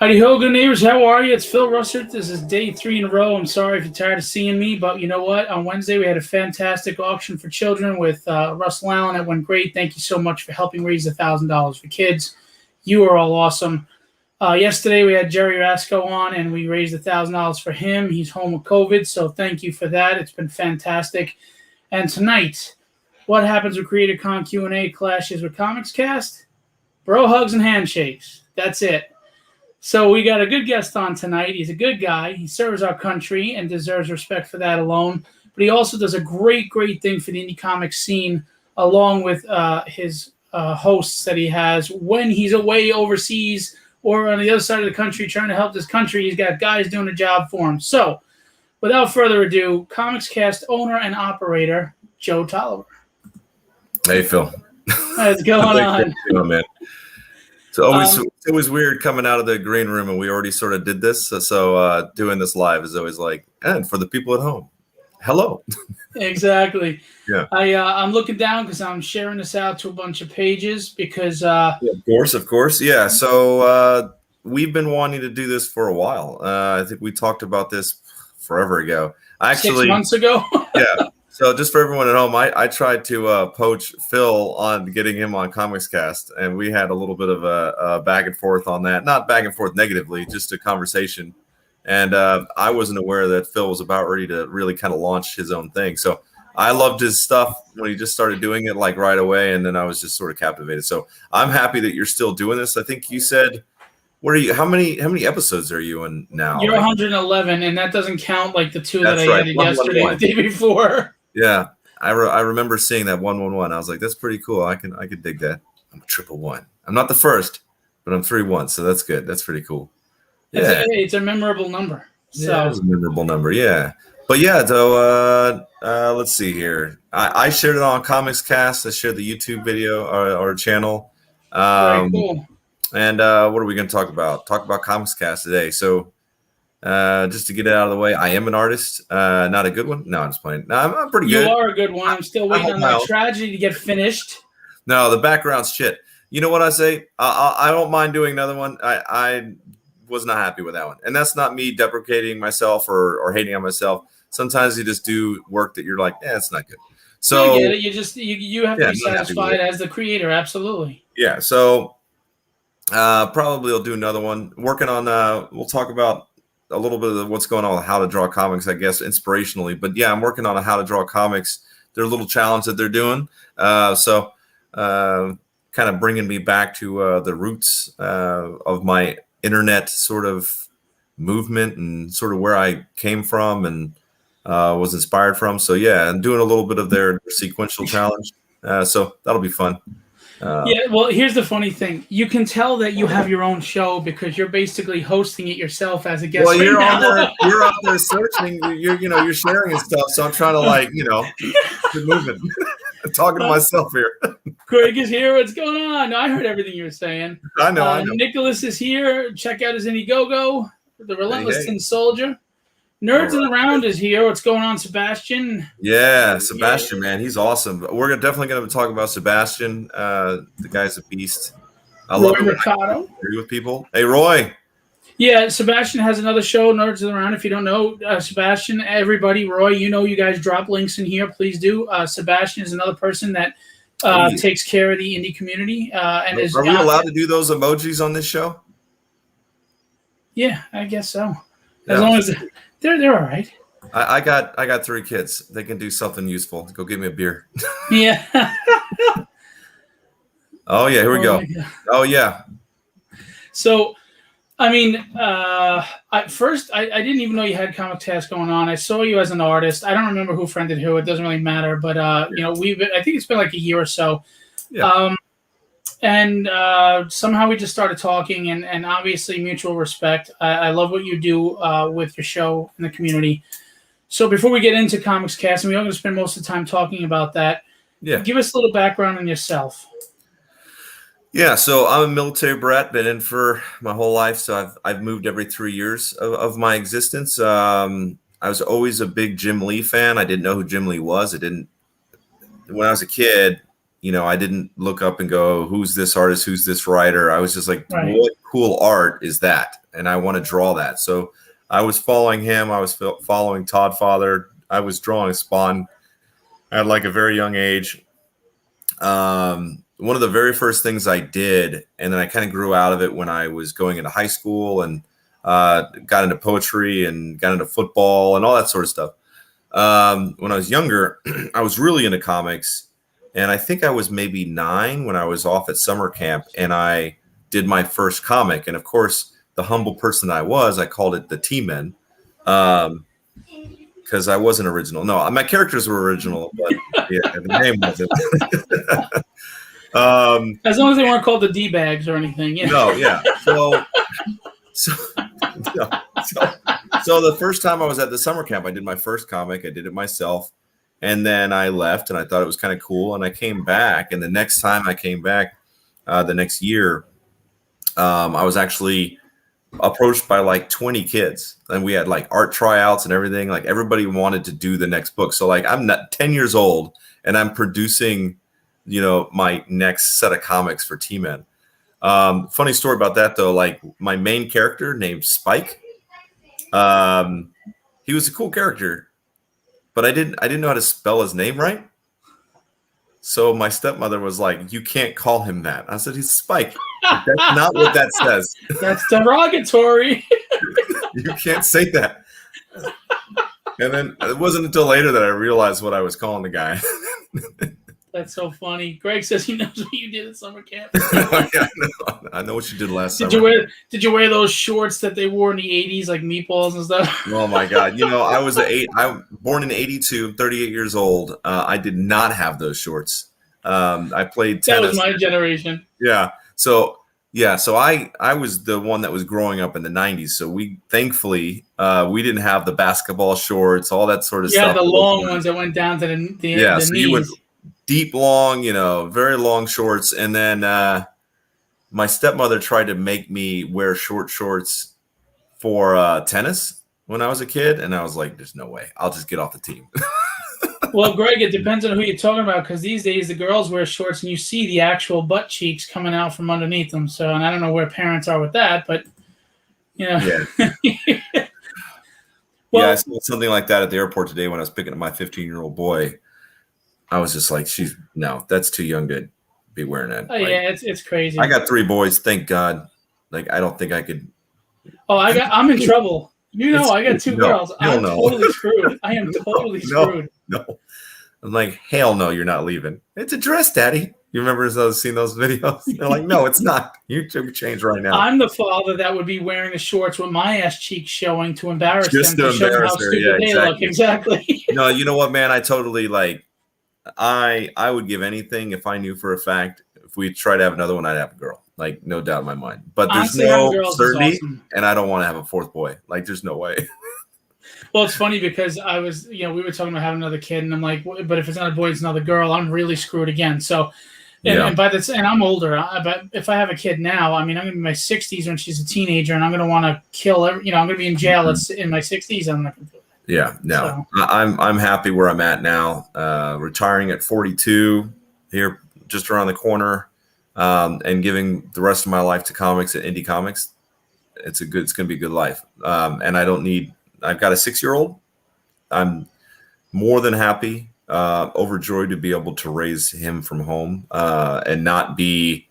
Howdy ho, good neighbors. How are you? It's Phil Russert. This is day 3 in a row. I'm sorry if you're tired of seeing me, but you know what? On Wednesday, we had a fantastic auction for children with Russell Allen. It went great. Thank you so much for helping raise $1,000 for kids. You are all awesome. Yesterday, we had Jerry Rasco on, and we raised $1,000 for him. He's home with COVID, so thank you for that. It's been fantastic. And tonight, what happens with Creatorcon Q&A clashes with Comics Cast? Bro hugs and handshakes. That's it. So we got a good guest on tonight. He's a good guy. He serves our country and deserves respect for that alone. But he also does a great, great thing for the indie comics scene, along with his hosts that he has when he's away overseas or on the other side of the country trying to help this country. He's got guys doing a job for him. So without further ado, Comics Cast owner and operator, Joe Tolliver. Hey, Phil. What's going on? Man. It's always weird coming out of the green room, and we already sort of did this. So doing this live is always like, and for the people at home, hello. Exactly. Yeah. I'm looking down because I'm sharing this out to a bunch of pages because. Yeah, of course. Yeah. So we've been wanting to do this for a while. I think we talked about this forever ago. 6 months ago. Yeah. So just for everyone at home, I tried to poach Phil on getting him on Comics Cast, and we had a little bit of a back and forth on that. Not back and forth negatively, just a conversation. And I wasn't aware that Phil was about ready to really kind of launch his own thing. So I loved his stuff when he just started doing it like right away, and then I was just sort of captivated. So I'm happy that you're still doing this. I think you said, what are you? How many episodes are you in now? You're 111, and that doesn't count like the 2 that I added yesterday, the day before. Yeah, I remember seeing that 111. I was like, that's pretty cool. I can dig that. I'm a 111. I'm not the first, but I'm 3-1, so that's good. That's pretty cool. Yeah, it's a memorable number. So yeah, it's a memorable number. Yeah, but yeah. So let's see here. I shared it on Comics Cast. I shared the YouTube video or channel. Very cool. And what are we going to talk about? Talk about Comics Cast today. So. Just to get it out of the way, I am an artist. Not a good one. No, I'm just playing. No, I'm pretty good. You are a good one. I'm still waiting on that tragedy to get finished. No, the background's shit. You know what I say? I don't mind doing another one. I was not happy with that one. And that's not me deprecating myself or hating on myself. Sometimes you just do work that you're like, it's not good. So I get it. You have to be satisfied as the creator. Absolutely. Yeah. So probably I'll do another one. Working on, we'll talk about a little bit of what's going on with How to Draw Comics, I guess, inspirationally. But yeah, I'm working on a How to Draw Comics. Their little challenge that they're doing. So kind of bringing me back to the roots of my internet sort of movement and sort of where I came from and was inspired from. So yeah, and doing a little bit of their sequential challenge. So that'll be fun. Yeah, well, here's the funny thing. You can tell that you have your own show because you're basically hosting it yourself as a guest. Well, you're out there searching. You're sharing and stuff. So I'm trying to keep moving. I'm talking to myself here. Craig is here. What's going on? No, I heard everything you were saying. I know. Nicholas is here. Check out his Indiegogo. The Relentless Tin Soldier. Nerds in the Round is here. What's going on, Sebastian? Yeah, Sebastian, man, he's awesome. We're definitely going to talk about Sebastian. The guy's a beast. I love it. Ricardo. Agree with people. Hey, Roy. Yeah, Sebastian has another show, Nerds in the Round. If you don't know Sebastian, everybody, Roy, you guys drop links in here. Please do. Sebastian is another person that takes care of the indie community. Are we allowed to do those emojis on this show? Yeah, I guess so. As long as they're all right. I got 3 kids. They can do something useful. Go get me a beer. Yeah. Oh yeah, here we go. Oh yeah. So, I mean, at first I didn't even know you had Comic Cast going on. I saw you as an artist. I don't remember who friended who. It doesn't really matter. But I think it's been like a year or so. Yeah. And somehow we just started talking, and obviously mutual respect. I love what you do with your show in the community. So before we get into Comics Cast, and we're going to spend most of the time talking about that, give us a little background on yourself. Yeah, so I'm a military brat, been in for my whole life. So I've moved every 3 years of my existence. I was always a big Jim Lee fan. I didn't know who Jim Lee was. When I was a kid, I didn't look up and go, who's this artist, who's this writer. I was just like, Right. what cool art is that? And I want to draw that. So I was following him. I was following Todd Father. I was drawing Spawn at like a very young age. One of the very first things I did, and then I kind of grew out of it when I was going into high school and got into poetry and got into football and all that sort of stuff. When I was younger, I was really into comics. And I think I was maybe 9 when I was off at summer camp, and I did my first comic. And of course, the humble person I was, I called it the T-Men, because I wasn't original. No, my characters were original, but yeah, the name wasn't. As long as they weren't called the D-bags or anything. Yeah. No, yeah. So the first time I was at the summer camp, I did my first comic. I did it myself. And then I left, and I thought it was kind of cool. And I came back, and the next time I came back, the next year, I was actually approached by like 20 kids, and we had like art tryouts and everything. Like everybody wanted to do the next book. So like I'm not 10 years old, and I'm producing, my next set of comics for T-Men. Funny story about that though. Like my main character named Spike, he was a cool character. But I didn't know how to spell his name right. So my stepmother was like, "You can't call him that." I said, "He's Spike." That's not what that says. That's derogatory. You can't say that. And then it wasn't until later that I realized what I was calling the guy. That's so funny. Greg says he knows what you did at summer camp. Yeah, I know what you did last summer. Did you wear those shorts that they wore in the 80s, like meatballs and stuff? Oh my God. I was I'm born in 82, 38 years old. I did not have those shorts. I played tennis. That was my generation. Yeah. So I was the one that was growing up in the 90s. So we thankfully we didn't have the basketball shorts, all that sort of stuff. Yeah, the long ones that went down to the so knees. You would deep, long, very long shorts. And then my stepmother tried to make me wear short shorts for tennis when I was a kid. And I was like, there's no way. I'll just get off the team. Well, Greg, it depends on who you're talking about, because these days the girls wear shorts and you see the actual butt cheeks coming out from underneath them. So, and I don't know where parents are with that, but, Yeah. Well, yeah, I saw something like that at the airport today when I was picking up my 15-year-old boy. I was just like, no, that's too young to be wearing that. Yeah, it's crazy. I got 3 boys, thank God. Like, I don't think I could. Oh, I'm in trouble. I got 2 girls. I'm totally screwed. I am totally screwed. No. I'm like, hell no, you're not leaving. It's a dress, Daddy. You remember seeing those videos? They're like, no, it's not. You should change right now. I'm the father that would be wearing the shorts with my ass cheeks showing to embarrass them, to show them how stupid they look. Exactly. No, you know what, man? I totally I would give anything if I knew for a fact if we try to have another one, I'd have a girl. Like, no doubt in my mind. But there's no certainty, awesome. And I don't want to have a 4th boy. Like, there's no way. Well, it's funny because I was, we were talking about having another kid, and I'm like, but if it's not a boy, it's another girl. I'm really screwed again. So, and I'm older. But if I have a kid now, I mean, I'm going to be in my 60s when she's a teenager, and I'm going to want to kill I'm going to be in jail in my 60s. I'm not going to do that. Yeah, no, so. I'm happy where I'm at now. Retiring at 42 here, just around the corner, and giving the rest of my life to comics and indie comics. It's going to be a good life. And I've got a 6-year-old. I'm more than happy, overjoyed to be able to raise him from home and not be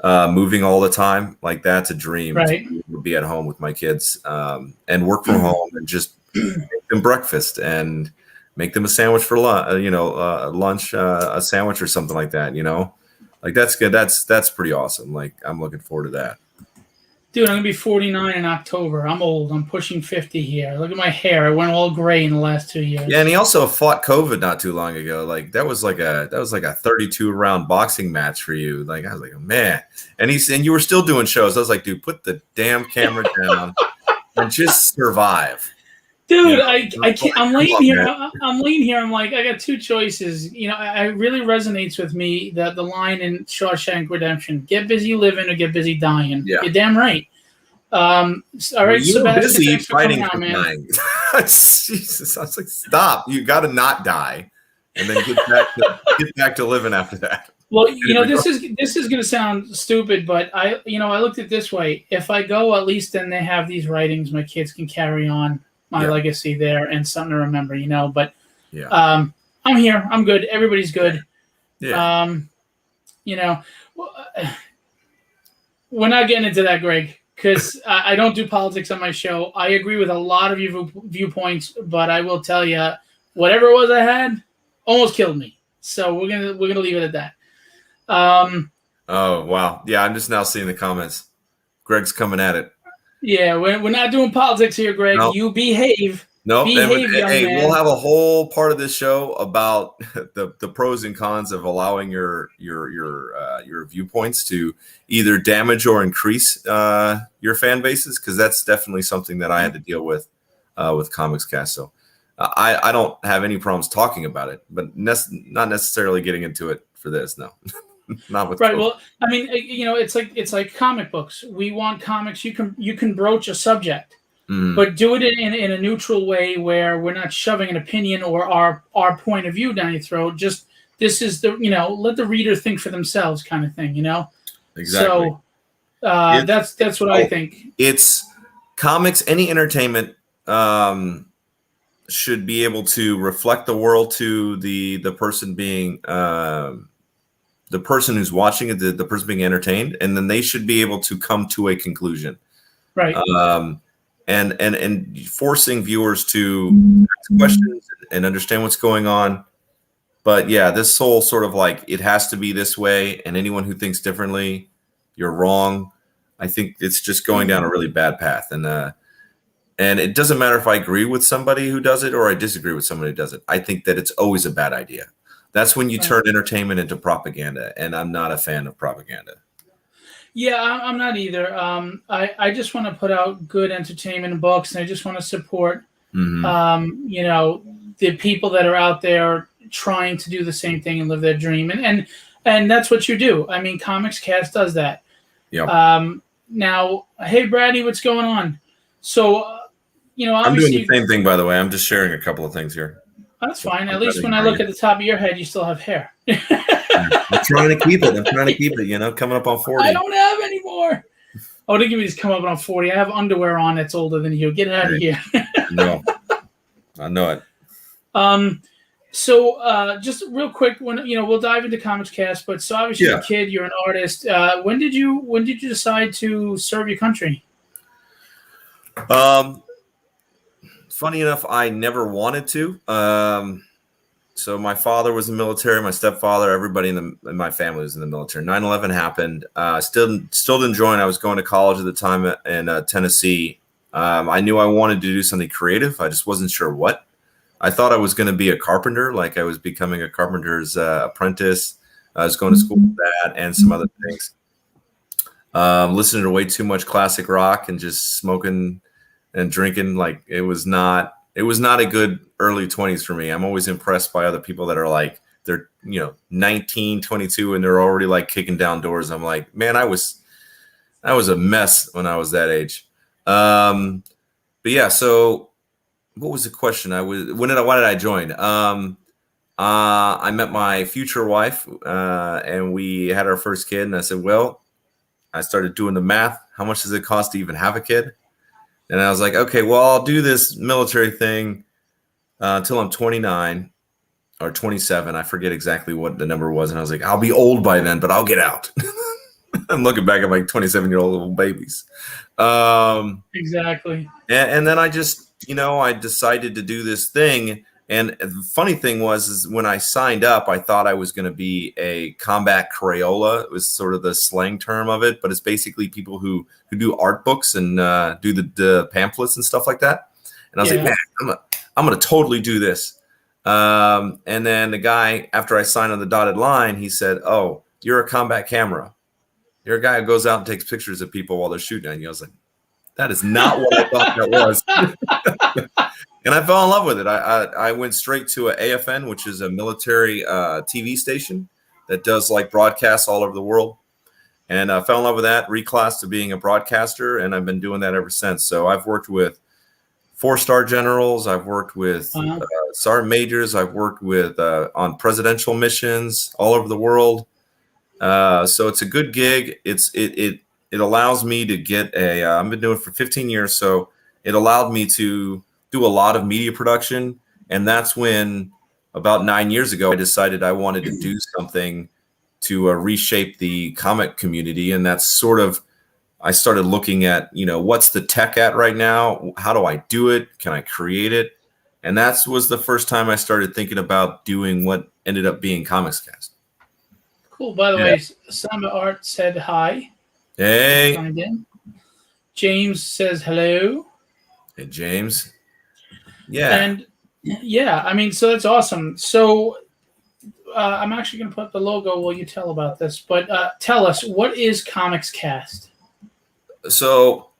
moving all the time. Like, that's a dream. Right. To be at home with my kids and work from home and just make them breakfast and make them a sandwich for lunch, a sandwich or something like that. Like, that's good. That's pretty awesome. Like, I'm looking forward to that. Dude, I'm going to be 49 in October. I'm old. I'm pushing 50 here. Look at my hair. It went all gray in the last 2 years. Yeah, and he also fought COVID not too long ago. Like, that was like a 32-round boxing match for you. Like, I was like, oh, man. And you were still doing shows. I was like, dude, put the damn camera down and just survive. Dude, I can't. I'm laying here. I'm laying here. I'm like, I got 2 choices. It really resonates with me the line in Shawshank Redemption: "Get busy living or get busy dying." Yeah. You're damn right. All right, you Sebastian, busy fighting out, for man. dying. Jesus, I was like, stop! You got to not die, and then get back to living after that. Well, this is going to sound stupid, but I looked at it this way. If I go, at least then they have these writings. My kids can carry on my legacy there and something to remember. But I'm here. I'm good. Everybody's good. Yeah. We're not getting into that, Greg, because I don't do politics on my show. I agree with a lot of your viewpoints, but I will tell you, whatever it was I had almost killed me. So we're gonna leave it at that. Oh wow, yeah. I'm just now seeing the comments. Greg's coming at it. Yeah, we're not doing politics here, Greg. Nope. You behave. Nope. Behave, young man. We'll have a whole part of this show about the pros and cons of allowing your viewpoints to either damage or increase your fan bases, because that's definitely something that I had to deal with Comics Cast. So I don't have any problems talking about it, but not necessarily getting into it for this. No. Not with right. COVID. Well, I mean, it's like comic books. We want comics. You can broach a subject, but do it in a neutral way where we're not shoving an opinion or our point of view down your throat. Just this is let the reader think for themselves, kind of thing. Exactly. So that's what I think. It's comics. Any entertainment should be able to reflect the world to the person being. The person who's watching it, the person being entertained, and then they should be able to come to a conclusion, right? And forcing viewers to ask questions and understand what's going on. But yeah, this whole sort of like it has to be this way, and anyone who thinks differently, you're wrong. I think it's just going down a really bad path, and it doesn't matter if I agree with somebody who does it or I disagree with somebody who does it. I think that it's always a bad idea. That's when you turn entertainment into propaganda, and I'm not a fan of propaganda. Yeah, I'm not either. I just want to put out good entertainment and books, and I just want to support, the people that are out there trying to do the same thing and live their dream, and that's what you do. I mean, Comics Cast does that. Yeah. Now, hey, Brady, what's going on? So, obviously, I'm doing the same thing, by the way. I'm just sharing a couple of things here. That's fine. At least when I look at the top of your head, you still have hair. I'm trying to keep it. Coming up on 40. I don't have any more. Oh, don't give me this come up on 40. I have underwear on that's older than you. Get out of here. No, I know it. So just real quick, when we'll dive into Comics Cast, but so obviously you're a kid, you're an artist. When did you decide to serve your country? Funny enough, I never wanted to. So my father was in the military, my stepfather, everybody in my family was in the military. 9/11 happened. Still didn't join. I was going to college at the time in Tennessee. I knew I wanted to do something creative. I just wasn't sure what. I thought I was going to be a carpenter, like I was becoming a carpenter's apprentice. I was going to school for that and some other things. Listening to way too much classic rock and just smoking and drinking. Like it was not a good early 20s for me. I'm always impressed by other people that are like, they're 19, 22, and they're already like kicking down doors. I'm like, man, I was a mess when I was that age. But yeah, so what was the question? Why did I join? I met my future wife, and we had our first kid, and I said, well, I started doing the math. How much does it cost to even have a kid? And I was like, okay, well, I'll do this military thing until I'm 29 or 27. I forget exactly what the number was. And I was like, I'll be old by then, but I'll get out. I'm looking back at like 27-year-old little babies. Exactly. And then I just, I decided to do this thing. And the funny thing is when I signed up, I thought I was going to be a combat Crayola. It was sort of the slang term of it, but it's basically people who do art books and do the pamphlets and stuff like that. And I was like, man, I'm going to totally do this. And then the guy, after I signed on the dotted line, he said, oh, you're a combat camera. You're a guy who goes out and takes pictures of people while they're shooting at you. I was like, that is not what I thought that was. And I fell in love with it. I went straight to a AFN, which is a military TV station that does like broadcasts all over the world. And I fell in love with that, reclassed to being a broadcaster, and I've been doing that ever since. So I've worked with 4-star generals. I've worked with sergeant majors. I've worked with on presidential missions all over the world. So it's a good gig. It allows me to get a. I've been doing it for 15 years, so it allowed me to do a lot of media production, and that's when about 9 years ago I decided I wanted to do something to reshape the comic community, and that's sort of I started looking at what's the tech at right now? How do I do it? Can I create it? And that was the first time I started thinking about doing what ended up being Comics Cast. Cool. By the Yeah. way, Samba Art said hi. Hey. Signed in. James says hello. Hey, James. Yeah. And yeah, I mean, so that's awesome. So I'm actually going to put the logo while you tell about this. But tell us, what is Comics Cast? So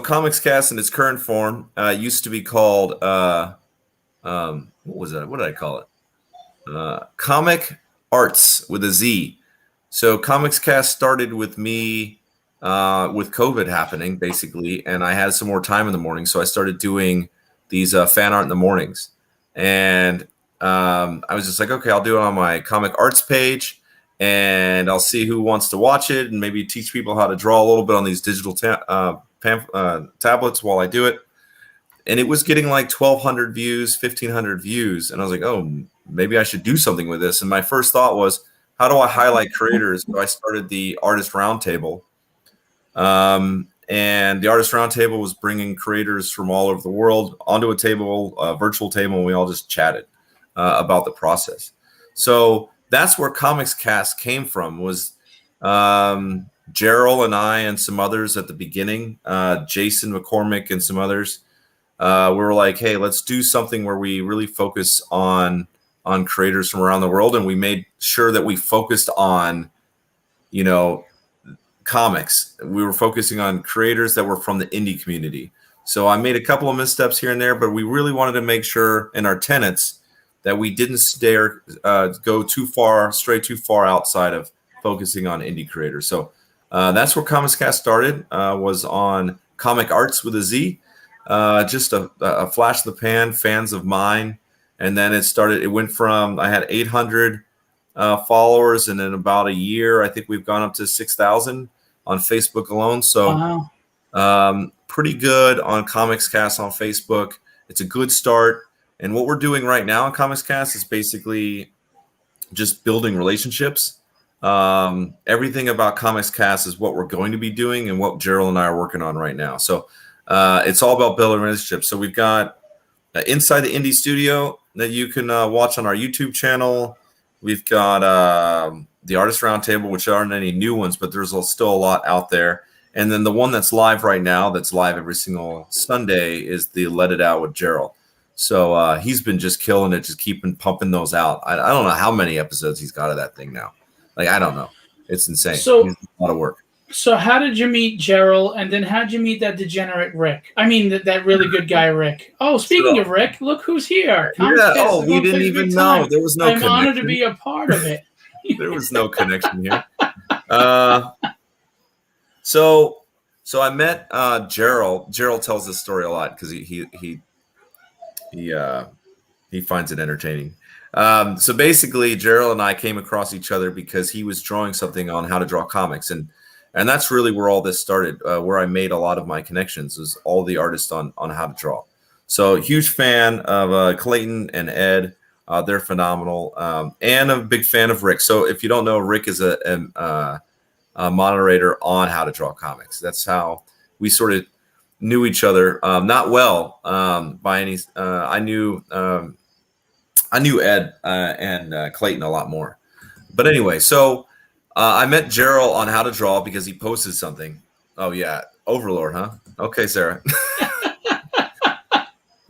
Comics Cast in its current form used to be called what was that? What did I call it? Comic Arts with a Z. So Comics Cast started with me with COVID happening, basically, and I had some more time in the morning, so I started doing these fan art in the mornings. And I was just like, okay, I'll do it on my Comic Arts page, and I'll see who wants to watch it, and maybe teach people how to draw a little bit on these digital tablets while I do it. And it was getting like 1,200 views, 1,500 views. And I was like, oh, maybe I should do something with this. And my first thought was, how do I highlight creators? So I started the Artist Roundtable. And the Artist Roundtable was bringing creators from all over the world onto a table, a virtual table, and we all just chatted about the process. So that's where Comics Cast came from, was Gerald and I and some others at the beginning, Jason McCormick and some others. We were like, hey, let's do something where we really focus on creators from around the world. And we made sure that we focused on, comics. We were focusing on creators that were from the indie community. So I made a couple of missteps here and there, but we really wanted to make sure in our tenets that we didn't go too far outside of focusing on indie creators. So that's where Comics Cast started, was on Comic Arts with a Z. Just a flash of the pan, fans of mine. And then it went from, I had 800 followers, and in about a year, I think we've gone up to 6,000 on Facebook alone. So pretty good on Comics Cast on Facebook. It's a good start. And what we're doing right now on Comics Cast is basically just building relationships. Everything about Comics Cast is what we're going to be doing and what Gerald and I are working on right now. So it's all about building relationships. So we've got Inside the Indie Studio that you can watch on our YouTube channel. We've got the Artist Roundtable, which aren't any new ones, but there's still a lot out there. And then the one that's live right now, that's live every single Sunday, is the Let It Out with Gerald. So he's been just killing it, just keeping pumping those out. I don't know how many episodes he's got of that thing now. Like, I don't know. It's insane. So it's a lot of work. So how did you meet Gerald, and then how did you meet that degenerate Rick? I mean, that really good guy, Rick. Oh, speaking of Rick, look who's here. We didn't even know. There was no connection. I'm honored to be a part of it. There was no connection here. So I met Gerald. Gerald tells this story a lot because he finds it entertaining. So basically, Gerald and I came across each other because he was drawing something on how to draw comics, and that's really where all this started, where I made a lot of my connections, was all the artists on how to draw. So huge fan of Clayton and Ed. They're phenomenal. And a big fan of Rick. So if you don't know, Rick is a moderator on How to Draw Comics. That's how we sort of knew each other. Not well by any. I knew Ed and Clayton a lot more. But anyway, so I met Gerald on How to Draw because he posted something. Oh, yeah. Overlord, huh? Okay, Sarah.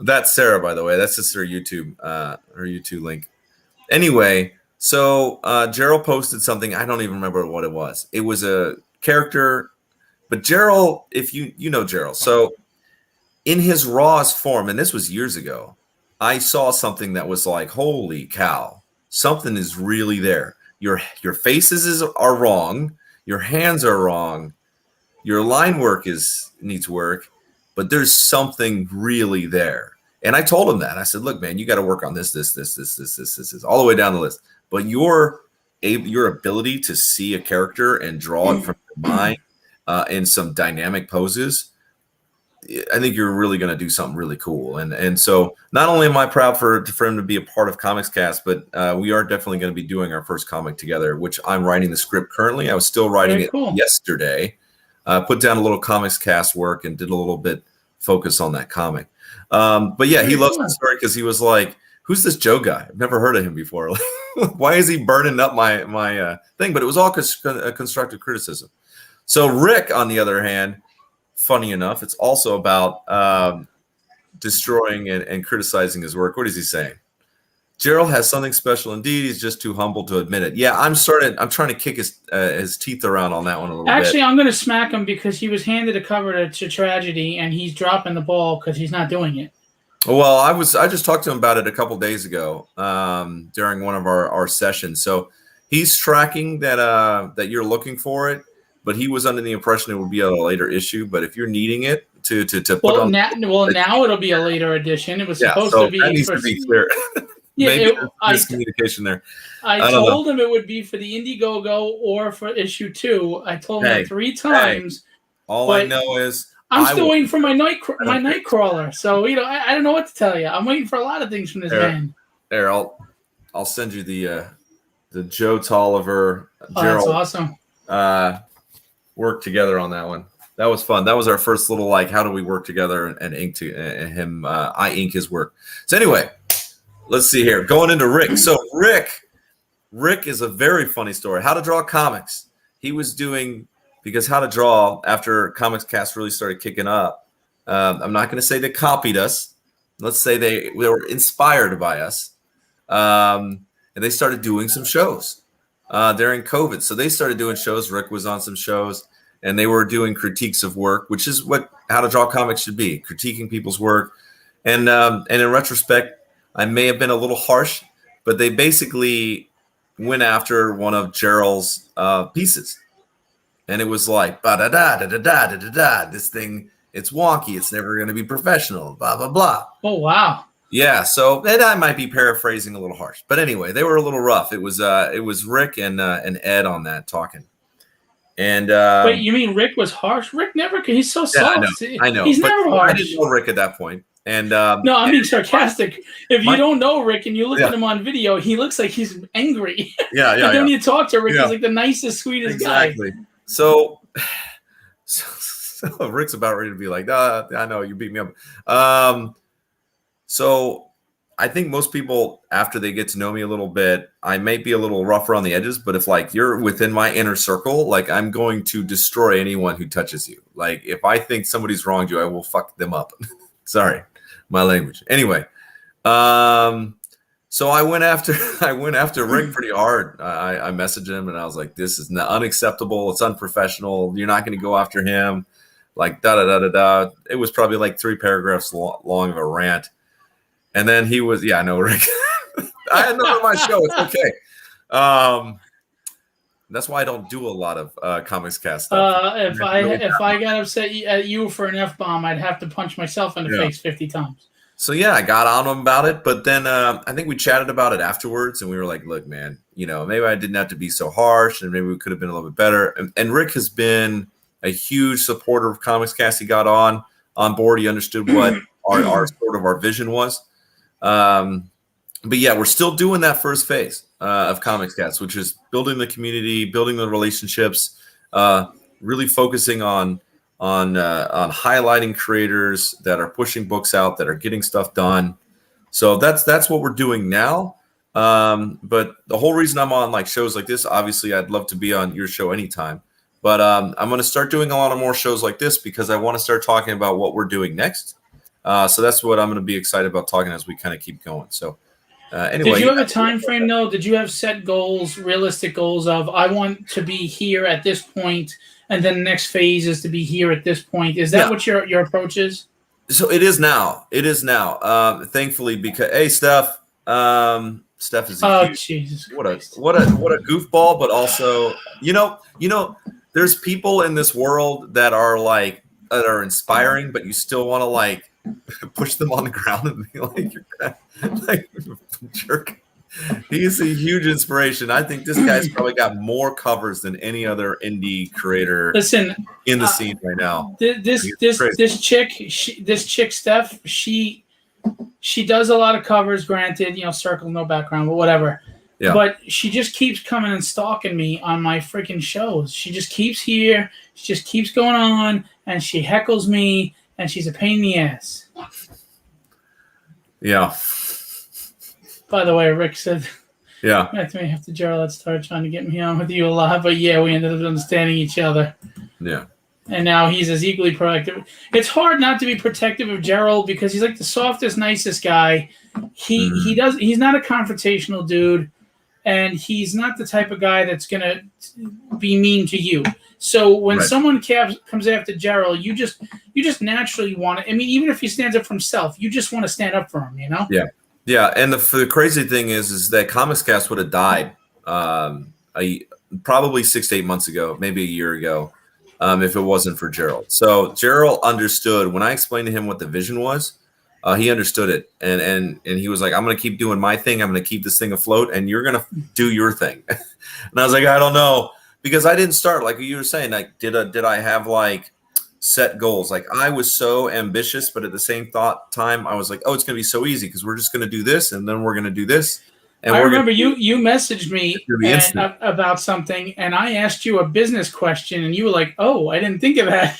That's Sarah, by the way. That's just her YouTube link. Anyway, so Gerald posted something. I don't even remember what it was. It was a character. But Gerald, if you know Gerald. So in his rawest form, and this was years ago, I saw something that was like, holy cow, something is really there. Your faces are wrong. Your hands are wrong. Your line work needs work, but there's something really there. And I told him that. I said, look, man, you got to work on this, all the way down the list. But your your ability to see a character and draw it from your mind in some dynamic poses, I think you're really going to do something really cool. And so not only am I proud for him to be a part of Comics Cast, but we are definitely going to be doing our first comic together, which I'm writing the script currently. I was still writing it yesterday. Put down a little Comics Cast work and did a little bit focus on that comic. But yeah, he loves the story because he was like, who's this Joe guy? I've never heard of him before. Why is he burning up my thing? But it was all constructive criticism. So Rick, on the other hand, funny enough, it's also about destroying and criticizing his work. What is he saying? Gerald has something special indeed. He's just too humble to admit it. Yeah, I'm trying to kick his teeth around on that one a little bit. Actually, I'm going to smack him because he was handed a cover to Tragedy, and he's dropping the ball because he's not doing it. Well, I just talked to him about it a couple days ago during one of our sessions. So he's tracking that you're looking for it, but he was under the impression it would be a later issue. But if you're needing it to put on, now it'll be a later edition. It was supposed to be. That needs to be clear. Yeah, maybe miscommunication there. I told him it would be for the Indiegogo or for issue 2. I told him 3 times. All I know is I'm still waiting for my Nightcrawler. So I don't know what to tell you. I'm waiting for a lot of things from this man. There, I'll send you the Joe Tolliver. Gerald, that's awesome. Work together on that one. That was fun. That was our first little how do we work together and ink to him. I ink his work. So anyway. Let's see here. Going into Rick. So Rick is a very funny story. How to Draw Comics. He was doing, because How to Draw, after Comics Cast really started kicking up, I'm not going to say they copied us. Let's say they were inspired by us. And they started doing some shows during COVID. So they started doing shows. Rick was on some shows, and they were doing critiques of work, which is what How to Draw Comics should be, critiquing people's work. And in retrospect, I may have been a little harsh, but they basically went after one of Gerald's pieces. And it was like, ba-da-da-da-da-da-da-da-da. This thing, it's wonky. It's never going to be professional, blah, blah, blah. Oh, wow. Yeah, so and I might be paraphrasing a little harsh. But anyway, they were a little rough. It was Rick and Ed on that talking. And wait, you mean Rick was harsh? Rick never, he's so soft. I know. He's never harsh. I didn't know Rick at that point. And no, I'm being sarcastic. If you don't know Rick and you look at him on video, he looks like he's angry. Yeah. But then when you talk to Rick, he's like the nicest, sweetest guy. So Rick's about ready to be like, I know you beat me up. So I think most people, after they get to know me a little bit, I may be a little rougher on the edges, but if you're within my inner circle, I'm going to destroy anyone who touches you. If I think somebody's wronged you, I will fuck them up. Sorry. My language. Anyway, so I went after Rick pretty hard. I messaged him and I was like, "This is unacceptable. It's unprofessional. You're not going to go after him." Da da da da da. It was probably 3 paragraphs long of a rant, and then he was, I know, Rick. I had on my show. It's okay. That's why I don't do a lot of Comics Cast stuff. If I got upset at you for an F-bomb, I'd have to punch myself in the face 50 times. So yeah, I got on him about it, but then I think we chatted about it afterwards, and we were like, "Look, man, maybe I didn't have to be so harsh, and maybe we could have been a little bit better." And Rick has been a huge supporter of Comics Cast. He got on board. He understood what our vision was. But yeah, we're still doing that first phase of Comics Cast, which is building the community, building the relationships, really focusing on highlighting creators that are pushing books out, that are getting stuff done. So that's what we're doing now. But the whole reason I'm on shows like this, obviously, I'd love to be on your show anytime. But I'm going to start doing a lot of more shows like this because I want to start talking about what we're doing next. So that's what I'm going to be excited about talking as we kind of keep going. So. Anyway, did you have a time frame though? Did you have set goals, realistic goals of I want to be here at this point, and then the next phase is to be here at this point? Is that what your approach is? So it is now. It is now. Thankfully, because Steph is Jesus, what a goofball, but also there's people in this world that are inspiring, but you still want to push them on the ground and be like, you're like jerk. He's a huge inspiration. I think this guy's probably got more covers than any other indie creator Listen, in the scene right now. this chick Steph, she does a lot of covers. Granted, circle no background, but whatever. Yeah. But she just keeps coming and stalking me on my freaking shows. She just keeps here. She just keeps going on, and she heckles me, and she's a pain in the ass. Yeah. By the way, Rick said, yeah, I may have to Gerald started trying to get me on with you a lot, but yeah, we ended up understanding each other. Yeah. And now he's as equally protective. It's hard not to be protective of Gerald because he's like the softest, nicest guy. He's not a confrontational dude, and he's not the type of guy that's gonna be mean to you. So when someone comes after Gerald, you just naturally want to. I mean, even if he stands up for himself, you just want to stand up for him. Yeah. Yeah, and the crazy thing is that Comics Cast would have died probably 6 to 8 months ago, maybe a year ago, if it wasn't for Gerald. So Gerald understood when I explained to him what the vision was. He understood it, and he was like, "I'm going to keep doing my thing. I'm going to keep this thing afloat, and you're going to do your thing." And I was like, "I don't know," because I didn't start like you were saying. Like, did I have like set goals? Like, I was so ambitious, but at the same time, I was like, "Oh, it's going to be so easy because we're just going to do this, and then we're going to do this." And I remember you messaged me about something, and I asked you a business question, and you were like, "Oh, I didn't think of that."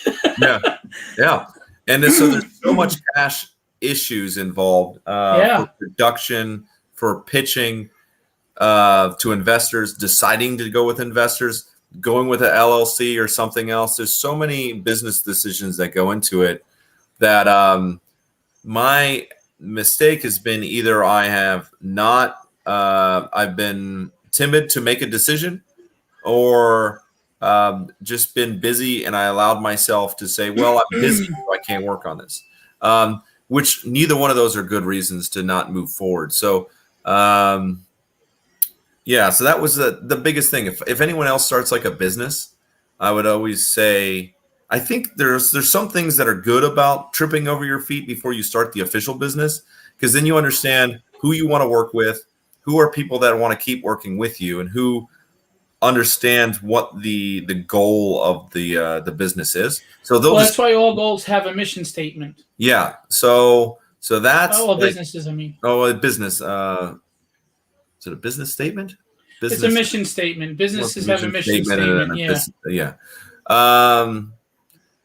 yeah. And so there's so much cash issues involved for production, for pitching to investors, deciding to go with investors, going with an LLC or something else. There's so many business decisions that go into it that my mistake has been either I have not I've been timid to make a decision, or just been busy and I allowed myself to say, well, I'm busy, so I can't work on this. Which neither one of those are good reasons to not move forward. So, so that was the biggest thing. If anyone else starts like a business, I would always say, I think there's some things that are good about tripping over your feet before you start the official business, because then you understand who you want to work with, who are people that want to keep working with you, and who understand what the goal of the business is. So that's why all goals have a mission statement. Yeah. So that's businesses. I mean. A business. Is it a business statement? It's a mission statement. Businesses have a mission statement.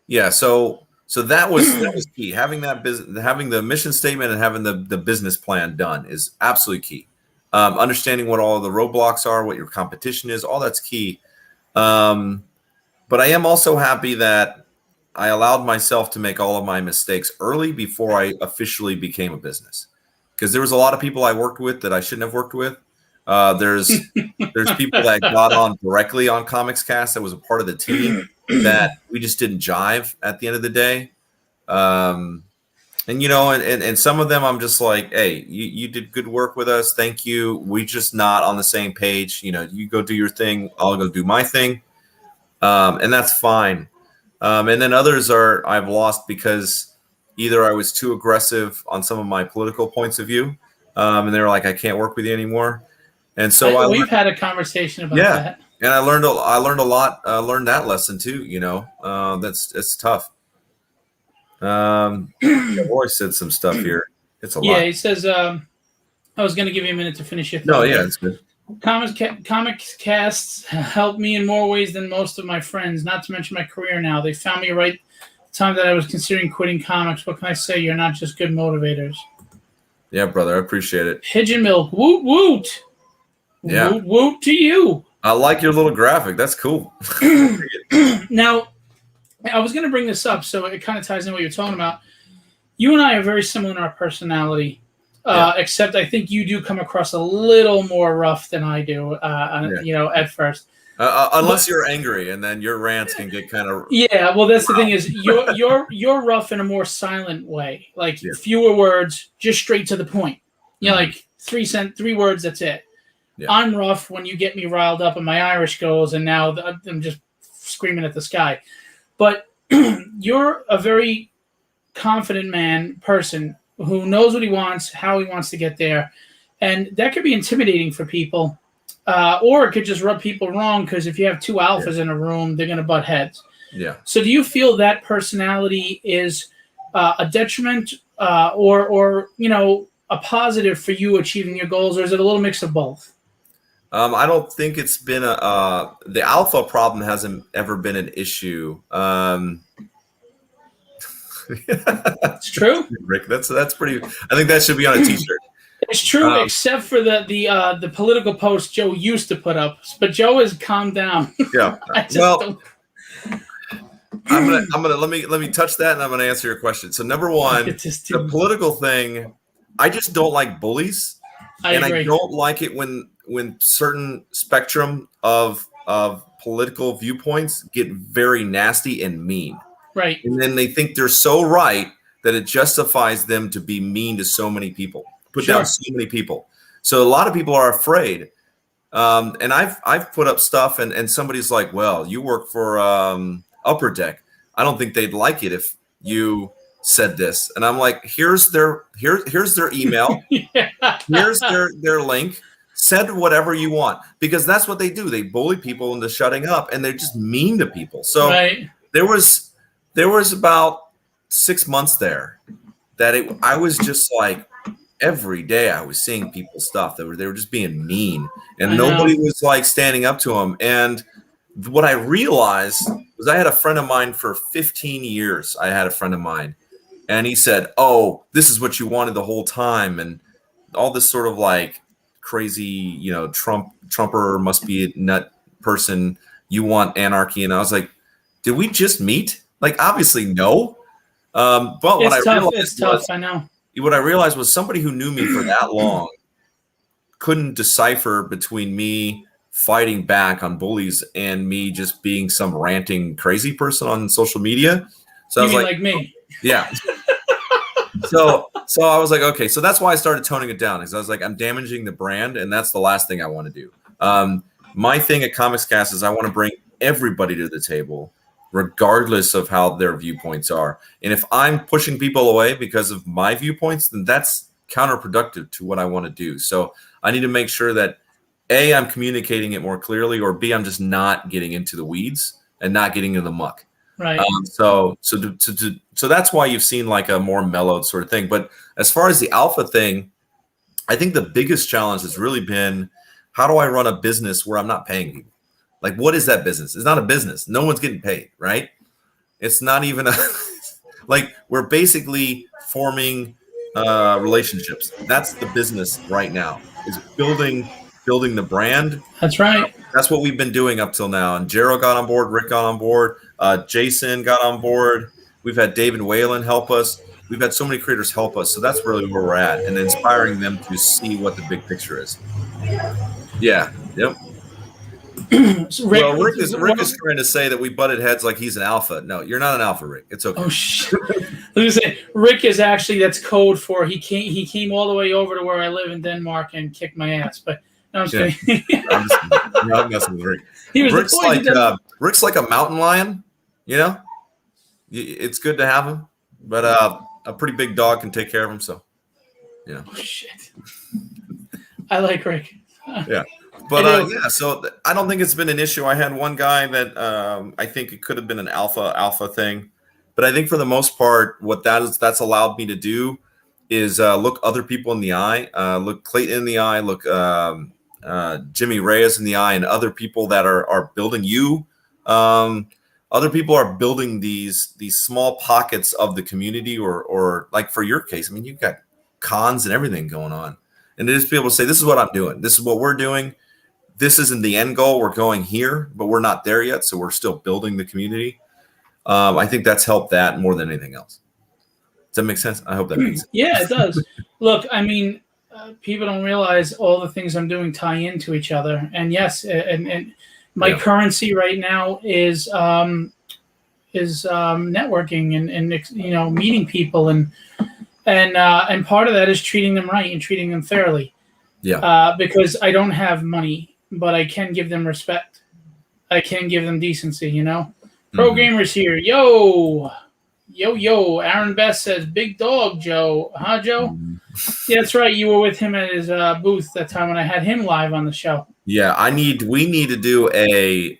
Yeah. So that was key. Having having the mission statement and having the business plan done is absolutely key. Understanding what all the roadblocks are, what your competition is, all that's key. But I am also happy that I allowed myself to make all of my mistakes early before I officially became a business, because there was a lot of people I worked with that I shouldn't have worked with. There's people that got on directly on Comics Cast that was a part of the team that we just didn't jive at the end of the day. And some of them I'm just like, hey, you did good work with us. Thank you. We just not on the same page. You go do your thing. I'll go do my thing. And that's fine. And then others I've lost because either I was too aggressive on some of my political points of view. And they were like, I can't work with you anymore. And so we've had a conversation about that. And I learned a lot. Learned that lesson too. It's tough. Roy said some stuff here. It's a lot. Yeah, he says, I was going to give you a minute to finish your thought. No, yeah, it's good. Comics casts helped me in more ways than most of my friends, not to mention my career now. They found me right the time that I was considering quitting comics. What can I say? You're not just good motivators. Yeah, brother, I appreciate it. Pigeon milk. Woot, woot. Yeah. Woot, woot to you. I like your little graphic. That's cool. Now, I was going to bring this up, so it kind of ties in what you're talking about. You and I are very similar in our personality, except I think you do come across a little more rough than I do, at first. Unless you're angry, and then your rants can get kind of... Yeah, well, that's the thing is, you're rough in a more silent way. Like, fewer words, just straight to the point. Like, three words, that's it. Yeah. I'm rough when you get me riled up and my Irish goes, and now I'm just screaming at the sky. But you're a very confident person who knows what he wants, how he wants to get there. And that could be intimidating for people. Or it could just rub people wrong because if you have two alphas in a room, they're going to butt heads. Yeah. So do you feel that personality is a detriment or a positive for you achieving your goals, or is it a little mix of both? I don't think it's been the alpha problem hasn't ever been an issue. It's true, Rick. That's pretty. I think that should be on a T-shirt. It's true, except for the political post Joe used to put up, but Joe has calmed down. Yeah. Well, I'm gonna let me touch that, and I'm gonna answer your question. So number one, the political thing, I just don't like bullies, I don't like it when certain spectrum of political viewpoints get very nasty and mean. Right. And then they think they're so right that it justifies them to be mean to so many people, put down so many people. So a lot of people are afraid. And I've put up stuff and somebody's like, well, you work for Upper Deck. I don't think they'd like it if you said this. And I'm like, here's their email. Here's their link. Said whatever you want, because that's what they do. They bully people into shutting up, and they're just mean to people. So there was about 6 months there that I was just like, every day I was seeing people's stuff that they were just being mean, and nobody was like standing up to them. And what I realized was I had a friend of mine for 15 years. I had a friend of mine, and he said, "Oh, this is what you wanted the whole time," and all this sort of like crazy, Trumper must be a nut person. You want anarchy. And I was like, did we just meet? Like, obviously no. But what I realized was somebody who knew me for that long couldn't decipher between me fighting back on bullies and me just being some ranting crazy person on social media. So I was like me. Yeah. So I was like, okay, so that's why I started toning it down, because I was like, I'm damaging the brand, and that's the last thing I want to do. My thing at Comics Cast is I want to bring everybody to the table, regardless of how their viewpoints are. And if I'm pushing people away because of my viewpoints, then that's counterproductive to what I want to do. So I need to make sure that A, I'm communicating it more clearly, or B, I'm just not getting into the weeds and not getting into the muck. Right. So that's why you've seen like a more mellowed sort of thing. But as far as the alpha thing, I think the biggest challenge has really been, how do I run a business where I'm not paying people? Like, what is that business? It's not a business. No one's getting paid, right? It's not even like, we're basically forming relationships. That's the business right now, is building the brand. That's right. That's what we've been doing up till now. And Jero got on board, Rick got on board, Jason got on board. We've had David Whalen help us. We've had so many creators help us. So that's really where we're at, and inspiring them to see what the big picture is. Yeah. Yep. So Rick is trying to say that we butted heads like he's an alpha. No, you're not an alpha, Rick. It's okay. Oh shit! Let me say, Rick is actually, that's code for he came all the way over to where I live in Denmark and kicked my ass. But no, I'm just kidding. I'm messing with Rick. Rick's like a mountain lion. It's good to have him, but a pretty big dog can take care of him. So, Oh shit! I like Rick. Yeah. But so I don't think it's been an issue. I had one guy that I think it could have been an alpha thing, but I think for the most part, what that's allowed me to do is look other people in the eye, look Clayton in the eye, look Jimmy Reyes in the eye, and other people that are building you. Other people are building these small pockets of the community, or like for your case, I mean, you've got cons and everything going on, and to just be able to say, this is what I'm doing, this is what we're doing. This isn't the end goal. We're going here, but we're not there yet. So we're still building the community. I think that's helped that more than anything else. Does that make sense? I hope that makes sense. Yeah, it does. Look, I mean, people don't realize all the things I'm doing tie into each other. And yes, and my currency right now is networking and meeting people, and part of that is treating them right and treating them fairly. Yeah. Because I don't have money, but I can give them respect. I can give them decency, Pro gamers here. Yo. Yo, Aaron Best says, "Big dog, Joe." Huh, Joe? Yeah, that's right. You were with him at his booth that time when I had him live on the show. Yeah, we need to do a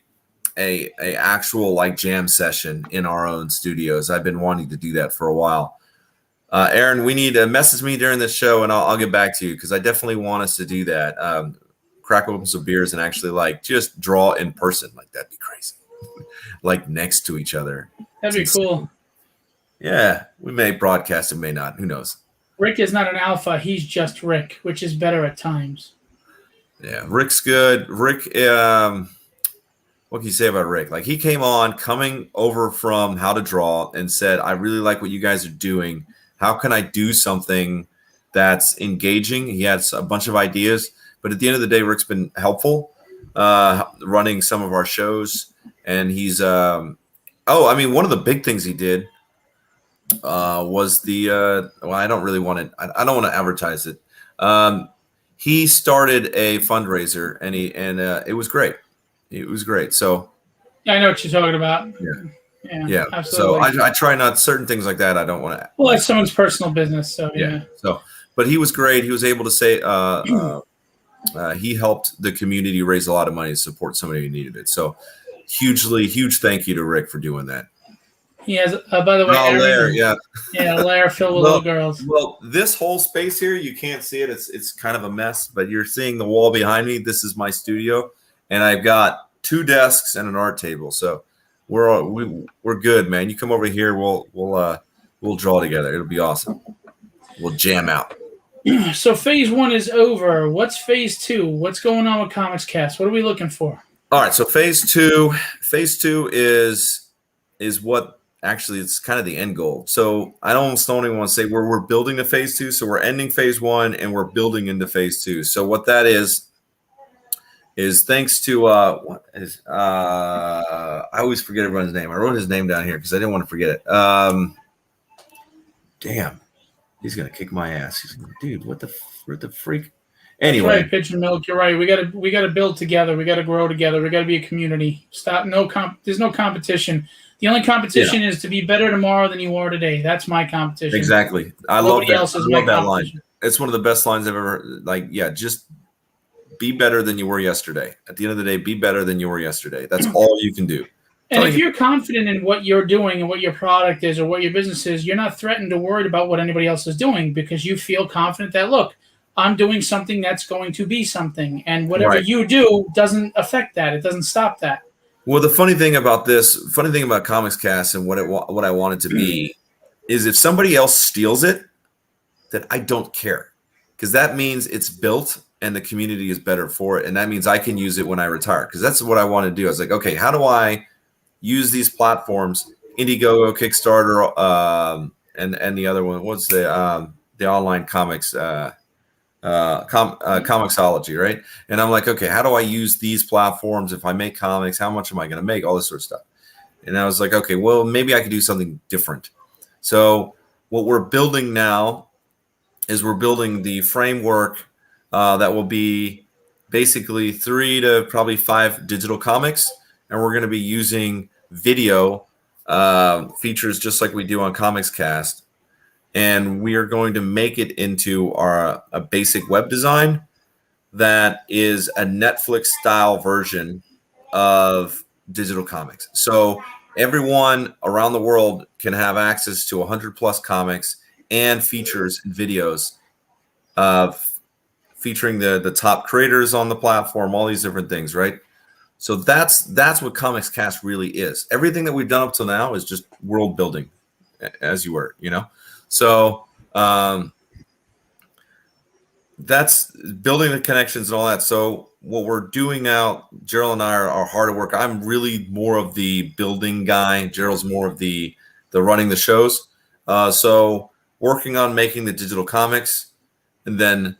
actual like jam session in our own studios. I've been wanting to do that for a while. Aaron, we need to message me during this show, and I'll get back to you because I definitely want us to do that. Crack open some beers and actually like just draw in person. Like that'd be crazy. Like next to each other. That'd be cool. Yeah, we may broadcast and may not. Who knows? Rick is not an alpha. He's just Rick, which is better at times. Yeah, Rick's good. Rick, what can you say about Rick? Like he came on coming over from How to Draw and said, I really like what you guys are doing. How can I do something that's engaging? He had a bunch of ideas, but at the end of the day, Rick's been helpful running some of our shows. And he's, one of the big things he did was I don't really want to, I don't want to advertise it. He started a fundraiser and it was great. It was great. So yeah, I know what you're talking about. Yeah. Absolutely. So I try not certain things like that. I don't want to. Well, it's someone's personal business. So yeah. So, but he was great. He was able to say he helped the community raise a lot of money to support somebody who needed it. So huge thank you to Rick for doing that. He has, by the way, Lair, Lair filled with little girls. Well, this whole space here, you can't see it. It's kind of a mess, but you're seeing the wall behind me. This is my studio, and I've got 2 desks and an art table. So we're good, man. You come over here, we'll draw together. It'll be awesome. We'll jam out. So phase 1 is over. What's phase 2? What's going on with Comics Cast? What are we looking for? All right. So phase two is what. Actually, it's kind of the end goal. So I almost don't even want to say we're building to phase 2. So we're ending phase 1 and we're building into phase 2. So what that is thanks to I always forget everyone's name. I wrote his name down here because I didn't want to forget it. Damn, he's gonna kick my ass. He's gonna, dude, what the freak? Anyway, that's right, Pigeon Milk. You're right. We gotta build together. We gotta grow together. We gotta be a community. There's no competition. The only competition is to be better tomorrow than you are today. That's my competition. Exactly. I love that line. It's one of the best lines I've ever just be better than you were yesterday. At the end of the day, be better than you were yesterday. That's all you can do. And if you're confident in what you're doing and what your product is or what your business is, you're not threatened or worried about what anybody else is doing because you feel confident that, look, I'm doing something that's going to be something. And whatever you do doesn't affect that. It doesn't stop that. Well, the funny thing about Comics Cast and what I want it to be is if somebody else steals it, then I don't care because that means it's built and the community is better for it. And that means I can use it when I retire because that's what I want to do. I was like, okay, how do I use these platforms, Indiegogo, Kickstarter, and the other one, what's the online comics, Comixology, right? And I'm like, okay, how do I use these platforms? If I make comics, how much am I going to make? All this sort of stuff. And I was like, okay, well, maybe I could do something different. So what we're building now is we're building the framework that will be basically 3 to probably 5 digital comics. And we're going to be using video features just like we do on Comics Cast. And we are going to make it into a basic web design that is a Netflix style version of digital comics. So everyone around the world can have access to 100 plus comics and features and videos featuring the top creators on the platform, all these different things, right? So that's what Comics Cast really is. Everything that we've done up till now is just world building, as you were, So that's building the connections and all that. So what we're doing now, Gerald and I are hard at work. I'm really more of the building guy. Gerald's more of the running the shows. So working on making the digital comics and then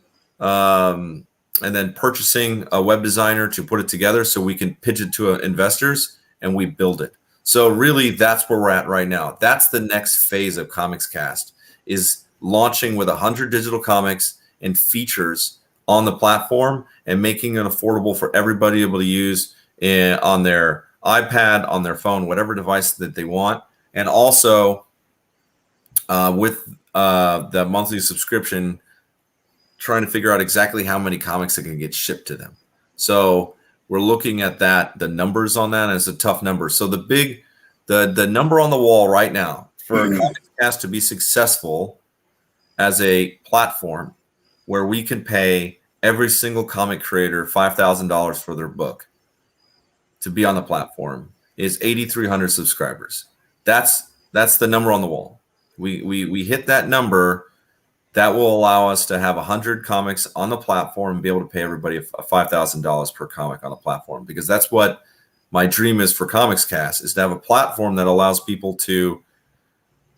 purchasing a web designer to put it together so we can pitch it to investors and we build it. So really that's where we're at right now. That's the next phase of Comics Cast is launching with 100 digital comics and features on the platform and making it affordable for everybody able to use on their iPad, on their phone, whatever device that they want. And also with the monthly subscription, trying to figure out exactly how many comics that can get shipped to them. So we're looking at that, the numbers on that, and it's a tough number. So the number on the wall right now for ComicsCast to be successful as a platform where we can pay every single comic creator $5,000 for their book to be on the platform is 8,300 subscribers. That's the number on the wall. We hit that number. That will allow us to have 100 comics on the platform and be able to pay everybody $5,000 per comic on the platform, because that's what my dream is for ComicsCast, is to have a platform that allows people to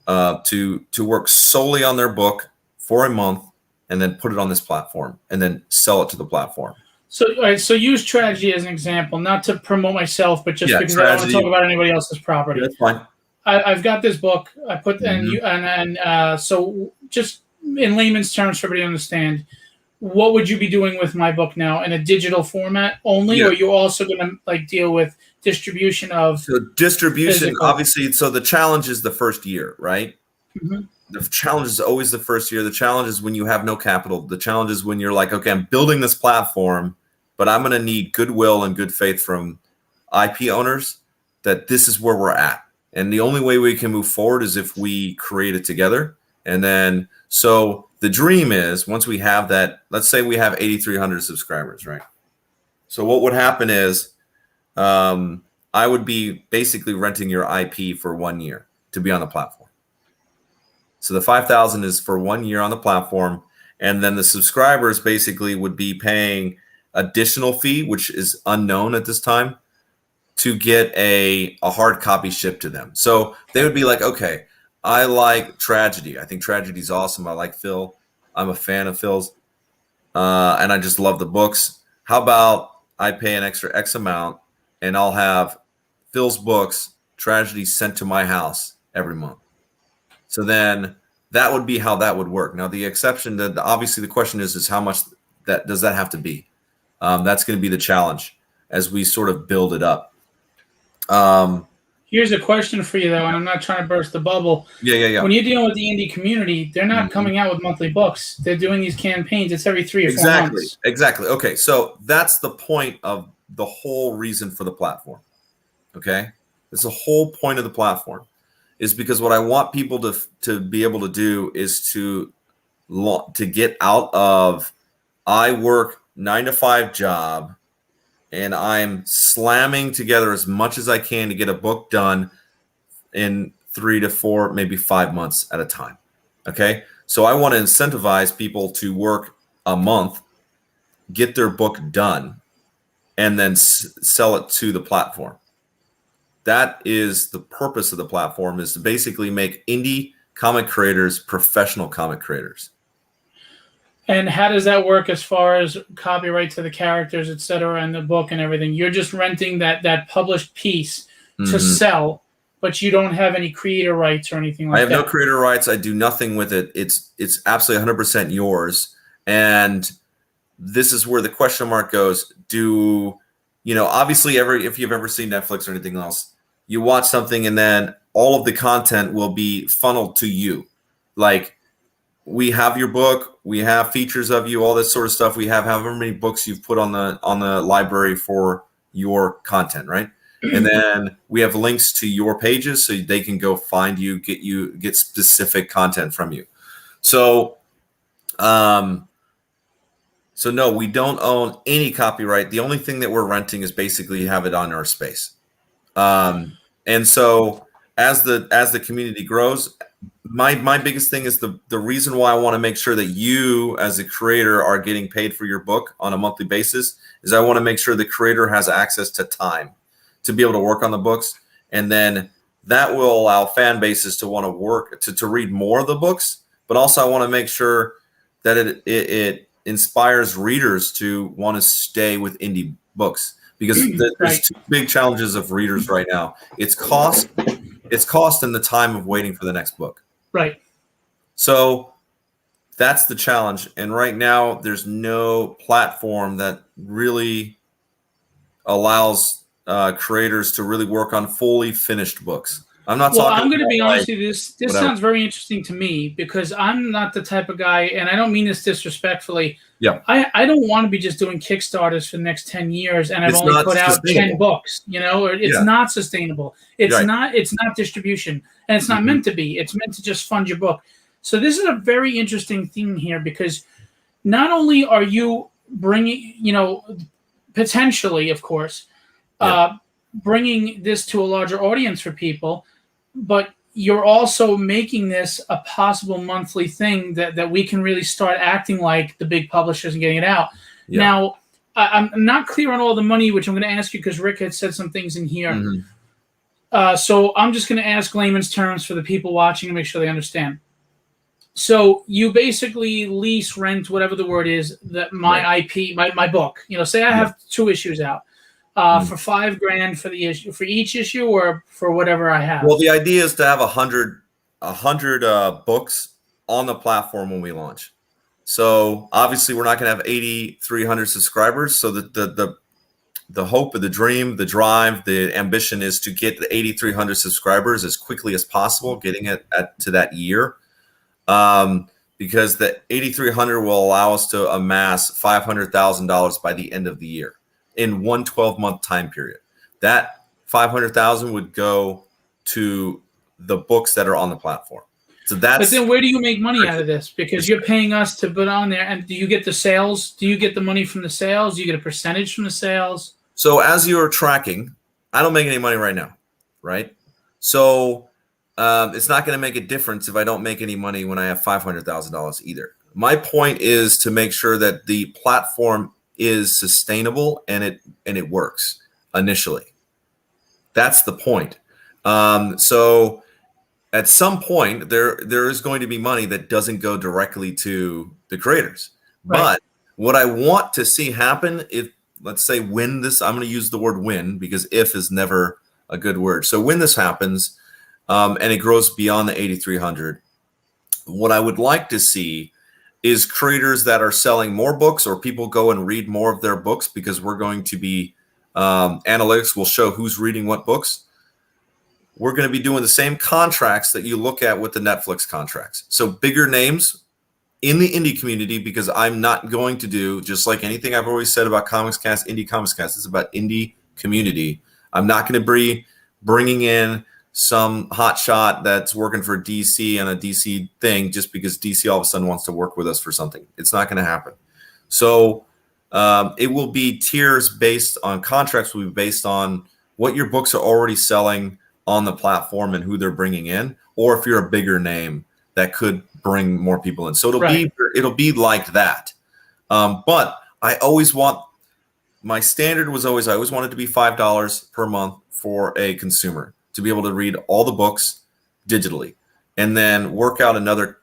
work solely on their book for a month and then put it on this platform and then sell it to the platform. So, all right, so use Tragedy as an example, not to promote myself, but just because Tragedy, I don't want to talk about anybody else's property. That's fine. I've got this book. I put so just in layman's terms for everybody to understand, what would you be doing with my book now, in a digital format only, or are you also going to like deal with distribution of? So distribution, physical? Obviously. So the challenge is the first year, right? Mm-hmm. The challenge is always the first year. The challenge is when you have no capital. The challenge is when you're like, okay, I'm building this platform, but I'm going to need goodwill and good faith from IP owners that this is where we're at. And the only way we can move forward is if we create it together. And then, so the dream is, once we have that, let's say we have 8,300 subscribers, right? So what would happen is I would be basically renting your IP for 1 year to be on the platform. So the 5,000 is for 1 year on the platform. And then the subscribers basically would be paying additional fee, which is unknown at this time, to get a hard copy shipped to them. So they would be like, okay, I like Tragedy. I think Tragedy's awesome. I like Phil. I'm a fan of Phil's. And I just love the books. How about I pay an extra X amount and I'll have Phil's books, Tragedy, sent to my house every month. So then that would be how that would work. Now, the exception, that obviously the question is how much that does that have to be? That's going to be the challenge as we sort of build it up. Here's a question for you, though, and I'm not trying to burst the bubble. Yeah. When you're dealing with the indie community, they're not coming out with monthly books. They're doing these campaigns. It's every 3 or 4 months. Exactly. Okay, so that's the point of the whole reason for the platform. Okay? It's the whole point of the platform, is because what I want people to be able to do is to get out of, I work 9 to 5 job, and I'm slamming together as much as I can to get a book done in 3 to 4, maybe 5 months at a time. Okay? So I want to incentivize people to work a month, get their book done, and then sell it to the platform. That is the purpose of the platform, is to basically make indie comic creators professional comic creators. And how does that work as far as copyright to the characters, et cetera, and the book and everything? You're just renting that published piece to sell, but you don't have any creator rights or anything like that? I have no creator rights. I do nothing with it. It's absolutely 100% yours. And this is where the question mark goes. Obviously, if you've ever seen Netflix or anything else, you watch something and then all of the content will be funneled to you. Like, we have your book, we have features of you, all this sort of stuff. We have however many books you've put on the library for your content, right? And then we have links to your pages so they can go find you, get specific content from you. So no, we don't own any copyright. The only thing that we're renting is basically have it on our space. And so as the community grows, my biggest thing is the reason why I want to make sure that you as a creator are getting paid for your book on a monthly basis is I want to make sure the creator has access to time to be able to work on the books. And then that will allow fan bases to want to work to read more of the books. But also I want to make sure that it inspires readers to want to stay with indie books, because there's 2 big challenges of readers right now. It's cost and the time of waiting for the next book. Right. So that's the challenge. And right now there's no platform that really allows creators to really work on fully finished books. I'm not Well, talking I'm going to about be like honest with you. This whatever. sounds very interesting to me because I'm not the type of guy, and I don't mean this disrespectfully. Yeah. I don't want to be just doing Kickstarters for the next 10 years, and I've It's only not put out 10 sustainable. books. You know, or it's Yeah. not sustainable. It's Right. not. It's not distribution, and it's not Mhm. meant to be. It's meant to just fund your book. So this is a very interesting thing here because not only are you bringing, potentially, of course, Yeah. bringing this to a larger audience for people, but you're also making this a possible monthly thing that we can really start acting like the big publishers and getting it out. Yeah. Now, I'm not clear on all the money, which I'm going to ask you because Rick had said some things in here. Mhm. So I'm just going to ask layman's terms for the people watching to make sure they understand. So you basically lease, rent, whatever the word is, that my Right. IP, my book. Say I have 2 issues out. Mhm. For $5,000 for the issue, for each issue, or for whatever I have. Well, the idea is to have 100 books on the platform when we launch. So obviously, we're not going to have 8,300 subscribers. So the hope, the dream, the drive, the ambition is to get the 8,300 subscribers as quickly as possible, getting it to that year. Because the 8,300 will allow us to amass $500,000 by the end of the year in one 12-month time period. That 500,000 would go to the books that are on the platform. So that's. But then, where do you make money out of this? Because you're paying us to put on there, and do you get the sales? Do you get the money from the sales? Do you get a percentage from the sales? So as you're tracking, I don't make any money right now, right? So it's not going to make a difference if I don't make any money when I have $500,000 either. My point is to make sure that the platform is sustainable and it works initially. That's the point. So at some point there is going to be money that doesn't go directly to the creators. Right. But what I want to see happen, if let's say when this, I'm going to use the word when because if is never a good word. So when this happens and it grows beyond the 8,300, what I would like to see is creators that are selling more books or people go and read more of their books because we're going to be analytics will show who's reading what books. We're going to be doing the same contracts that you look at with the Netflix contracts. So bigger names in the indie community, because I'm not going to do, just like anything I've always said about Comics Cast, Indie Comics Cast, it's about indie community. I'm not going to be bringing in some hotshot that's working for DC and a DC thing just because DC all of a sudden wants to work with us for something. It's not going to happen. So it will be tiers based on contracts, will be based on what your books are already selling on the platform and who they're bringing in, or if you're a bigger name that could bring more people in. So it'll be like that. But I always want, my standard was always, I always wanted to be $5 per month for a consumer to be able to read all the books digitally and then work out another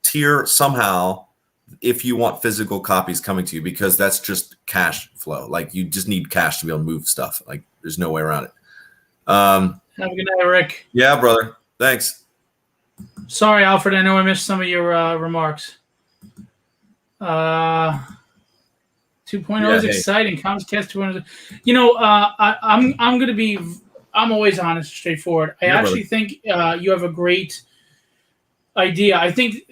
tier somehow if you want physical copies coming to you, because that's just cash flow. Like you just need cash to be able to move stuff. Like there's no way around it. Have a good night, Rick. Yeah, brother. Thanks. Sorry, Alfred. I know I missed some of your remarks. 2.0 is exciting. Comics Cast 2.0. I'm going to be. I'm always honest, straightforward. I actually think you have a great idea. I think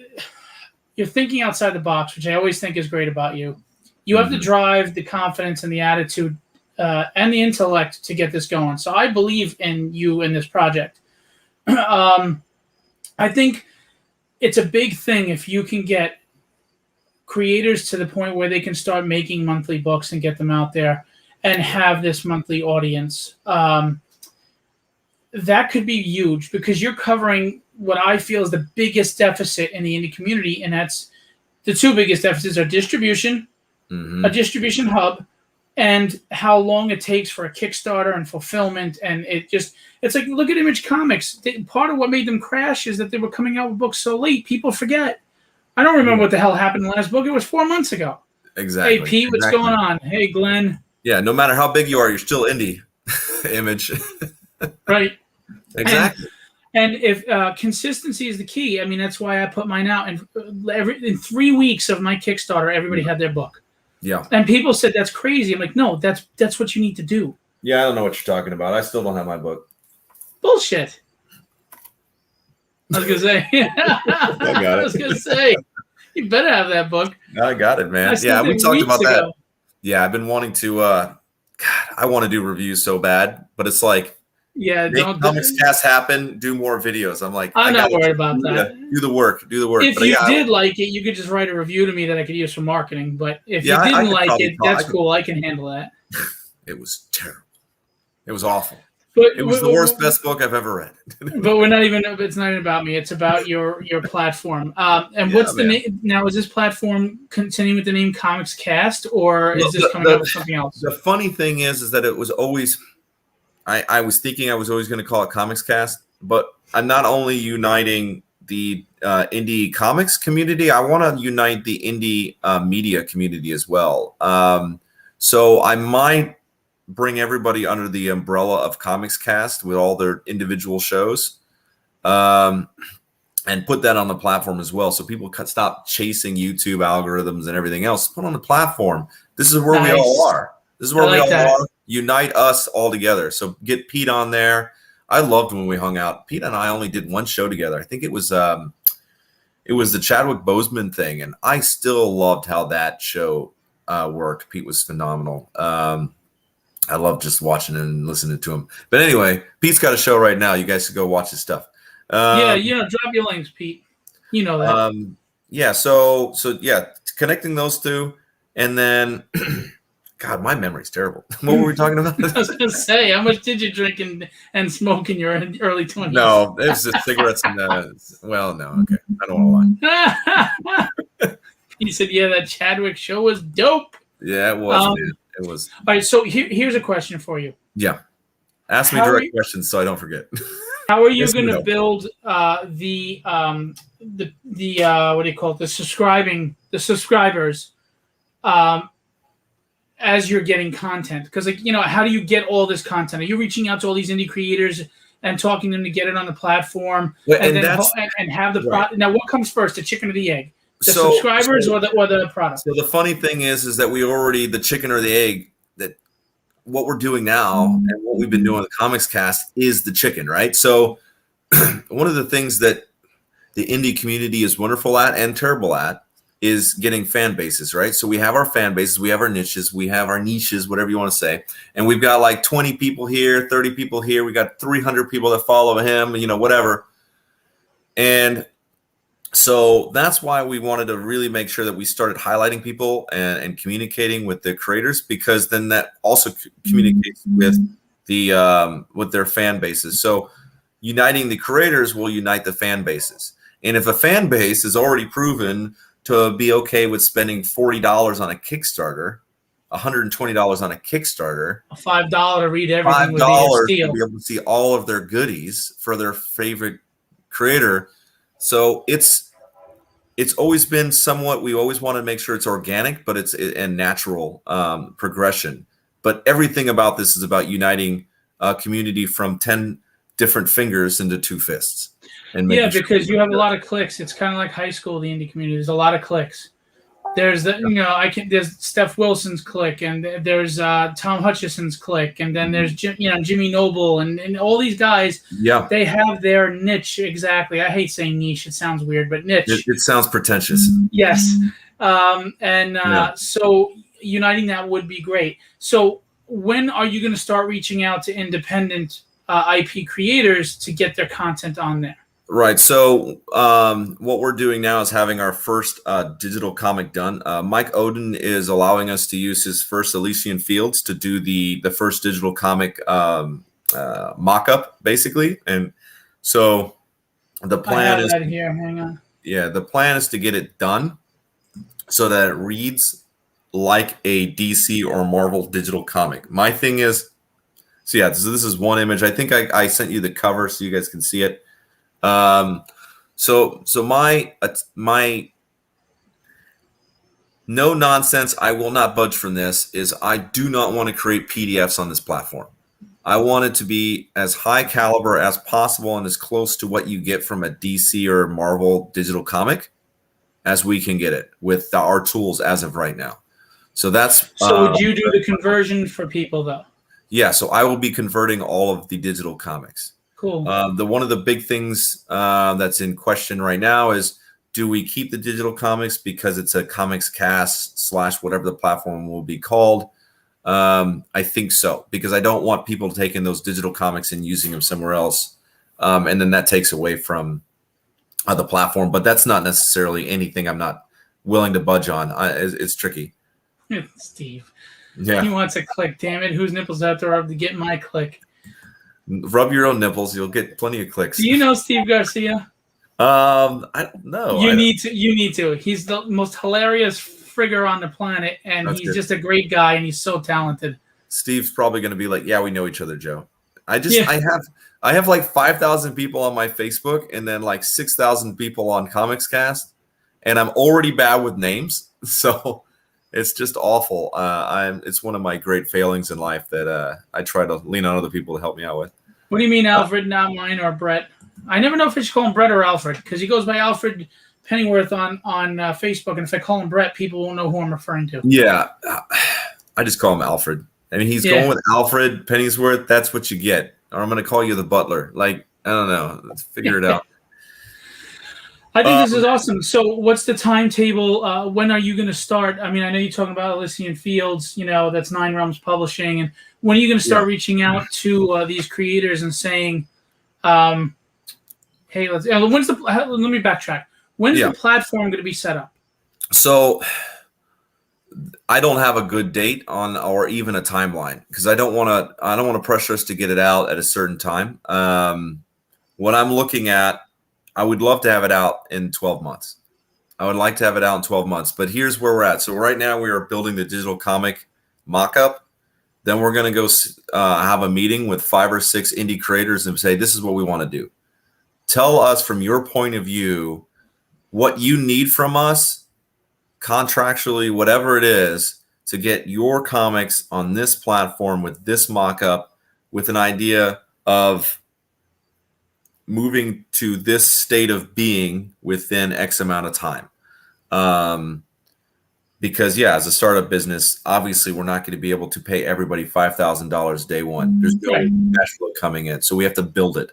you're thinking outside the box, which I always think is great about you. You have the drive, the confidence, and the attitude, and the intellect to get this going. So I believe in you in this project. I think it's a big thing if you can get creators to the point where they can start making monthly books and get them out there and have this monthly audience. That could be huge because you're covering what I feel is the biggest deficit in the indie community, and that's the 2 biggest deficits are distribution, a distribution hub, and how long it takes for a Kickstarter and fulfillment. And it's like, look at Image Comics. Part of what made them crash is that they were coming out with books so late. People forget. I don't remember what the hell happened in the last book. It was 4 months ago. Exactly. Hey, Pete, what's going on? Hey, Glenn. Yeah, no matter how big you are, you're still indie. Image. Right. Exactly. And if consistency is the key, I mean, that's why I put mine out. And in 3 weeks of my Kickstarter, everybody had their book. Yeah. And people said, that's crazy. I'm like, no, that's what you need to do. Yeah, I don't know what you're talking about. I still don't have my book. Bullshit. I was gonna say. I got I was gonna say. You better have that book. I got it, man. Yeah, we talked about that. Yeah, I've been wanting to. God, I want to do reviews so bad, but it's like, yeah, make Comics Cast happen. Do more videos. I'm like, I'm not worried about that. Do the work. Do the work. If you did like it, you could just write a review to me that I could use for marketing. But if you didn't like it, that's cool. I can handle that. It was terrible. It was awful. But it was the worst, best book I've ever read. But we're not even. It's not even about me. It's about your platform. And what's the name now? Is this platform continuing with the name Comics Cast, or is this coming up with something else? The funny thing is that it was always. I was thinking I was always going to call it Comics Cast, but I'm not only uniting the indie comics community. I want to unite the indie media community as well. So I might bring everybody under the umbrella of Comics Cast with all their individual shows, and put that on the platform as well. So people stop chasing YouTube algorithms and everything else. Put on the platform. This is where we all are. This is where we all are. Unite us all together. So get Pete on there. I loved when we hung out. Pete and I only did one show together. I think it was the Chadwick Boseman thing, and I still loved how that show worked. Pete was phenomenal. I love just watching and listening to him. But anyway, Pete's got a show right now. You guys should go watch his stuff. Yeah, drop your links, Pete. You know that. Yeah, so connecting those two, and then God, my memory's terrible. What were we talking about? I was gonna say, how much did you drink and smoke in your early 20s? No, it was just cigarettes and well, no, okay. I don't want to lie. He said, yeah, that Chadwick show was dope. Yeah, it was, man. It was. All right, so here's a question for you. Yeah. Ask me direct questions so I don't forget. How are you going to build the what do you call it? The subscribers as you're getting content? Because how do you get all this content? Are you reaching out to all these indie creators and talking to them to get it on the platform and have the product? Now, what comes first, the chicken or the egg? The subscribers or the product? So the funny thing is that we already, the chicken or the egg, that what we're doing now and what we've been doing with Comics Cast is the chicken, right? So one of the things that the indie community is wonderful at and terrible at is getting fan bases, right? So we have our fan bases, we have our niches, whatever you want to say. And we've got like 20 people here, 30 people here. We got 300 people that follow him, whatever. And so that's why we wanted to really make sure that we started highlighting people and communicating with the creators, because then that also communicates with with their fan bases. So uniting the creators will unite the fan bases. And if a fan base is already proven to be okay with spending $40 on a Kickstarter, $120 on a Kickstarter, a $5 to read everything, $5 to be able to see all of their goodies for their favorite creator. So it's always been somewhat, we always want to make sure it's organic, but it's a natural progression. But everything about this is about uniting a community from 10 different fingers into 2 fists. And because you have a lot of clicks. It's kind of like high school, the indie community. There's a lot of clicks. There's there's Steph Wilson's click, and there's Tom Hutchison's click, and then there's Jimmy Noble, and all these guys. Yeah, they have their niche exactly. I hate saying niche; it sounds weird, but niche. It sounds pretentious. Yes, so uniting that would be great. So when are you going to start reaching out to independent IP creators to get their content on there? Right. So what we're doing now is having our first digital comic done. Mike Oden is allowing us to use his first Elysian Fields to do the first digital comic mock-up, basically. And so the plan is here. Hang on. Yeah, the plan is to get it done so that it reads like a DC or Marvel digital comic. My thing is, so this is one image. I think I sent you the cover so you guys can see it. So my no nonsense, I will not budge from this, is I do not want to create PDFs on this platform. I want it to be as high caliber as possible and as close to what you get from a DC or Marvel digital comic as we can get it with our tools as of right now. So that's would you do the conversion for people though? Yeah, so I will be converting all of the digital comics. Cool. One of the big things that's in question right now is, do we keep the digital comics because it's a comics cast / whatever the platform will be called? I think so, because I don't want people taking those digital comics and using them somewhere else. And then that takes away from the platform. But that's not necessarily anything I'm not willing to budge on. It's tricky. Steve. Yeah. He wants a click. Damn it. Whose nipples have to rub to get my click? Rub your own nipples. You'll get plenty of clicks. Do you know Steve Garcia? I don't know. You need to. He's the most hilarious figure on the planet, and That's he's good. just a great guy, and he's so talented. Steve's probably going to be like, yeah, we know each other, Joe. I have like 5,000 people on my Facebook and then like 6,000 people on Comics Cast, and I'm already bad with names, so it's just awful. It's one of my great failings in life that I try to lean on other people to help me out with. What do you mean, Alfred, not mine, or Brett? I never know if I should call him Brett or Alfred, because he goes by Alfred Pennyworth on Facebook, and if I call him Brett, people won't know who I'm referring to. Yeah, I just call him Alfred. I mean, he's going with Alfred Pennyworth. That's what you get. Or I'm going to call you the butler. Like, I don't know. Let's figure it out. I think this is awesome. So what's the timetable? When are you going to start? I mean, I know you're talking about Elysian Fields, that's Nine Realms Publishing. And when are you going to start reaching out to these creators and saying, hey, let me backtrack. When's the platform going to be set up? So I don't have a good date on, or even a timeline, because I don't want to pressure us to get it out at a certain time. What I'm looking at, I would love to have it out in 12 months. I would like to have it out in 12 months, but here's where we're at. So right now we are building the digital comic mock-up. Then we're going to go have a meeting with 5 or 6 indie creators and say, this is what we want to do. Tell us from your point of view what you need from us, contractually, whatever it is, to get your comics on this platform with this mock-up, with an idea of moving to this state of being within X amount of time. Because as a startup business, obviously we're not going to be able to pay everybody $5,000 day one. There's no cash flow coming in, so we have to build it.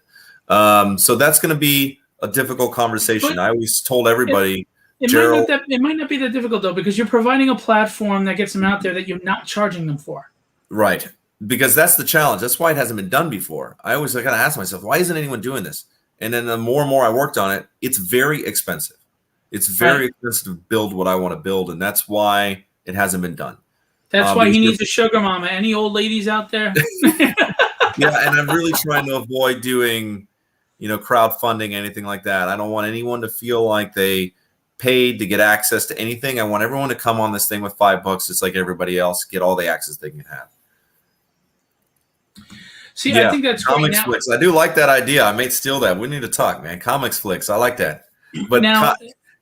So that's going to be a difficult conversation. I always told everybody, it might not be that difficult, though, because you're providing a platform that gets them out there that you're not charging them for. Right. Because that's the challenge. That's why it hasn't been done before. I always kind of ask myself, why isn't anyone doing this? And then the more and more I worked on it, it's very expensive. It's very expensive to build what I want to build, and that's why it hasn't been done. That's why he needs a sugar mama. Any old ladies out there? Yeah, and I'm really trying to avoid doing, crowdfunding, anything like that. I don't want anyone to feel like they paid to get access to anything. I want everyone to come on this thing with $5, just like everybody else, get all the access they can have. See, I think that's Comics Flicks. I do like that idea. I may steal that. We need to talk, man. Comics Flicks. I like that. But now,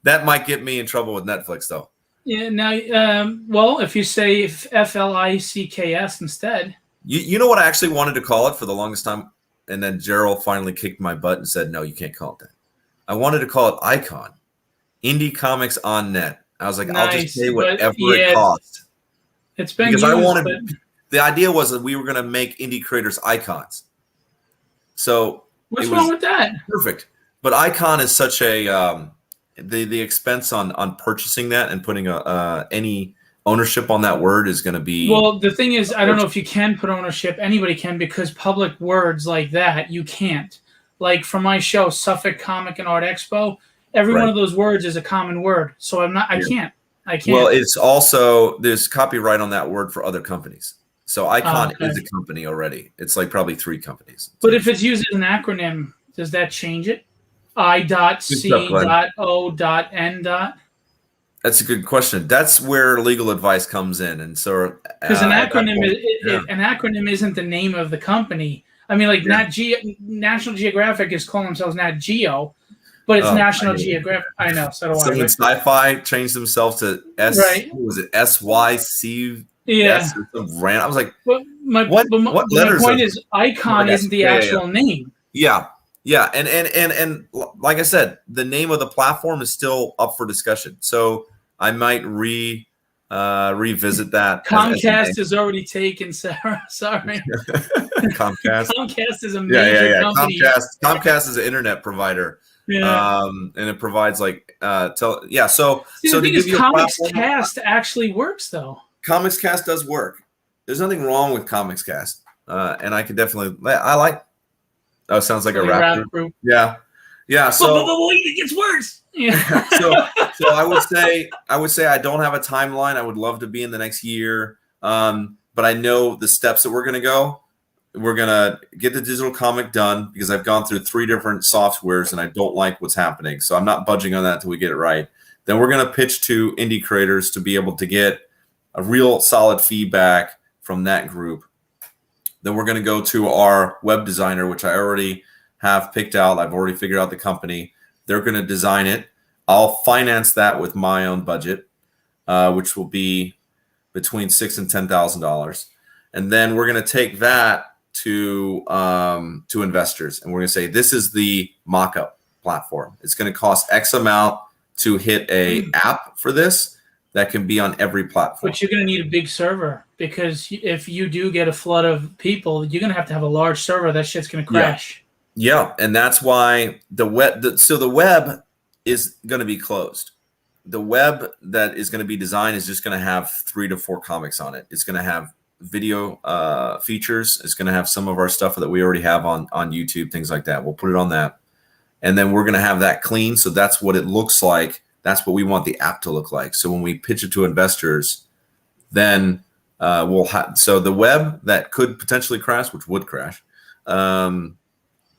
that might get me in trouble with Netflix, though. Yeah. Now, well, if you say FLICKS instead. You know what I actually wanted to call it for the longest time, and then Gerald finally kicked my butt and said, no, you can't call it that. I wanted to call it Icon. Indie Comics on Net. I was like, I'll just pay whatever it costs. It's been because I wanted. The idea was that we were going to make indie creators icons. So what's wrong with that? Perfect. But icon is such a the expense on purchasing that and putting any ownership on that word is going to be. Well, the thing is, I don't know if you can put ownership. Anybody can, because public words like that you can't. Like for my show, Suffolk Comic and Art Expo, every one of those words is a common word. So I can't. Well, it's also there's copyright on that word for other companies. So Icon is a company already. It's like probably 3 companies. But if it's used as an acronym, does that change it? I.C.O.N. That's a good question. That's where legal advice comes in, and so because an acronym isn't the name of the company. I mean, like National Geographic is calling themselves Nat Geo, but it's National Geographic. I know. So do I. Someone Sci-Fi changed themselves to S. Right. What was it? SYC. Yeah. I was like, what letters? My point is, Icon isn't the actual name. Yeah. Yeah. And like I said, the name of the platform is still up for discussion. So I might revisit that. Comcast is already taken, Sarah. Sorry. Comcast. Comcast is a major company. Comcast is an internet provider. Yeah. And it provides like So See, so the to thing give is, you a platform, Cast actually works though. Comicscast does work. There's nothing wrong with Comicscast, and I could definitely. I like. Oh, sounds like a rap group. Yeah. So but wait, it gets worse. Yeah. so I would say I don't have a timeline. I would love to be in the next year, but I know the steps that we're going to go. We're going to get the digital comic done because I've gone through 3 different softwares and I don't like what's happening. So I'm not budging on that until we get it right. Then we're going to pitch to indie creators to be able to get a real solid feedback from that group. Then we're going to go to our web designer, which I already have picked out. I've already figured out the company. They're going to design it. I'll finance that with my own budget, which will be between $6,000 and $10,000. And then we're going to take that to investors, and we're going to say this is the mock-up platform. It's going to cost X amount to hit a app for this that can be on every platform. But you're going to need a big server because if you do get a flood of people, you're going to have a large server. That shit's going to crash. Yeah, and that's why the web is going to be closed. The web that is going to be designed is just going to have 3 to 4 comics on it. It's going to have video features. It's going to have some of our stuff that we already have on YouTube, things like that. We'll put it on that. And then we're going to have that clean. So that's what it looks like. That's what we want the app to look like. So when we pitch it to investors, then we'll have, so the web that could potentially crash, which would crash,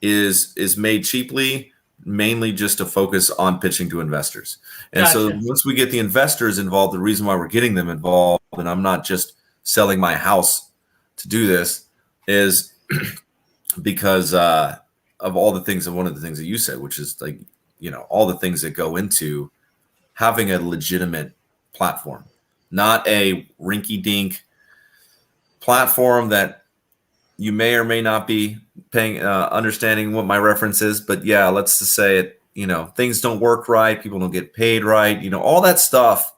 is made cheaply, mainly just to focus on pitching to investors. And so once we get the investors involved, the reason why we're getting them involved, and I'm not just selling my house to do this, is because of all the things, and one of the things that you said, which is like, all the things that go into having a legitimate platform, not a rinky-dink platform that you may or may not be paying, understanding what my reference is. But yeah, let's just say it, things don't work right. People don't get paid right. All that stuff,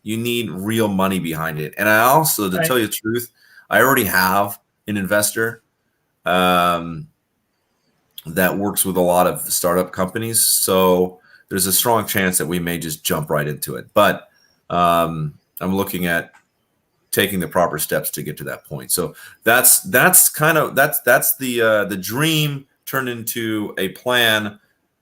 you need real money behind it. And I also, to tell you the truth, I already have an investor that works with a lot of startup companies. So there's a strong chance that we may just jump right into it. But I'm looking at taking the proper steps to get to that point. So that's the dream turned into a plan,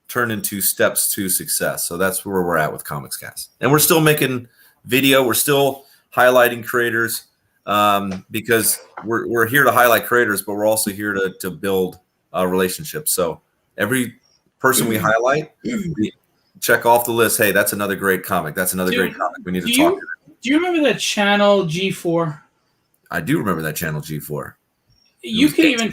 turned into steps to success. So that's where we're at with Comicscast. And we're still making video. We're still highlighting creators because we're here to highlight creators, but we're also here to build relationships. So every person we highlight, we check off the list. Hey, that's another great comic. That's another great comic. We need to talk. Do you remember that channel G4? I do remember that channel G4. You could even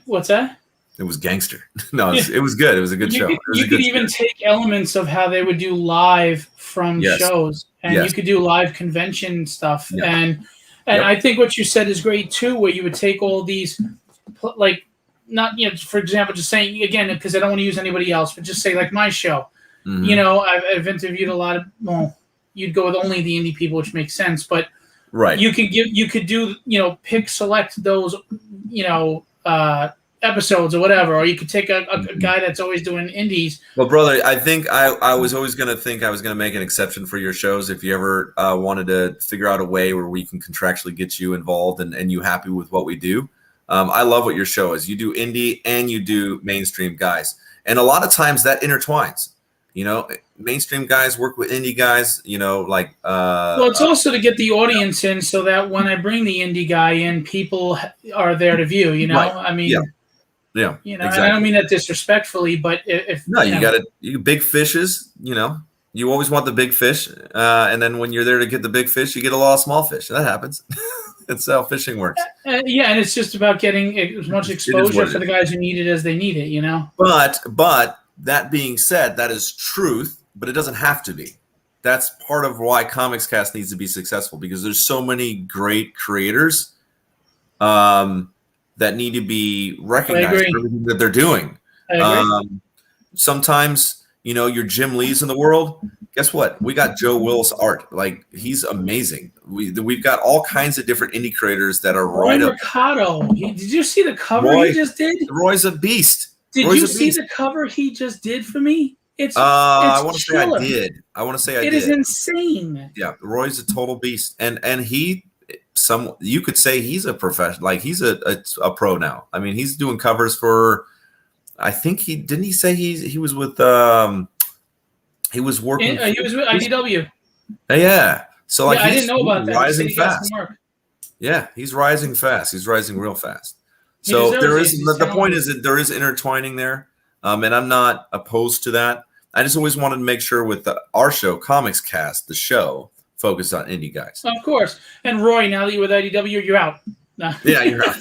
what's that? It was gangster. No, it was good. It was a good show. You could even take elements of how they would do live from shows, and you could do live convention stuff. Yeah. And I think what you said is great too, where you would take all these, like, not, for example, just saying again, because I don't want to use anybody else, but just say like my show. Mm-hmm. I've interviewed a lot of, you'd go with only the indie people, which makes sense, but you could do, pick, select those, episodes or whatever, or you could take a guy that's always doing indies. Well, brother, I think I was always going to think I was going to make an exception for your shows. If you ever wanted to figure out a way where we can contractually get you involved and you happy with what we do. I love what your show is. You do indie and you do mainstream guys. And a lot of times that intertwines. Mainstream guys work with indie guys, well, it's also to get the audience in so that when I bring the indie guy in, people are there to view, Right. I mean, yeah. Exactly. Exactly. I don't mean that disrespectfully, but if you big fishes, you always want the big fish. And then when you're there to get the big fish, you get a lot of small fish. That happens. That's how fishing works. And it's just about getting as much exposure for the guys who need it as they need it, But that being said, that is truth, but it doesn't have to be. That's part of why Comicscast needs to be successful, because there's so many great creators that need to be recognized for everything that they're doing. Sometimes, your Jim Lees in the world, guess what? We got Joe Willis art. Like, he's amazing. We've got all kinds of different indie creators that are Roy right up. Mercado. Did you see the cover he just did? Roy's a beast. Did Roy's you see the cover he just did for me? I want to say I did. It is insane. Yeah, Roy's a total beast, and you could say he's a professional. Like, he's a pro now. I mean, he's doing covers for. I think he say he was with he was working. He was with IDW. Yeah. So like, I didn't know about that. Rising fast. Yeah, he's rising fast. He's rising real fast. So the point is that there is intertwining there, and I'm not opposed to that. I just always wanted to make sure with our show, Comics Cast, the show, focused on indie guys. Of course. And Roy, now that you're with IDW, you're out. No. Yeah, you're out.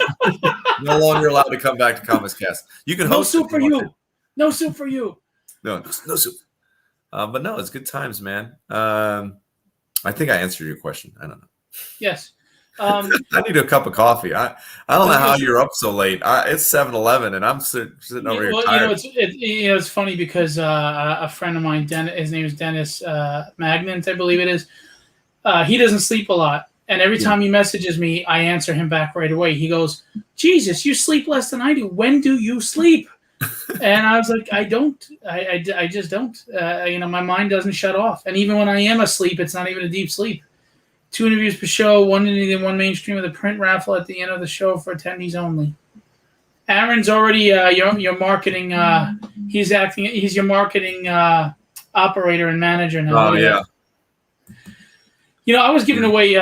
No longer allowed to come back to Comics Cast. You can host. No soup for you. No soup for you. No soup. But no, it's good times, man. I think I answered your question. I don't know. Yes. I need a cup of coffee. I don't know how you're up so late. It's 7-Eleven, and I'm sitting over here tired. It's funny because a friend of mine, his name is Dennis Magnant, I believe it is. He doesn't sleep a lot. And every time he messages me, I answer him back right away. He goes, Jesus, you sleep less than I do. When do you sleep? And I was like, I don't. I just don't. My mind doesn't shut off. And even when I am asleep, it's not even a deep sleep. 2 interviews per show, one indie and one mainstream, with a print raffle at the end of the show for attendees only. Aaron's already your marketing. He's your marketing operator and manager now. Oh yeah. I was giving away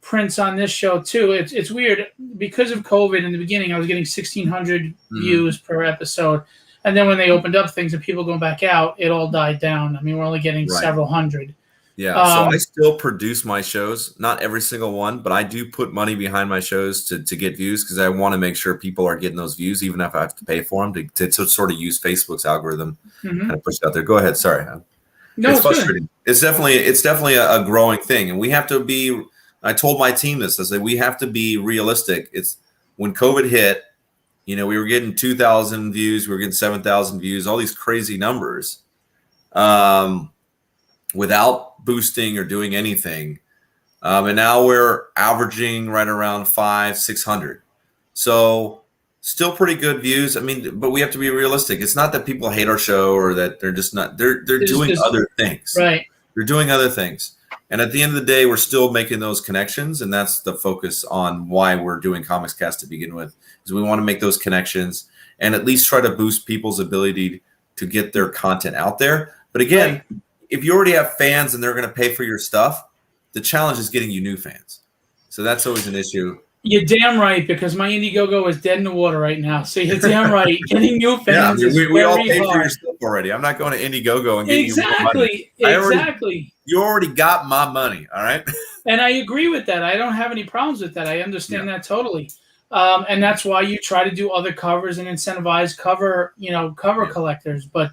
prints on this show too. It's weird because of COVID. In the beginning, I was getting 1,600 views per episode, and then when they opened up things and people going back out, it all died down. I mean, we're only getting several hundred. Yeah, so I still produce my shows, not every single one, but I do put money behind my shows to get views, because I want to make sure people are getting those views, even if I have to pay for them to sort of use Facebook's algorithm and push it out there. Go ahead. Sorry. No, it's frustrating. Good. It's definitely a growing thing, and we have to be. I told my team this. I said we have to be realistic. It's when COVID hit, we were getting 2,000 views, we were getting 7,000 views, all these crazy numbers, without boosting or doing anything, and now we're averaging right around 500-600. So still pretty good views. I mean, but we have to be realistic. It's not that people hate our show or that they're just not. They're doing other things. Right. They're doing other things. And at the end of the day, we're still making those connections, and that's the focus on why we're doing Comics Cast to begin with, is we want to make those connections and at least try to boost people's ability to get their content out there. But again, if you already have fans and they're going to pay for your stuff, the challenge is getting you new fans. So that's always an issue. You're damn right, because my Indiegogo is dead in the water right now. So you're damn right. Getting new fans is we all paid for your stuff already. I'm not going to Indiegogo and getting you more money. Exactly. You already got my money, all right? And I agree with that. I don't have any problems with that. I understand that totally. And that's why you try to do other covers and incentivize cover collectors. But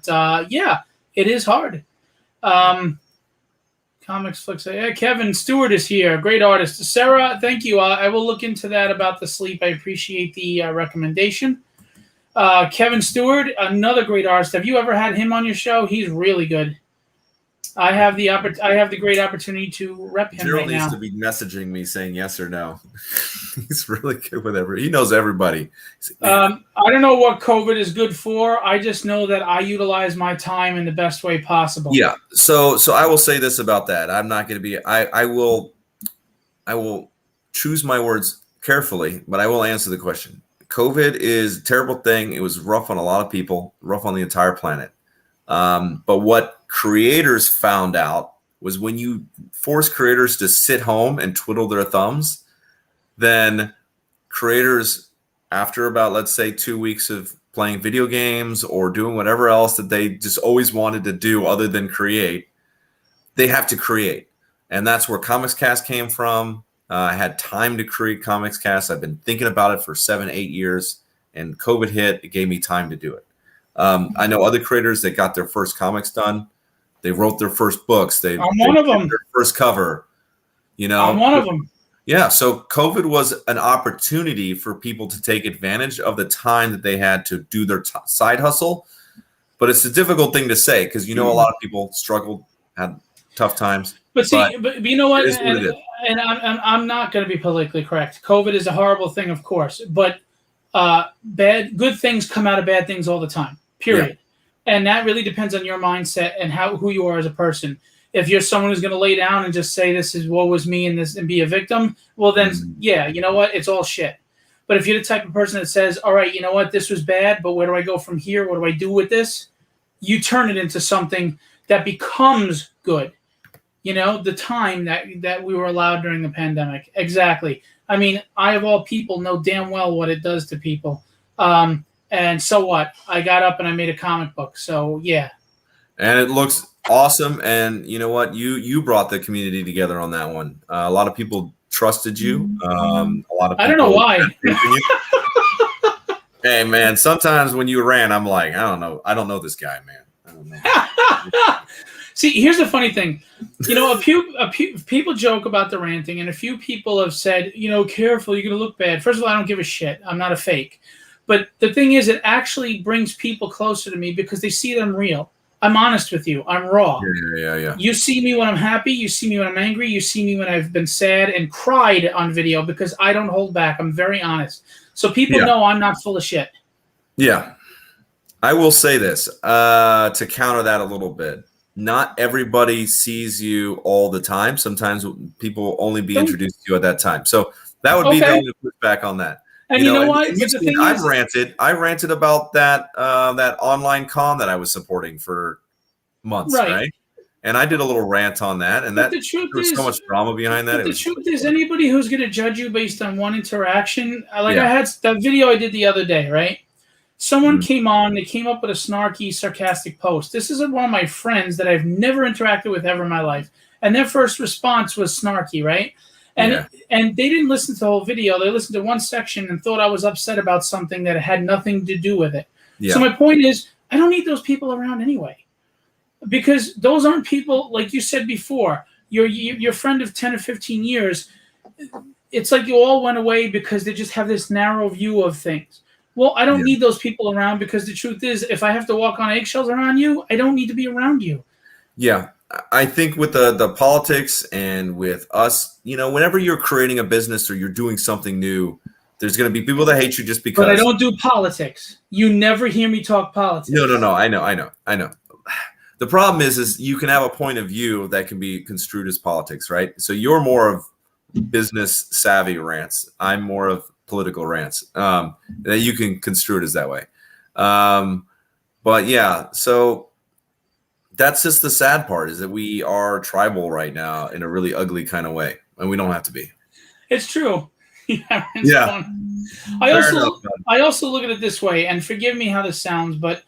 it is hard. Comics Flicks. Kevin Stewart is here. Great artist. Sarah, thank you. I will look into that about the sleep. I appreciate the recommendation. Kevin Stewart, another great artist. Have you ever had him on your show? He's really good. I have the great opportunity to rep him right now. Gerald needs to be messaging me saying yes or no. He's really good with he knows everybody. I don't know what COVID is good for. I just know that I utilize my time in the best way possible. Yeah. So I will say this about that. I'm not going to be. I will choose my words carefully, but I will answer the question. COVID is a terrible thing. It was rough on a lot of people, rough on the entire planet. But what creators found out was when you force creators to sit home and twiddle their thumbs, then creators, after about, let's say, 2 weeks of playing video games or doing whatever else that they just always wanted to do other than create, they have to create. And that's where Comics Cast came from. I had time to create Comics Cast. I've been thinking about it for 7-8 years, and COVID hit. It gave me time to do it. I know other creators that got their first comics done. They wrote their first books. I'm one of them. Their first cover. I'm one of them. Yeah. So COVID was an opportunity for people to take advantage of the time that they had to do their side hustle. But it's a difficult thing to say because, a lot of people struggled, had tough times. But see, but you know what? It is what it is. And I'm not going to be politically correct. COVID is a horrible thing, of course, but good things come out of bad things all the time. Period. Yeah. And that really depends on your mindset and who you are as a person. If you're someone who's going to lay down and just say this is woe was me and be a victim, well then, yeah, you know what? It's all shit. But if you're the type of person that says, all right, you know what? This was bad, but where do I go from here? What do I do with this? You turn it into something that becomes good. The time that we were allowed during the pandemic. Exactly. I mean, I, of all people, know damn well what it does to people. And so what? I got up and I made a comic book. So, yeah. And it looks awesome. And you know what? You brought the community together on that one. A lot of people trusted you. A lot of people, I don't know why. Hey, man, sometimes when you ran, I'm like, I don't know. I don't know this guy, man. I don't know. See, here's the funny thing. A few people joke about the ranting, and a few people have said, careful, you're going to look bad. First of all, I don't give a shit. I'm not a fake. But the thing is, it actually brings people closer to me because they see that I'm real. I'm honest with you. I'm raw. Yeah. You see me when I'm happy. You see me when I'm angry. You see me when I've been sad and cried on video because I don't hold back. I'm very honest. So people know I'm not full of shit. Yeah. I will say this to counter that a little bit. Not everybody sees you all the time. Sometimes people will only be introduced to you at that time. So that would be the only pushback on that. And you know what? I ranted about that that online con that I was supporting for months, right? And I did a little rant on that, and there was so much drama behind that. The truth is, anybody who's going to judge you based on one interaction, I had that video I did the other day, right? Someone came on, they came up with a snarky, sarcastic post. This is one of my friends that I've never interacted with ever in my life. And their first response was snarky, right? And they didn't listen to the whole video. They listened to one section and thought I was upset about something that had nothing to do with it. Yeah. So my point is, I don't need those people around anyway. Because those aren't people, like you said before, your friend of 10 or 15 years, it's like you all went away because they just have this narrow view of things. Well, I don't need those people around because the truth is, if I have to walk on eggshells around you, I don't need to be around you. Yeah. I think with the politics and with us, whenever you're creating a business or you're doing something new, there's going to be people that hate you just because. But I don't do politics. You never hear me talk politics. No. I know. The problem is you can have a point of view that can be construed as politics, right? So you're more of business savvy rants. I'm more of political rants. That you can construe it as that way. But yeah, so that's just the sad part is that we are tribal right now in a really ugly kind of way, and we don't have to be. It's true. Yeah. I also look at it this way, and forgive me how this sounds, but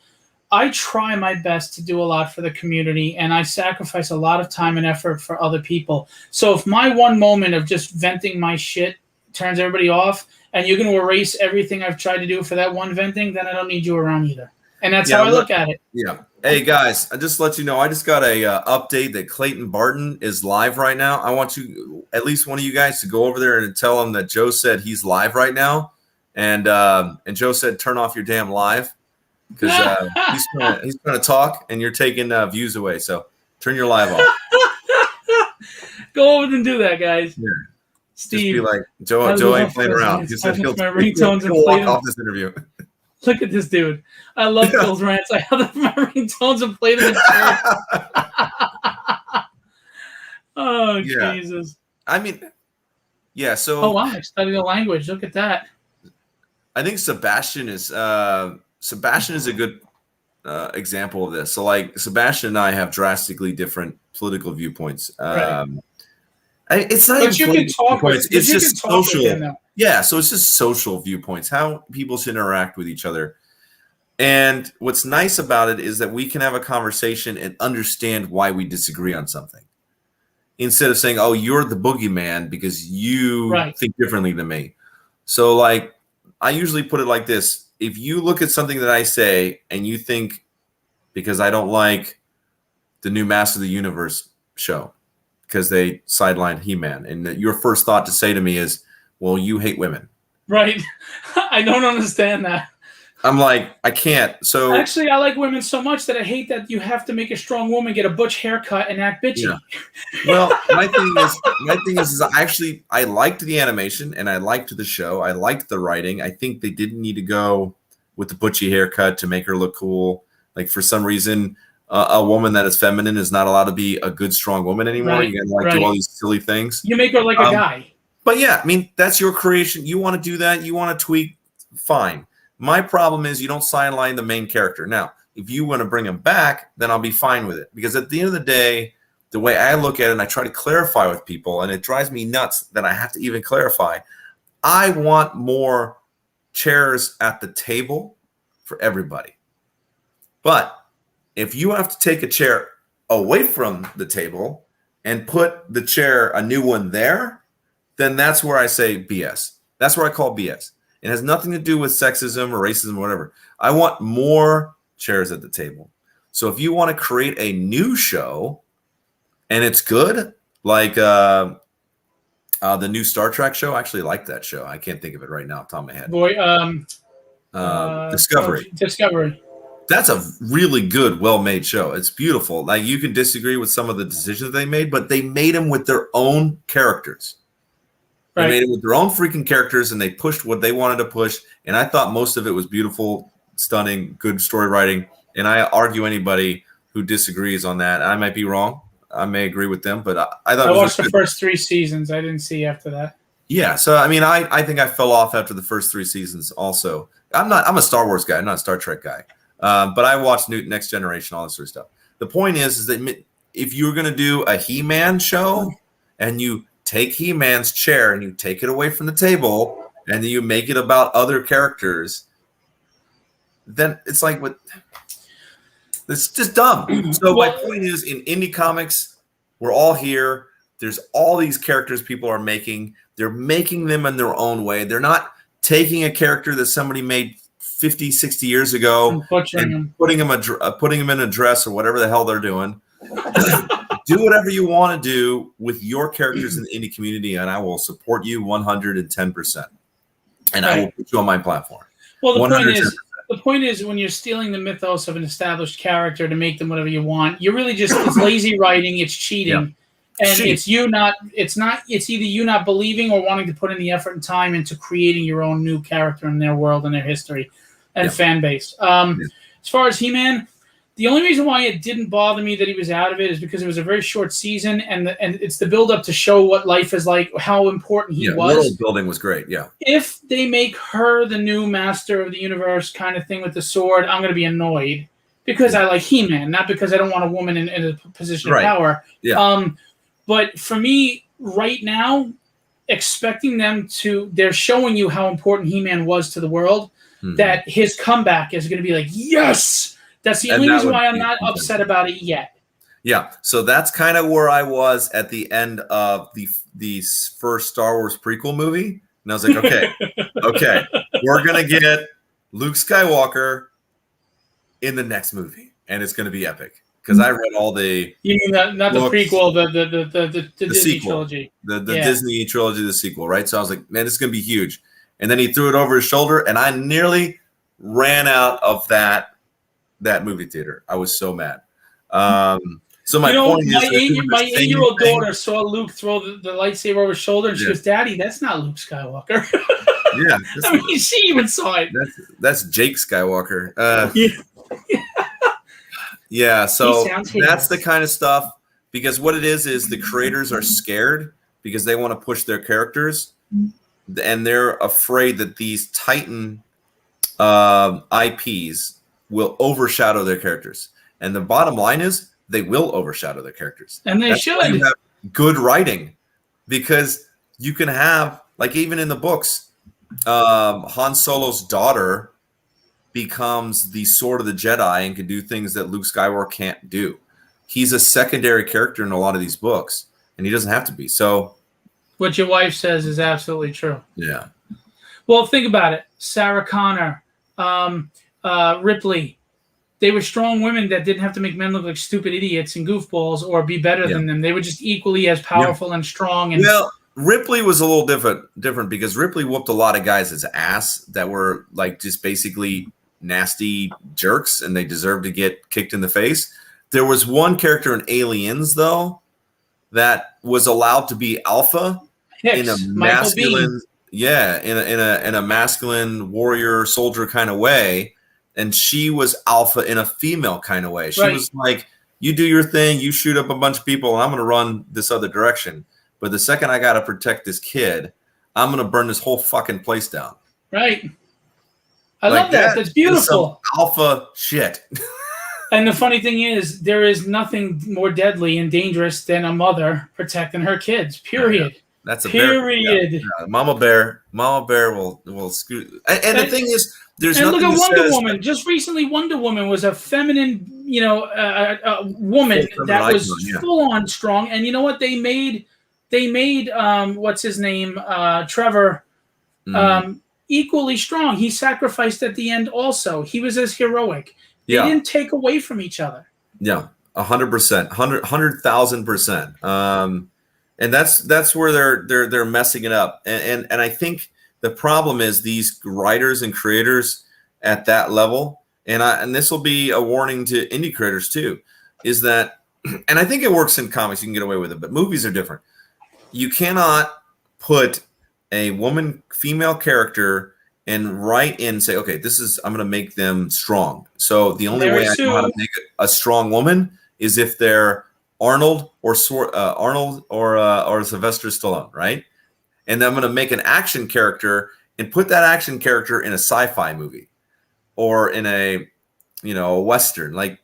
I try my best to do a lot for the community, and I sacrifice a lot of time and effort for other people. So if my one moment of just venting my shit turns everybody off, and you're going to erase everything I've tried to do for that one venting, then I don't need you around either. And that's how I look at it. Yeah. Hey, guys, I just let you know, I just got a update that Clayton Barton is live right now. I want you, at least one of you guys, to go over there and tell him that Joe said he's live right now. And Joe said, turn off your damn live because he's going to talk and you're taking views away. So turn your live off. Go over and do that, guys. Yeah. Steve, just be like, Joe ain't playing around. He said he'll walk off this interview. Look at this dude. I love Phil's rants. I have my ringtones and play them in church. Oh, yeah. Jesus. I mean, yeah, so. Oh, wow. I studied the language. Look at that. I think Sebastian is a good example of this. So, like, Sebastian and I have drastically different political viewpoints. Right. It's not even viewpoints. It's just social. Yeah, so it's just social viewpoints, how people should interact with each other. And what's nice about it is that we can have a conversation and understand why we disagree on something. Instead of saying, oh, you're the boogeyman because you think differently than me. So, like, I usually put it like this. If you look at something that I say and you think because I don't like the new Master of the Universe show because they sidelined He-Man, and that your first thought to say to me is, well, you hate women. Right. I don't understand that. I'm like, I can't. So Actually, I like women so much that I hate that you have to make a strong woman get a butch haircut and act bitchy. yeah. Well, my thing is I liked the animation and I liked the show. I liked the writing. I think they didn't need to go with the butchy haircut to make her look cool. Like for some reason, a woman that is feminine is not allowed to be a good, strong woman anymore. Right, You gotta do all these silly things. You make her like a guy. But yeah, I mean, that's your creation. You want to do that. You want to tweak. Fine. My problem is you don't sideline the main character. Now, if you want to bring him back, then I'll be fine with it. Because at the end of the day, the way I look at it, and I try to clarify with people, and it drives me nuts that I have to even clarify. I want more chairs at the table for everybody. But if you have to take a chair away from the table and put the chair, a new one there, then that's where I say BS. That's where I call BS. It has nothing to do with sexism or racism or whatever. I want more chairs at the table. So if you want to create a new show and it's good, like the new Star Trek show, I actually like that show. I can't think of it right now off the top of my head. Discovery. Discovery. That's a really good, well-made show. It's beautiful. Like you can disagree with some of the decisions they made, but they made them with their own characters. They made it with their own freaking characters, and they pushed what they wanted to push. And I thought most of it was beautiful, stunning, good story writing. And I argue anybody who disagrees on that. I might be wrong. I may agree with them, but I thought I watched the first 3 seasons. I didn't see after that. Yeah, so I mean, I think I fell off after the first 3 seasons. Also, I'm a Star Wars guy, I'm not a Star Trek guy. But I watched Next Generation, all this sort of stuff. The point is that if you're going to do a He-Man show and you take He-Man's chair and you take it away from the table and then you make it about other characters, then it's like what? It's just dumb. So my point is, in indie comics, we're all here. There's all these characters people are making. They're making them in their own way. They're not taking a character that somebody made 50, 60 years ago and putting them in a dress or whatever the hell they're doing. Do whatever you want to do with your characters in the indie community, and I will support you 110%. And I will put you on my platform. Well, the point is when you're stealing the mythos of an established character to make them whatever you want, you're really just it's lazy writing, it's cheating. Yeah. And it's either you not believing or wanting to put in the effort and time into creating your own new character in their world and their history and fan base. As far as He-Man, the only reason why it didn't bother me that he was out of it is because it was a very short season, and it's the build-up to show what life is like, how important he was. World building was great, yeah. If they make her the new master of the universe kind of thing with the sword, I'm going to be annoyed because I like He-Man, not because I don't want a woman in a position of power. Yeah. But for me, right now, expecting them to, they're showing you how important He-Man was to the world, that his comeback is going to be like, yes! That's the only reason why I'm not upset about it yet. Yeah, so that's kind of where I was at the end of the first Star Wars prequel movie. And I was like, okay, we're going to get Luke Skywalker in the next movie, and it's going to be epic. Because I read all the... You mean not the prequel, the Disney sequel, trilogy. The Disney trilogy, the sequel, right? So I was like, man, this is going to be huge. And then he threw it over his shoulder, and I nearly ran out of that movie theater. I was so mad. So my point is... My 8-year-old daughter saw Luke throw the lightsaber over his shoulder, and she goes, Daddy, that's not Luke Skywalker. Yeah. I mean, she even saw it. That's Jake Skywalker. Yeah, so that's the kind of stuff, because what it is the creators are scared because they want to push their characters, and they're afraid that these Titan IPs will overshadow their characters. And the bottom line is they will overshadow their characters. And they should. You have good writing, because you can have, like even in the books, Han Solo's daughter becomes the sword of the Jedi and can do things that Luke Skywalker can't do. He's a secondary character in a lot of these books, and he doesn't have to be. So what your wife says is absolutely true. Yeah. Well, think about it. Sarah Connor, Ripley, they were strong women that didn't have to make men look like stupid idiots and goofballs or be better than them. They were just equally as powerful and strong. And Ripley was a little different because Ripley whooped a lot of guys' ass that were like just basically nasty jerks and they deserve to get kicked in the face. There was one character in Aliens, though, that was allowed to be alpha in a masculine, in a masculine warrior soldier kind of way, and she was alpha in a female kind of way. She was like, you do your thing, you shoot up a bunch of people, and I'm going to run this other direction. But the second I got to protect this kid, I'm going to burn this whole fucking place down. Right. I love that. That's beautiful. Alpha shit. And the funny thing is, there is nothing more deadly and dangerous than a mother protecting her kids. Period. Yeah. That's a period. Bear. Yeah. Mama bear will screw. And the thing is, there's nothing. Look at Wonder Woman. Just recently, Wonder Woman was a feminine, a woman that was full on strong. And you know what? They made what's his name, Trevor, equally strong. He sacrificed at the end. Also, he was as heroic. They didn't take away from each other. Yeah, 100%, 100,000%. And that's where they're messing it up. And I think the problem is these writers and creators at that level, and this will be a warning to indie creators too, is that, and I think it works in comics, you can get away with it, but movies are different. You cannot put a female character and write in, say, okay, I'm going to make them strong. So the only way I know how to make a strong woman is if they're Arnold or Sylvester Stallone, right? And then I'm going to make an action character and put that action character in a sci-fi movie or in a Western. Like,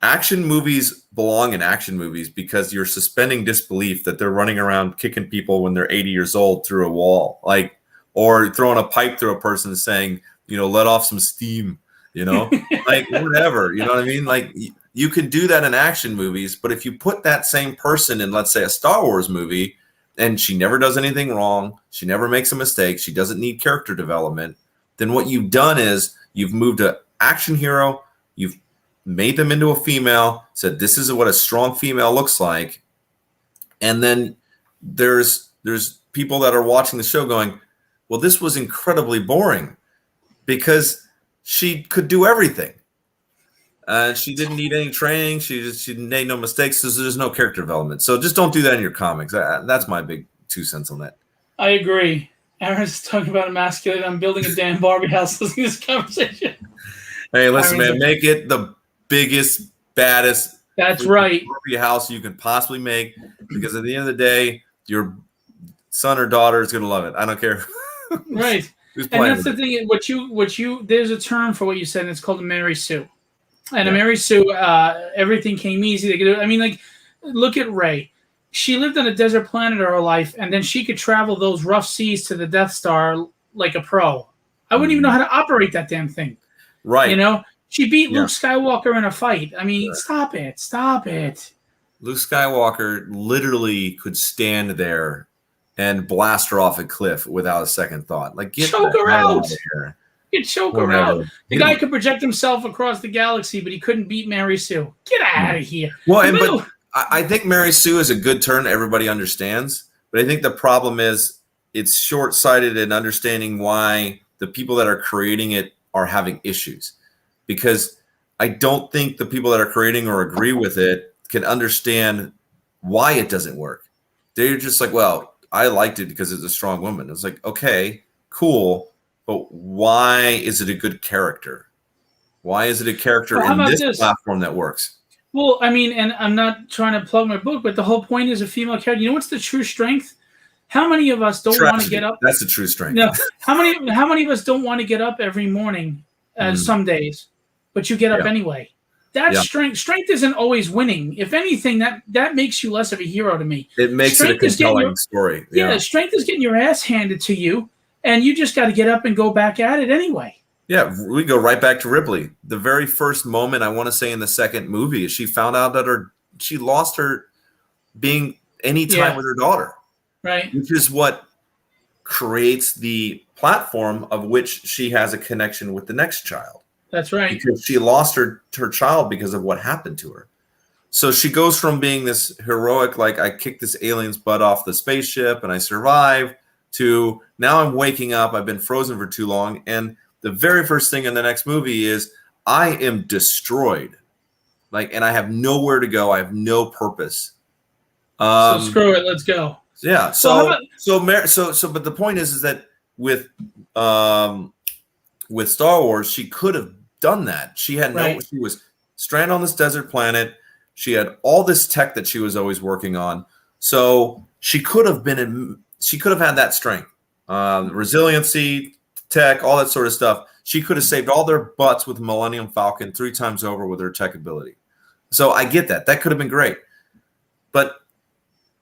action movies belong in action movies because you're suspending disbelief that they're running around kicking people when they're 80 years old through a wall, or throwing a pipe through a person saying, let off some steam, like whatever, you know what I mean? Like, you can do that in action movies, but if you put that same person in, let's say, a Star Wars movie, and she never does anything wrong, she never makes a mistake, she doesn't need character development, then what you've done is you've moved an action hero, you've made them into a female, said this is what a strong female looks like, and then there's people that are watching the show going, well, this was incredibly boring because she could do everything. She didn't need any training. She made no mistakes. So there's no character development. So just don't do that in your comics. That's my big 2 cents on that. I agree. Aaron's talking about emasculate. I'm building a damn Barbie house listening to this conversation. Hey, listen, man, make it the biggest, baddest Barbie house you can possibly make, because at the end of the day, your son or daughter is going to love it. I don't care. Right. And that's the thing. There's a term for what you said, and it's called a Mary Sue. And a Mary Sue, everything came easy. They could do. I mean, like, look at Rey. She lived on a desert planet her life, and then she could travel those rough seas to the Death Star like a pro. I wouldn't even know how to operate that damn thing. Right. She beat Luke Skywalker in a fight. I mean, Stop it. Luke Skywalker literally could stand there and blast her off a cliff without a second thought. Like, choke her out. Get choke her out. The guy could project himself across the galaxy, but he couldn't beat Mary Sue. Get out of here. Well, but I think Mary Sue is a good turn. Everybody understands. But I think the problem is it's short-sighted in understanding why the people that are creating it are having issues. Because I don't think the people that are creating or agree with it can understand why it doesn't work. They're just like, well, I liked it because it's a strong woman. It's like, okay, cool, but why is it a good character? Why is it a character in this platform that works? Well, I mean, and I'm not trying to plug my book, but the whole point is a female character. You know what's the true strength? How many of us don't want to get up? That's the true strength. No, how many of us don't want to get up every morning? Some days, but you get up anyway. That's strength. Strength isn't always winning. If anything, that makes you less of a hero to me. It makes it a compelling story. Yeah, strength is getting your ass handed to you, and you just got to get up and go back at it anyway. Yeah, we go right back to Ripley. The very first moment, I want to say in the second movie, is she found out that she lost her being any time with her daughter. Right. Which is what creates the platform of which she has a connection with the next child. That's right. Because she lost her child because of what happened to her. So she goes from being this heroic, like, I kicked this alien's butt off the spaceship and I survived, to now I'm waking up, I've been frozen for too long, and the very first thing in the next movie is I am destroyed, like, and I have nowhere to go. I have no purpose. So screw it. Let's go. Yeah. So but the point is that with Star Wars, she could have done that. She had she was stranded on this desert planet. She had all this tech that she was always working on. So she could have had that strength, resiliency, tech, all that sort of stuff. She could have saved all their butts with Millennium Falcon 3 times over with her tech ability. So I get that. That could have been great. But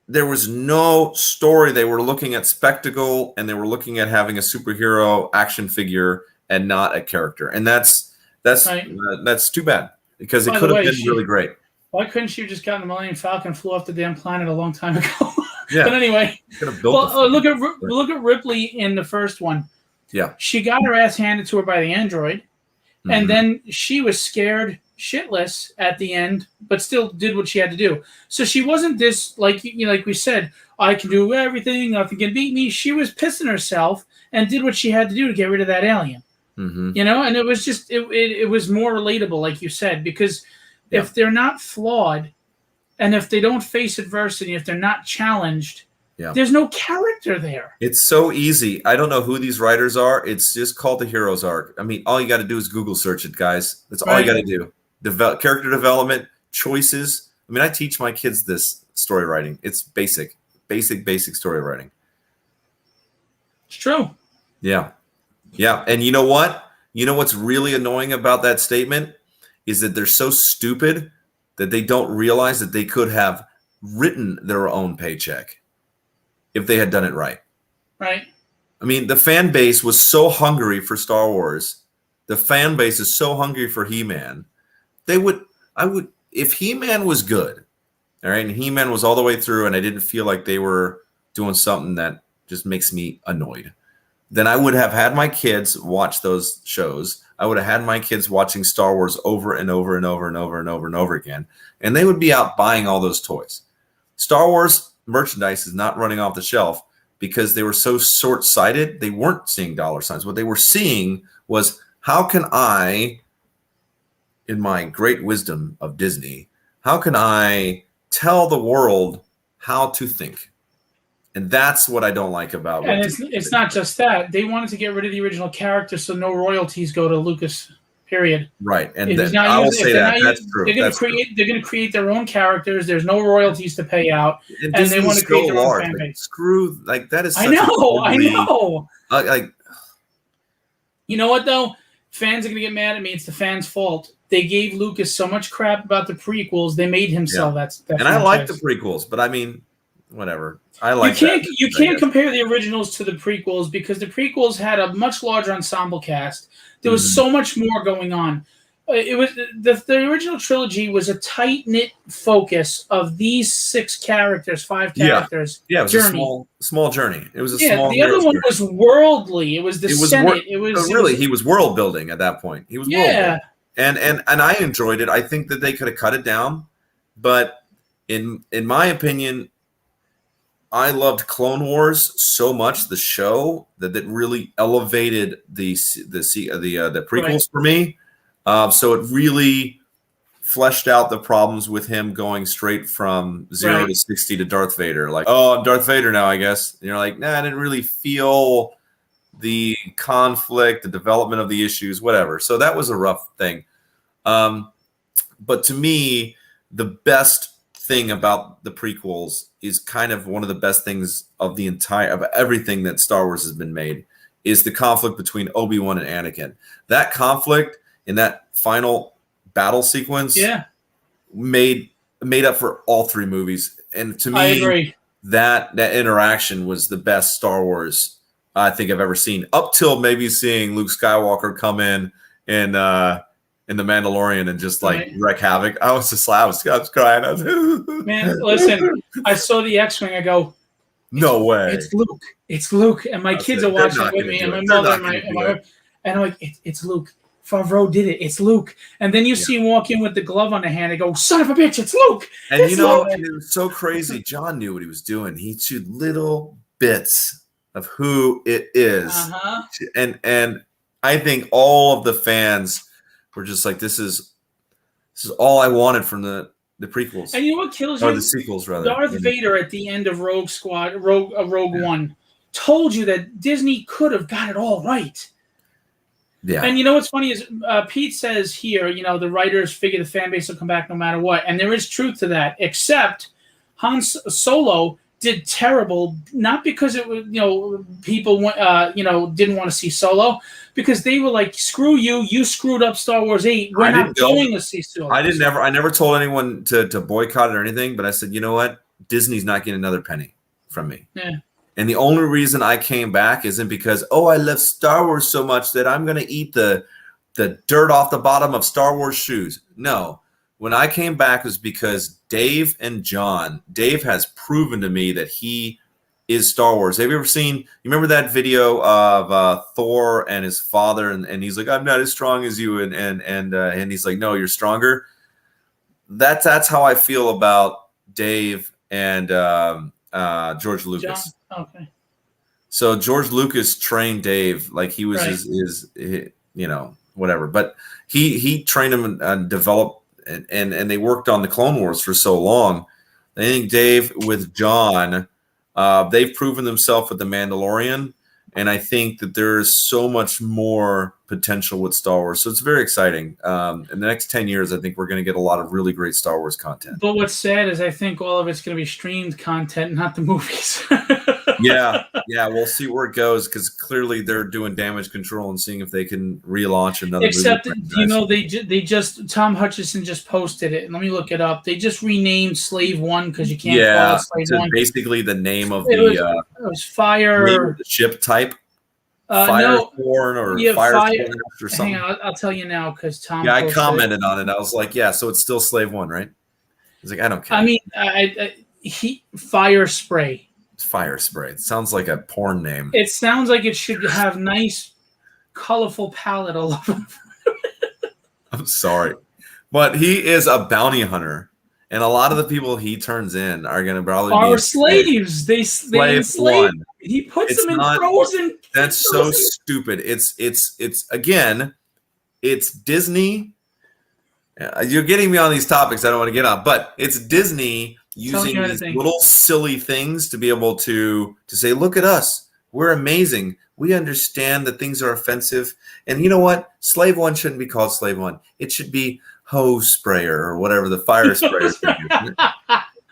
there was no story. They were looking at spectacle, and they were looking at having a superhero action figure and not a character. And that's too bad, because it could have been really great. Why couldn't she have just gotten the Millennium Falcon and flew off the damn planet a long time ago? Yeah. But anyway, look at Ripley in the first one. Yeah. She got her ass handed to her by the android, and then she was scared shitless at the end, but still did what she had to do. So she wasn't this, like we said, I can do everything, nothing can beat me. She was pissing herself and did what she had to do to get rid of that alien. And it was just it was more relatable, like you said, because if they're not flawed, and if they don't face adversity, if they're not challenged, there's no character there. It's so easy. I don't know who these writers are. It's just called the hero's arc. I mean, all you got to do is Google search it, guys. That's all you got to do. Character development, choices. I mean, I teach my kids this story writing. It's basic story writing. It's true. Yeah. And you know what? You know what's really annoying about that statement is that they're so stupid that they don't realize that they could have written their own paycheck if they had done it right. Right. I mean, the fan base was so hungry for Star Wars. The fan base is so hungry for He-Man. If He-Man was good, all right, and He-Man was all the way through, and I didn't feel like they were doing something that just makes me annoyed, then I would have had my kids watch those shows. I would have had my kids watching Star Wars over and over and over and over and over and over again, and they would be out buying all those toys. Star Wars merchandise is not running off the shelf because they were so short-sighted. They weren't seeing dollar signs. What they were seeing was, how can I, in my great wisdom of Disney, how can I tell the world how to think? And that's what I don't like about it. And it's not just that. They wanted to get rid of the original character so no royalties go to Lucas, period. Right. And I will say that. That's true. They're going to create their own characters. There's no royalties to pay out. And they want to create their own fan base. Screw, like, that is such I know. Like, you know what, though? Fans are going to get mad at me. It's the fans' fault. They gave Lucas so much crap about the prequels. They made him sell that. And franchise. I like the prequels, but I mean, whatever. I like you can't compare the originals to the prequels because the prequels had a much larger ensemble cast. There was so much more going on. It was the original trilogy was a tight-knit focus of these 5 characters. Yeah, it was a small journey. It was a small. The other one was worldly. It was the Senate. He was world building at that point. He was world building. And I enjoyed it. I think that they could have cut it down, but in my opinion, I loved Clone Wars so much, the show, that really elevated the prequels for me. So it really fleshed out the problems with him going straight from 0 to 60 to Darth Vader. Like, oh, I'm Darth Vader now, I guess. And you're like, nah, I didn't really feel the conflict, the development of the issues, whatever. So that was a rough thing. But to me, the best thing about the prequels is kind of one of the best things of everything that Star Wars has been made, is the conflict between Obi-Wan and Anakin. That conflict in that final battle sequence made up for all 3 movies. And to me, I agree. That interaction was the best Star Wars I think I've ever seen, up till maybe seeing Luke Skywalker come in The Mandalorian and just like wreak havoc. I was crying. Man, listen, I saw the X-Wing. I go, no way. It's Luke. And my kids are watching with me, and my mother and I'm like, it's Luke. Favreau did it. It's Luke. And then you see him walk in with the glove on the hand. I go, son of a bitch, it's Luke. And and it was so crazy. John knew what he was doing. He chewed little bits of who it is. And I think all of the fans were just like, this is all I wanted from the prequels. And you know what kills or you? the sequels rather. Darth Vader at the end of Rogue One told you that Disney could have got it all right. Yeah. And you know what's funny is Pete says here, the writers figure the fan base will come back no matter what. And there is truth to that, except Han Solo did terrible, not because it was, people, didn't want to see Solo, because they were like, screw you, you screwed up Star Wars 8. We're not going to see Solo. I never told anyone to boycott it or anything, but I said, you know what? Disney's not getting another penny from me. Yeah. And the only reason I came back isn't because, I love Star Wars so much that I'm going to eat the dirt off the bottom of Star Wars shoes. No. When I came back was because Dave has proven to me that he is Star Wars. Have you ever seen, you remember that video of Thor and his father, and he's like, I'm not as strong as you, and he's like, no, you're stronger. That's how I feel about Dave and George Lucas. Okay. So George Lucas trained Dave like he was his whatever, but he trained him and developed, and they worked on the Clone Wars for so long. I think Dave with John, they've proven themselves with the Mandalorian, and I think that there is so much more potential with Star Wars. So it's very exciting. In the next 10 years, I think we're going to get a lot of really great Star Wars content. But what's sad is I think all of it's going to be streamed content, not the movies. Yeah, we'll see where it goes, because clearly they're doing damage control and seeing if they can relaunch another. Except, they just Tom Hutchison just posted it. Let me look it up. They just renamed Slave One because you can't call it Slave One. Basically the name of it was Fire. The ship type. Firesworn or Fire or something. Hang on, I'll tell you now because Tom. Yeah, I commented on it. I was like, so it's still Slave One, right? He's like, I don't care. I mean, Fire Spray. Fire Spray. It sounds like a porn name. It sounds like it should have nice, colorful palette all over. I'm sorry, but he is a bounty hunter, and a lot of the people he turns in are going to probably be slaves. They enslave. He puts them in frozen. That's so stupid. It's again, it's Disney. You're getting me on these topics I don't want to get on, but it's Disney using these little silly things to be able to say, look at us. We're amazing. We understand that things are offensive. And you know what? Slave One shouldn't be called Slave One. It should be hose sprayer or whatever the fire sprayer.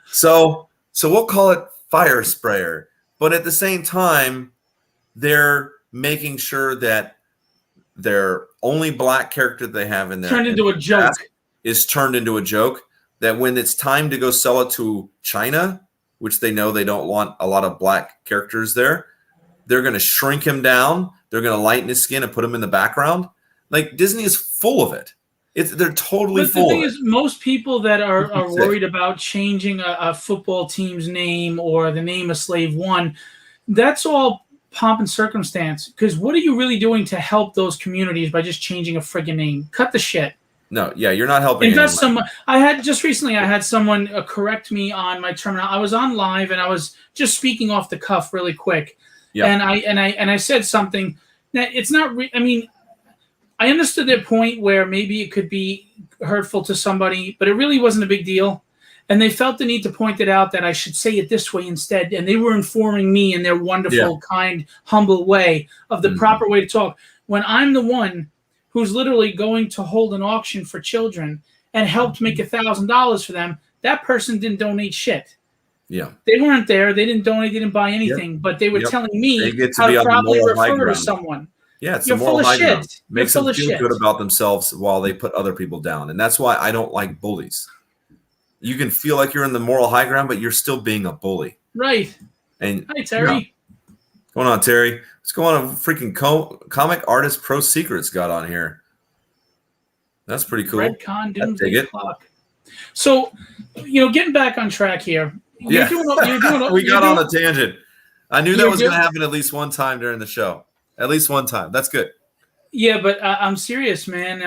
So we'll call it fire sprayer. But at the same time, they're making sure that their only black character they have in there turned into a joke. Is turned into a joke. That when it's time to go sell it to China, which they know they don't want a lot of black characters there, they're going to shrink him down. They're going to lighten his skin and put him in the background. Like, Disney is full of it. They're totally full. The thing is, most people that are worried about changing a football team's name or the name of Slave One, that's all pomp and circumstance. Because what are you really doing to help those communities by just changing a friggin' name? Cut the shit. No, you're not helping. Invest some. I had someone correct me on my terminology. I was on live and I was just speaking off the cuff really quick. Yeah. And I said something that it's not. I mean, I understood their point where maybe it could be hurtful to somebody, but it really wasn't a big deal. And they felt the need to point it out that I should say it this way instead. And they were informing me in their wonderful, kind, humble way of the proper way to talk. When I'm the one who's literally going to hold an auction for children and helped make $1,000 for them, that person didn't donate shit. Yeah. They weren't there. They didn't donate. They didn't buy anything. But they were telling me how to properly refer to someone. Yeah, it's the moral high ground. Makes them feel good about themselves while they put other people down. And that's why I don't like bullies. You can feel like you're in the moral high ground, but you're still being a bully. Right. And hi, Terry. What's going on, Terry? What's going on? Freaking Comic Artist Pro Secrets got on here. That's pretty cool. Redcon Doomsday Clock. So, getting back on track here. We got on a tangent. I knew that was going to happen at least one time during the show. At least one time. That's good. Yeah, but I'm serious, man.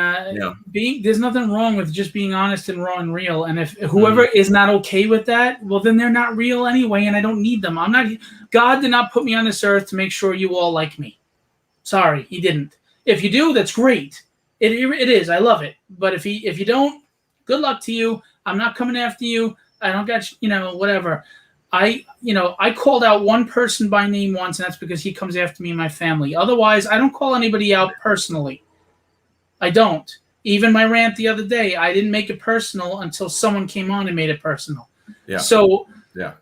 There's nothing wrong with just being honest and raw and real. And if whoever is not okay with that, well, then they're not real anyway, and I don't need them. God did not put me on this earth to make sure you all like me. Sorry, he didn't. If you do, that's great. It is. I love it. But if you don't, good luck to you. I'm not coming after you. I don't got whatever. I called out one person by name once, and that's because he comes after me and my family. Otherwise, I don't call anybody out personally. I don't. Even my rant the other day, I didn't make it personal until someone came on and made it personal. Yeah. So yeah.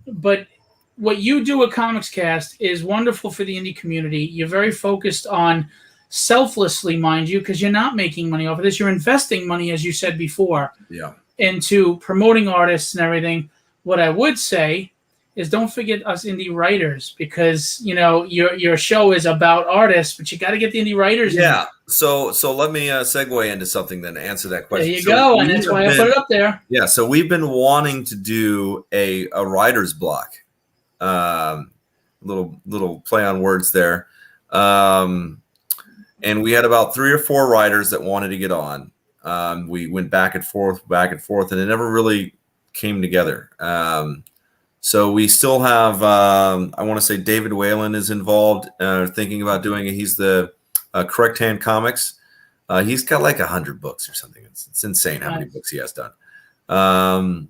But what you do at Comics Cast is wonderful for the indie community. You're very focused on selflessly, mind you, because you're not making money off of this. You're investing money, as you said before, into promoting artists and everything. What I would say is don't forget us indie writers, because your show is about artists, but you got to get the indie writers. Yeah. So let me segue into something then to answer that question. There you go, and that's why I put it up there. Yeah. So we've been wanting to do a writer's block. Little play on words there. And we had about 3 or 4 writers that wanted to get on. We went back and forth, and it never really came together. So we still have, I want to say David Whalen is involved, thinking about doing it. He's the Correct Hand Comics. He's got like 100 books or something. It's insane how many books he has done.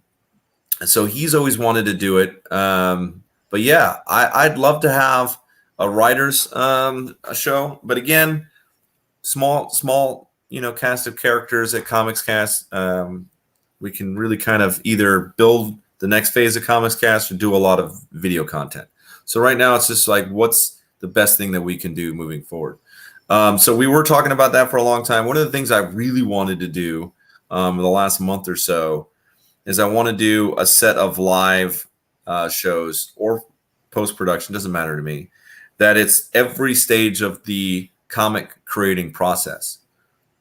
So he's always wanted to do it. But yeah, I'd love to have a writer's a show. But again, small, cast of characters at Comics Cast. We can really kind of either build the next phase of Comics Cast or do a lot of video content. So right now it's just like, what's the best thing that we can do moving forward? So we were talking about that for a long time. One of the things I really wanted to do in the last month or so is I want to do a set of live shows or post-production, doesn't matter to me, that it's every stage of the comic creating process.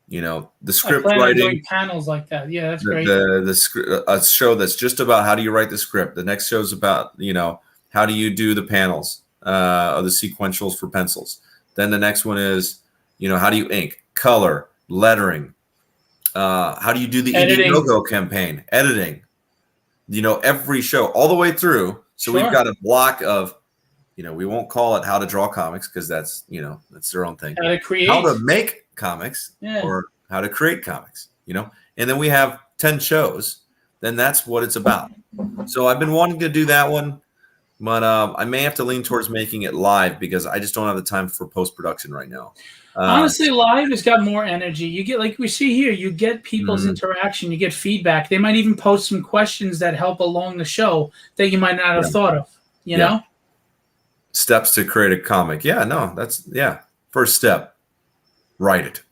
The script writing, panels like that. Yeah, that's great. A show that's just about how do you write the script. The next show's about, how do you do the panels or the sequentials for pencils. Then the next one is, how do you ink, color, lettering? How do you do the Indiegogo campaign, editing? Every show all the way through. So We've got a block of, we won't call it how to draw comics because that's their own thing. How to make comics or how to create comics, and then we have 10 shows. Then that's what it's about. So I've been wanting to do that one, but I may have to lean towards making it live because I just don't have the time for post-production right now. Honestly, live has got more energy. You get, like we see here, you get people's interaction, you get feedback. They might even post some questions that help along the show that you might not have thought of, you know? Steps to create a comic. First step. Write it.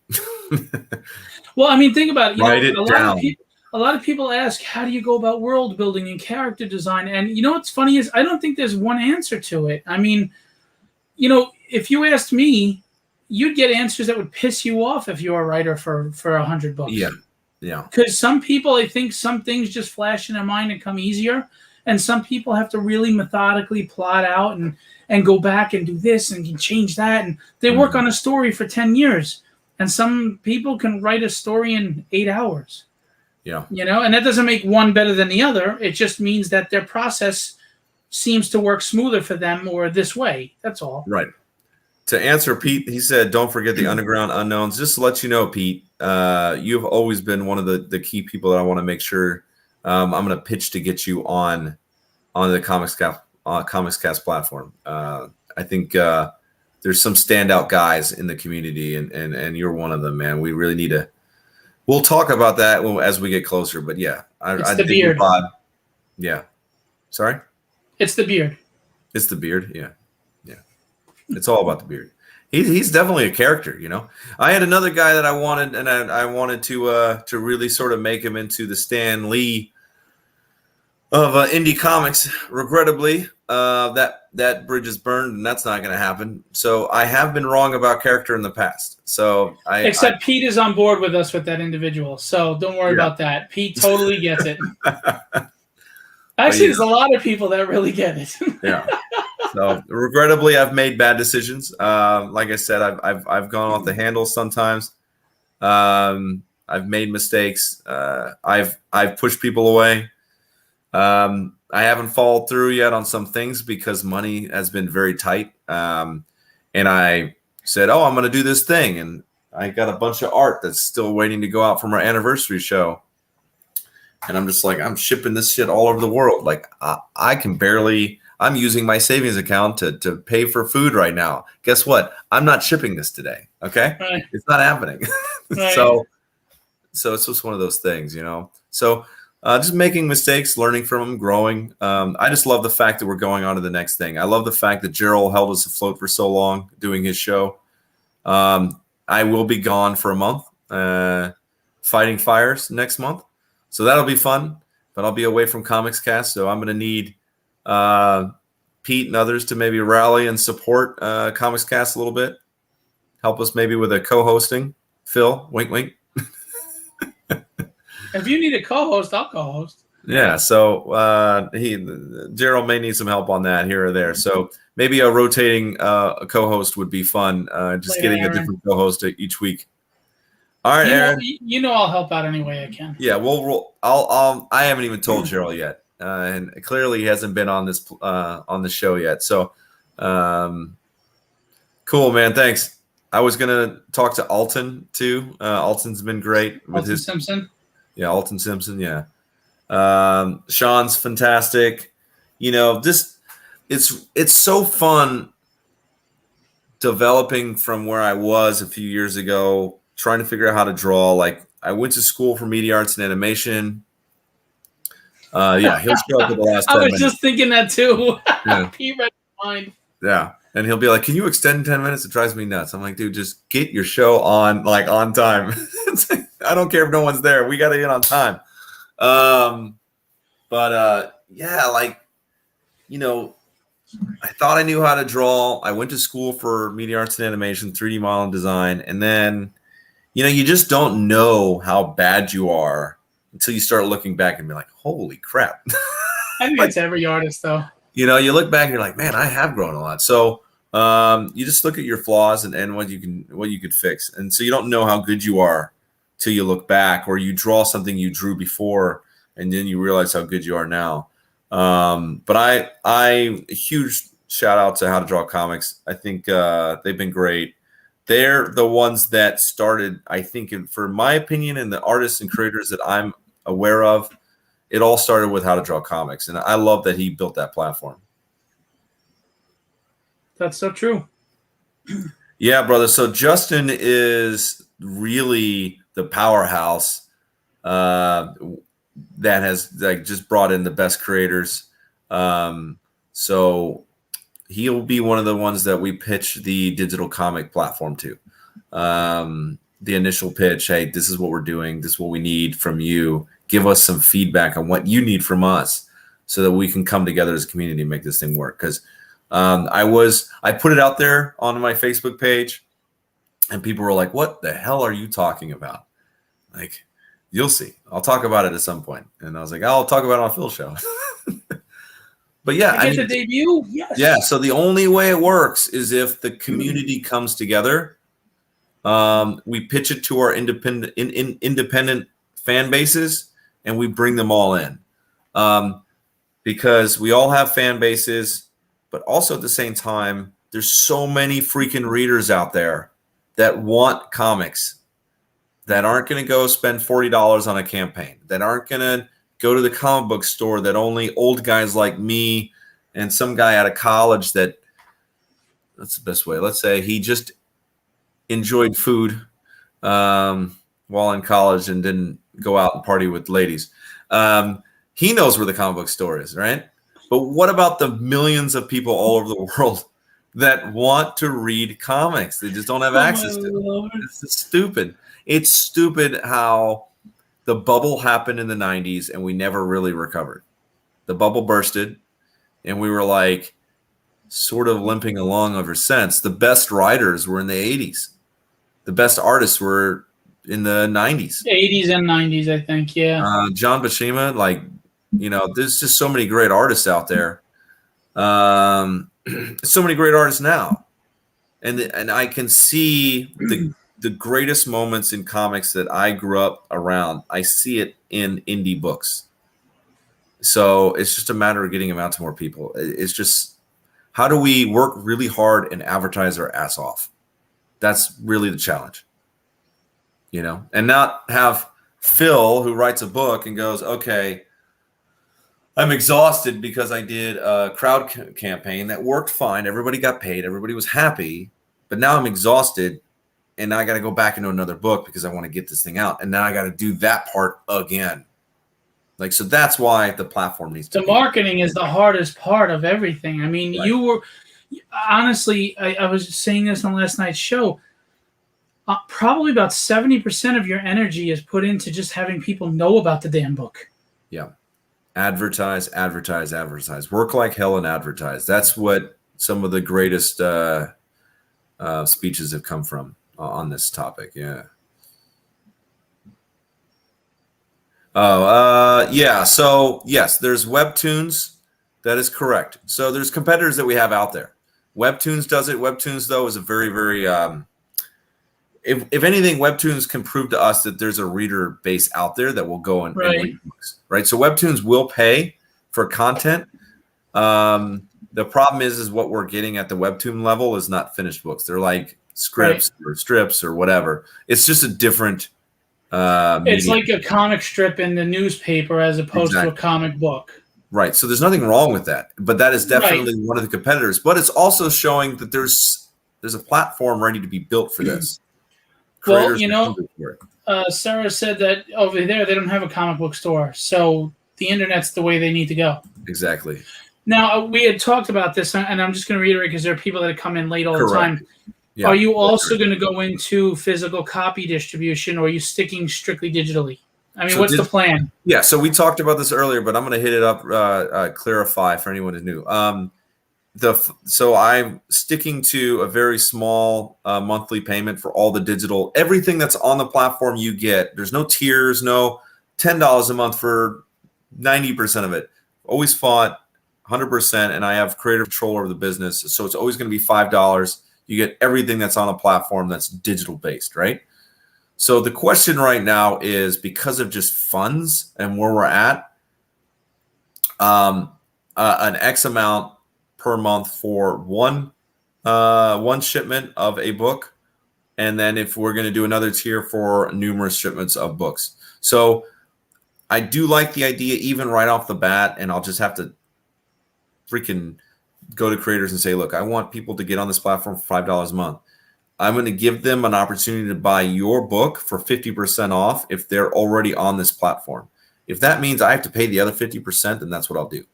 Well, I mean, think about it. Write it down. A lot of people ask, how do you go about world building and character design? And what's funny is I don't think there's one answer to it. I mean, if you asked me, you'd get answers that would piss you off if you were a writer for 100 books. Yeah. Because some people, I think some things just flash in their mind and come easier. And some people have to really methodically plot out and go back and do this and change that. And they work on a story for 10 years. And some people can write a story in 8 hours. Yeah. And that doesn't make one better than the other. It just means that their process seems to work smoother for them or this way. That's all. Right. To answer Pete, he said, don't forget the underground unknowns. Just to let you know, Pete, you've always been one of the key people that I want to make sure I'm going to pitch to get you on the Comics Cast platform. I think there's some standout guys in the community, and you're one of them, man. We really need to. We'll talk about that as we get closer. But yeah, it's the beard. Yeah. Sorry. It's the beard. It's the beard. Yeah. It's all about the beard. He's definitely a character, I had another guy that I wanted, and I wanted to really sort of make him into the Stan Lee of indie comics. Regrettably, that bridge is burned, and that's not going to happen. So I have been wrong about character in the past. So Except Pete is on board with us with that individual, so don't worry about that. Pete totally gets it. Actually, there's a lot of people that really get it. Yeah. So regrettably, I've made bad decisions. Like I said, I've gone off the handle sometimes. I've made mistakes. I've pushed people away. I haven't followed through yet on some things because money has been very tight. And I said, "Oh, I'm going to do this thing," and I got a bunch of art that's still waiting to go out from our anniversary show. And I'm just like, I'm shipping this shit all over the world. Like I can barely, I'm using my savings account to pay for food right now. Guess what? I'm not shipping this today. Okay. Right. It's not happening. Right. So it's just one of those things, so just making mistakes, learning from them, growing. I just love the fact that we're going on to the next thing. I love the fact that Gerald held us afloat for so long doing his show. I will be gone for a month, fighting fires next month. So that'll be fun, but I'll be away from Comics Cast. So I'm going to need Pete and others to maybe rally and support Comics Cast a little bit. Help us maybe with a co-hosting. Phil, wink, wink. If you need a co-host, I'll co-host. Yeah, so Gerald may need some help on that here or there. So maybe a rotating co-host would be fun. Just Later, getting Aaron. a different co-host each week. All right, Aaron. I'll help out any way I can. Yeah, I haven't even told Gerald yet, and clearly he hasn't been on the show yet. So, cool, man. Thanks. I was gonna talk to Alton too. Alton's been great with Alton Simpson. Yeah, Alton Simpson. Yeah, Sean's fantastic. It's so fun developing from where I was a few years ago, trying to figure out how to draw. Like I went to school for media arts and animation. Yeah, he'll show up at the last 10 minutes. Just thinking that too. Yeah. He read my mind. Yeah. And he'll be like, "Can you extend 10 minutes? It drives me nuts." I'm like, "Dude, just get your show on time." I don't care if no one's there. We got to get on time. Yeah, I thought I knew how to draw. I went to school for media arts and animation, 3D modeling design. And then, you just don't know how bad you are until you start looking back and be like, holy crap. I think it's every artist though. You look back and you're like, man, I have grown a lot. So you just look at your flaws and what you could fix. And so you don't know how good you are till you look back, or you draw something you drew before and then you realize how good you are now. But I a huge shout out to How to Draw Comics. I think they've been great. They're the ones that started, I think, for my opinion, and the artists and creators that I'm aware of, it all started with How to Draw Comics. And I love that he built that platform. That's so true. Yeah, brother. So Justin is really the powerhouse that has just brought in the best creators. So he'll be one of the ones that we pitch the digital comic platform to. The initial pitch, hey, this is what we're doing. This is what we need from you. Give us some feedback on what you need from us so that we can come together as a community and make this thing work. Because I put it out there on my Facebook page and people were like, what the hell are you talking about? Like, you'll see. I'll talk about it at some point. And I was like, I'll talk about it on Phil's show. But yeah, the debut. Yes. Yeah. So the only way it works is if the community comes together. We pitch it to our independent fan bases and we bring them all in. Because we all have fan bases, but also at the same time, there's so many freaking readers out there that want comics, that aren't going to go spend $40 on a campaign, that aren't going to go to the comic book store, that only old guys like me and some guy out of college that's the best way. Let's say he just enjoyed food while in college and didn't go out and party with ladies. He knows where the comic book store is, right? But what about the millions of people all over the world that want to read comics? They just don't have access to them. It's stupid. It's stupid how the bubble happened in the 90s and we never really recovered. The bubble bursted and we were like sort of limping along ever since. The best writers were in the 80s. The best artists were in the 90s. 80s and 90s, I think, yeah. John Buscema, there's just so many great artists out there. So many great artists now. And I can see the greatest moments in comics that I grew up around. I see it in indie books. So it's just a matter of getting them out to more people. It's just, how do we work really hard and advertise our ass off? That's really the challenge, you know, and not have Phil, who writes a book and goes, okay, I'm exhausted because I did a crowd campaign that worked fine. Everybody got paid. Everybody was happy. But now I'm exhausted, and now I got to go back into another book because I want to get this thing out. And now I got to do that part again. Like, so that's why the platform needs to be. The marketing is the hardest part of everything. I mean, right. you were honestly, I was saying this on last night's show. Probably about 70% of your energy is put into just having people know about the damn book. Yeah. Advertise, advertise, advertise. Work like hell and advertise. That's what some of the greatest speeches have come from on this topic. Yeah. Yeah. So yes, there's Webtoons. That is correct. So there's competitors that we have out there. Webtoons does it. Webtoons, though, is a very, very if anything, Webtoons can prove to us that there's a reader base out there that will go and read books, right? So Webtoons will pay for content. The problem is what we're getting at the Webtoon level is not finished books. They're like scripts or strips or whatever. It's just a different it's medium. Like a comic strip in the newspaper as opposed to a comic book. Right. So there's nothing wrong with that. But that is definitely one of the competitors. But it's also showing that there's a platform ready to be built for this. Well, you know, Sarah said that over there they don't have a comic book store, so the internet's the way they need to go. Exactly. Now, we had talked about this, and I'm just going to reiterate because there are people that come in late all the time. Yeah, are you also going to go into physical copy distribution, or are you sticking strictly digitally? I mean, what's the plan? Yeah, so we talked about this earlier, but I'm going to hit it up, clarify for anyone who's new. So I'm sticking to a very small monthly payment for all the digital. Everything that's on the platform you get. There's no tiers, no $10 a month for 90% of it. Always fought 100%, and I have creative control over the business. So it's always going to be $5. You get everything that's on a platform that's digital based, right? So the question right now is, because of just funds and where we're at, an X amount per month for one shipment of a book, and then if we're going to do another tier for numerous shipments of books. So I do like the idea even right off the bat, and I'll just have to freaking go to creators and say, look, I want people to get on this platform for $5 a month. I'm going to give them an opportunity to buy your book for 50% off if they're already on this platform. If that means I have to pay the other 50%, then that's what I'll do.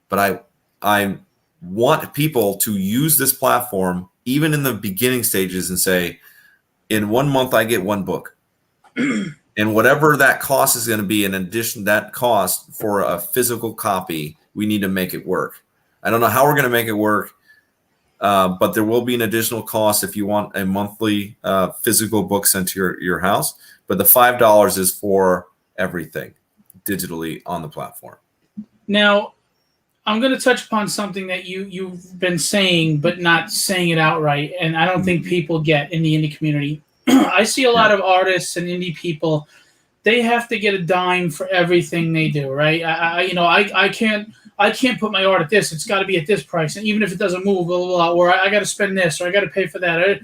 But I want people to use this platform even in the beginning stages and say, in 1 month, I get one book. And whatever that cost is going to be, in addition to that cost for a physical copy, we need to make it work. I don't know how we're going to make it work, but there will be an additional cost if you want a monthly physical book sent to your house. But the $5 is for everything digitally on the platform. Now, I'm going to touch upon something that you've been saying, but not saying it outright, and I don't think people get in the indie community. I see a lot of artists and indie people. They have to get a dime for everything they do, right? I can't put my art at this. It's got to be at this price, and even if it doesn't move, blah, blah, blah, or I got to spend this, or I got to pay for that.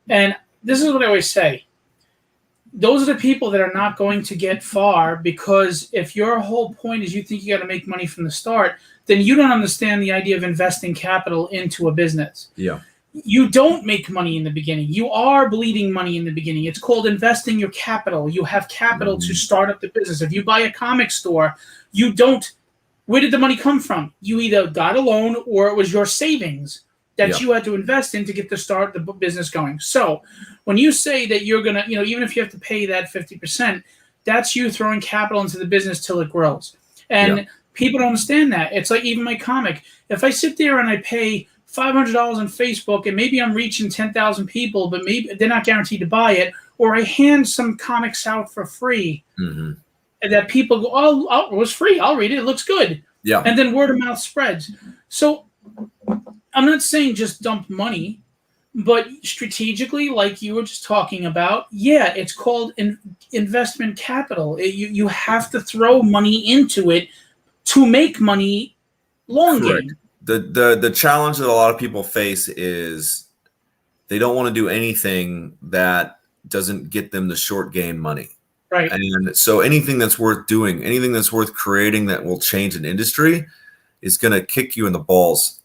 And this is what I always say. Those are the people that are not going to get far, because if your whole point is you think you got to make money from the start, then you don't understand the idea of investing capital into a business. Yeah. You don't make money in the beginning. You are bleeding money in the beginning. It's called investing your capital. You have capital to start up the business. If you buy a comic store, you don't. Where did the money come from? You either got a loan or it was your savings that you had to invest in to get the business going. So when you say that you're going to, even if you have to pay that 50%, that's you throwing capital into the business till it grows. And people don't understand that. It's like even my comic. If I sit there and I pay $500 on Facebook, and maybe I'm reaching 10,000 people, but maybe they're not guaranteed to buy it, or I hand some comics out for free, and that people go, oh, it was free. I'll read it. It looks good. Yeah. And then word of mouth spreads. So I'm not saying just dump money, but strategically, like you were just talking about, it's called investment capital. You have to throw money into it to make money long game. The challenge that a lot of people face is they don't want to do anything that doesn't get them the short gain money. Right. And so anything that's worth doing, anything that's worth creating that will change an industry is going to kick you in the balls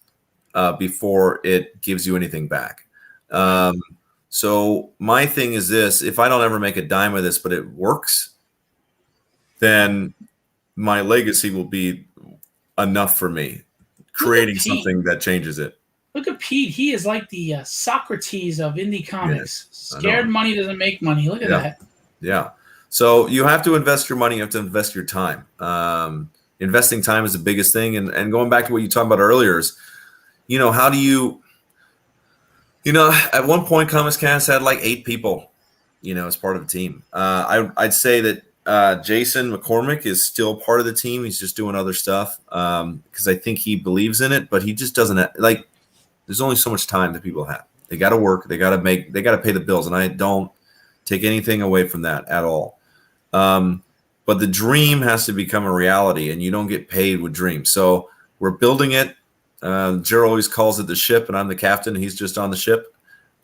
before it gives you anything back. So my thing is this: if I don't ever make a dime of this, but it works, then my legacy will be enough for me, creating something that changes it. Look at Pete. He is like the Socrates of indie comics. Yes, Scared money doesn't make money. Look at that. Yeah. So you have to invest your money. You have to invest your time. Investing time is the biggest thing. And going back to what you talked about earlier is, how do you, at one point, Comics Cast had like 8 people, as part of a team. I'd say that Jason McCormick is still part of the team. He's just doing other stuff because I think he believes in it, but he just doesn't there's only so much time that people have. They got to work. They got to pay the bills. And I don't take anything away from that at all. But the dream has to become a reality, and you don't get paid with dreams. So we're building it. Gerald always calls it the ship, and I'm the captain. He's just on the ship.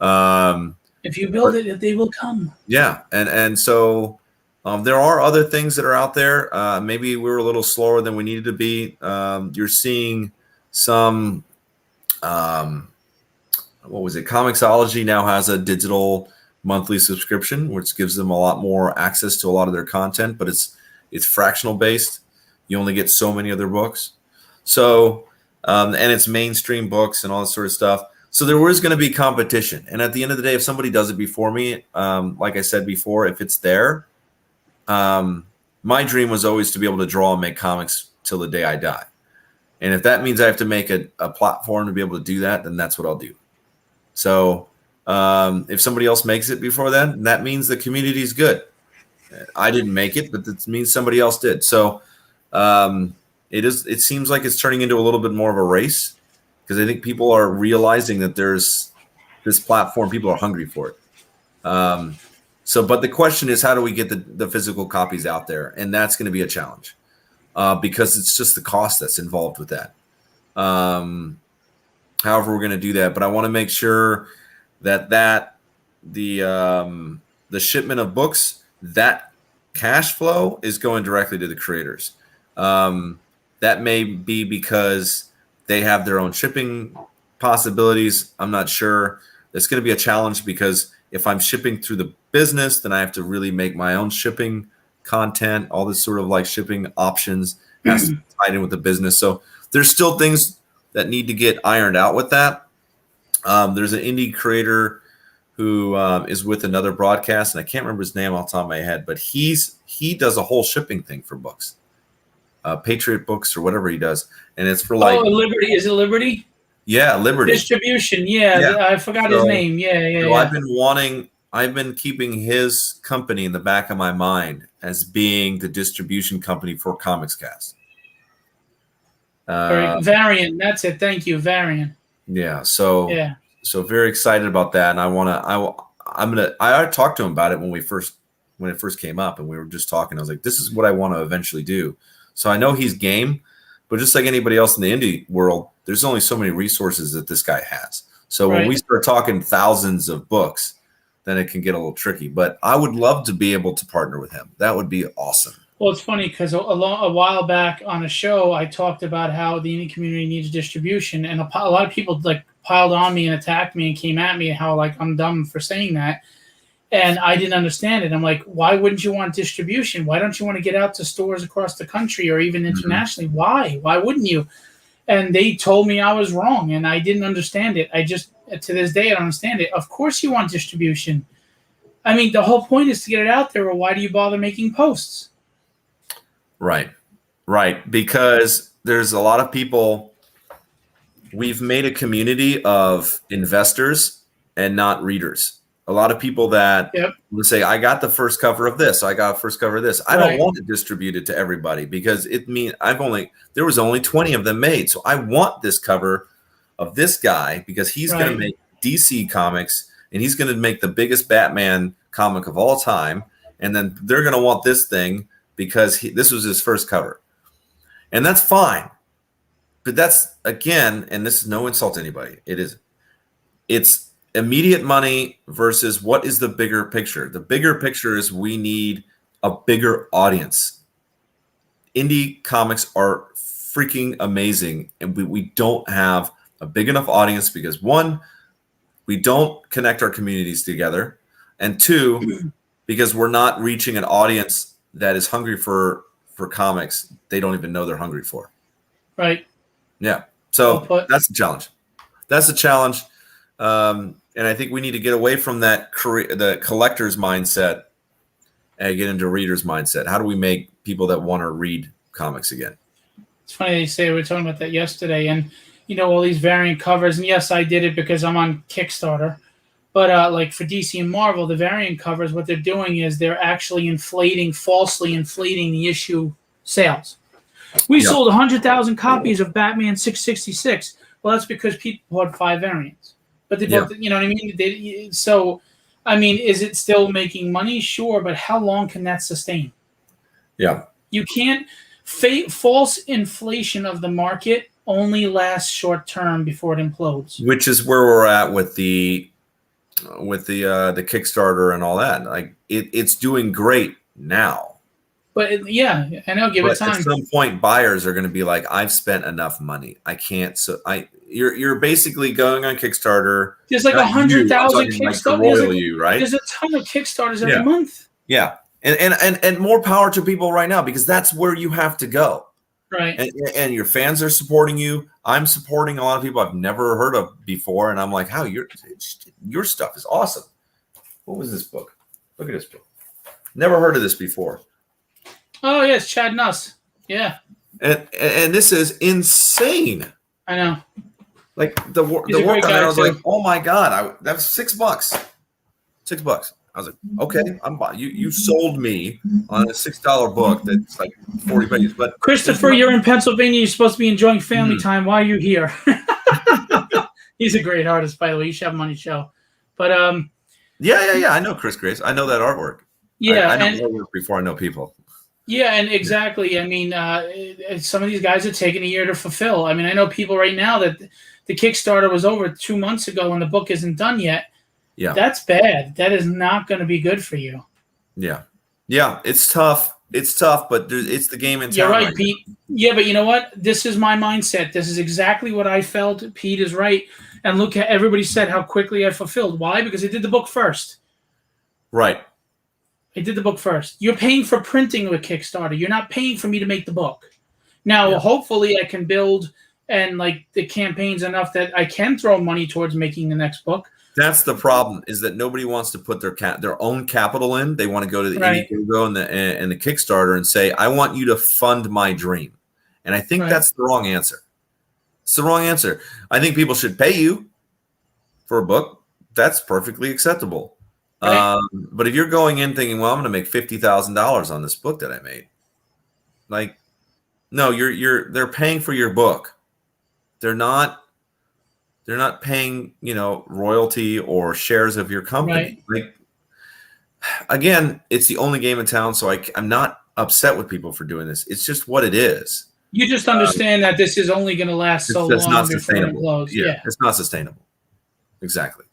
If you build it, they will come. Yeah. And so there are other things that are out there. Maybe we were a little slower than we needed to be. You're seeing some, what was it? Comixology now has a digital monthly subscription, which gives them a lot more access to a lot of their content, but it's fractional based. You only get so many of their books. So, and it's mainstream books and all that sort of stuff. So there was going to be competition. And at the end of the day, if somebody does it before me, like I said before, if it's there, my dream was always to be able to draw and make comics till the day I die. And if that means I have to make a platform to be able to do that, then that's what I'll do. So if somebody else makes it before then, that means the community is good. I didn't make it, but it means somebody else did. So it seems like it's turning into a little bit more of a race, because I think people are realizing that there's this platform. People are hungry for it. But the question is, how do we get the physical copies out there? And that's going to be a challenge because it's just the cost that's involved with that. However, we're going to do that. But I want to make sure that the shipment of books, that cash flow is going directly to the creators. That may be because they have their own shipping possibilities. I'm not sure. It's going to be a challenge because if I'm shipping through the business, then I have to really make my own shipping content. All this sort of like shipping options has to be tied in with the business. So there's still things that need to get ironed out with that. There's an indie creator who is with another broadcast, and I can't remember his name off the top of my head, but he does a whole shipping thing for books, Patriot Books or whatever he does, and it's for like Liberty. Is it Liberty? Yeah, Liberty Distribution. Yeah. I forgot his name. Yeah. I've been keeping his company in the back of my mind as being the distribution company for Comics Cast. Variant. That's it. Thank you, Variant. Yeah. So very excited about that, and I talked to him about it when it first came up, and we were just talking. I was like, this is what I want to eventually do. So I know he's game, but just like anybody else in the indie world, there's only so many resources that this guy has. So when we start talking thousands of books, then it can get a little tricky. But I would love to be able to partner with him. That would be awesome. Well, it's funny because a while back on a show, I talked about how the indie community needs distribution, and a lot of people piled on me and attacked me and came at me how I'm dumb for saying that. And I didn't understand it. I'm like, why wouldn't you want distribution? Why don't you want to get out to stores across the country or even internationally? Mm-hmm. Why? Why wouldn't you? And they told me I was wrong, and I didn't understand it. To this day, I don't understand it. Of course you want distribution. I mean, the whole point is to get it out there, or why do you bother making posts? Right. Because there's a lot of people. We've made a community of investors and not readers. A lot of people that will say, I got the first cover of this. I got first cover of this. I don't want to distribute it to everybody because there was only 20 of them made. So I want this cover of this guy because he's going to make DC comics and he's going to make the biggest Batman comic of all time. And then they're going to want this thing because this was his first cover. And that's fine. But that's, again, and this is no insult to anybody. It's immediate money versus what is the bigger picture. The bigger picture is we need a bigger audience. Indie comics are freaking amazing, and we don't have a big enough audience because, one, we don't connect our communities together, and two, because we're not reaching an audience that is hungry for comics they don't even know they're hungry for. Right. Yeah. So that's the challenge. That's the challenge. And I think we need to get away from that the collector's mindset and get into reader's mindset. How do we make people that want to read comics again? It's funny they say we were talking about that yesterday, and all these variant covers. And yes, I did it because I'm on Kickstarter. But like for DC and Marvel, the variant covers, what they're doing is they're actually falsely inflating the issue sales. We sold 100,000 copies of Batman 666. Well, that's because people bought 5 variants. But they bought, you know what I mean? So, I mean, is it still making money? Sure, but how long can that sustain? Yeah. You can't. False inflation of the market only lasts short term before it implodes. Which is where we're at with the Kickstarter and all that. Like it's doing great now. But I know. Give it time. At some point, buyers are going to be like, "I've spent enough money. I can't." So you're basically going on Kickstarter. There's like 100,000 Kickstarters. Right? There's a ton of Kickstarters every month. Yeah, and more power to people right now because that's where you have to go. Right. And your fans are supporting you. I'm supporting a lot of people I've never heard of before, and I'm like, "How your stuff is awesome." What was this book? Look at this book. Never heard of this before. Oh yes, Chad Nuss. Yeah. And this is insane. I know. Like the work on that, I was like, oh my god, that was $6. $6. I was like, okay, I'm buying. You sold me on a $6 book that's like 40 pages. But Christopher, you're in Pennsylvania. You're supposed to be enjoying family time. Why are you here? He's a great artist, by the way. You should have him on your show. But yeah. I know Chris Grace. I know that artwork. Yeah, I know artwork before I know people. Yeah, and exactly. I mean, some of these guys are taking a year to fulfill. I mean, I know people right now that the Kickstarter was over 2 months ago and the book isn't done yet. Yeah. That's bad. That is not going to be good for you. Yeah. Yeah, it's tough. It's tough, but it's the game in town. You're right, Pete. Yeah, but you know what? This is my mindset. This is exactly what I felt. Pete is right. And look, everybody said how quickly I fulfilled. Why? Because I did the book first. Right. I did the book first. You're paying for printing with Kickstarter. You're not paying for me to make the book. Now, hopefully I can build and like the campaign's enough that I can throw money towards making the next book. That's the problem, is that nobody wants to put their own capital in. They want to go to the Indiegogo and the Kickstarter and say, I want you to fund my dream. And I think that's the wrong answer. It's the wrong answer. I think people should pay you for a book. That's perfectly acceptable. Right. But if you're going in thinking, well, I'm going to make $50,000 on this book that I made, like, no, they're paying for your book. They're not paying, royalty or shares of your company. Right. Like, again, it's the only game in town, so I'm not upset with people for doing this. It's just what it is. You just understand that this is only going to last so long. It's not sustainable. Yeah, it's not sustainable. Exactly.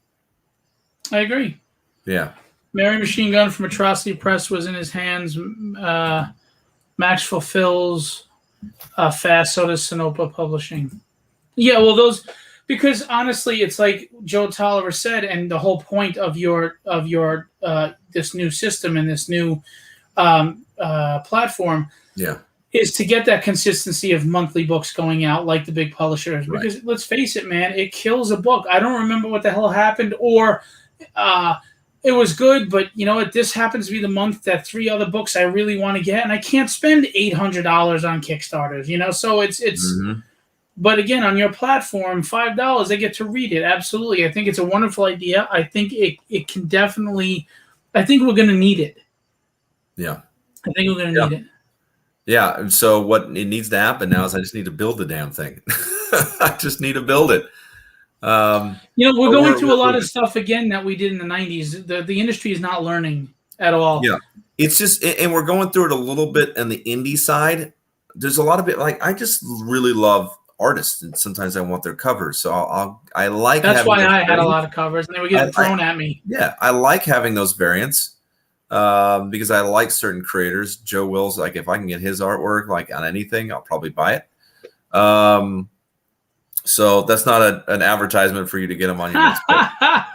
I agree. Yeah. Mary Machine Gun from Atrocity Press was in his hands. Max fulfills fast. So does Sinopa Publishing. Yeah, well, because honestly, it's like Joe Tolliver said, and the whole point of your this new system and this new platform, is to get that consistency of monthly books going out like the big publishers. Right. Because let's face it, man, it kills a book. I don't remember what the hell happened, or it was good, but you know what? This happens to be the month that 3 other books I really want to get, and I can't spend $800 on Kickstarters. So it's. Mm-hmm. But again, on your platform, $5, they get to read it. Absolutely, I think it's a wonderful idea. I think it can definitely. I think we're going to need it. Yeah, I think we're going to need it. Yeah. And so what it needs to happen now is I just need to build the damn thing. I just need to build it. We're going through a lot of stuff again that we did in the 90s. The industry is not learning at all. Yeah, it's just, and we're going through it a little bit on the indie side. There's a lot of it. Like, I just really love artists, and sometimes I want their covers. So I like. That's having why those I had a variants. lot of covers, and they were getting thrown at me. Yeah, I like having those variants because I like certain creators. Joe Wills, like if I can get his artwork like on anything, I'll probably buy it. So that's not an advertisement for you to get them on your next book,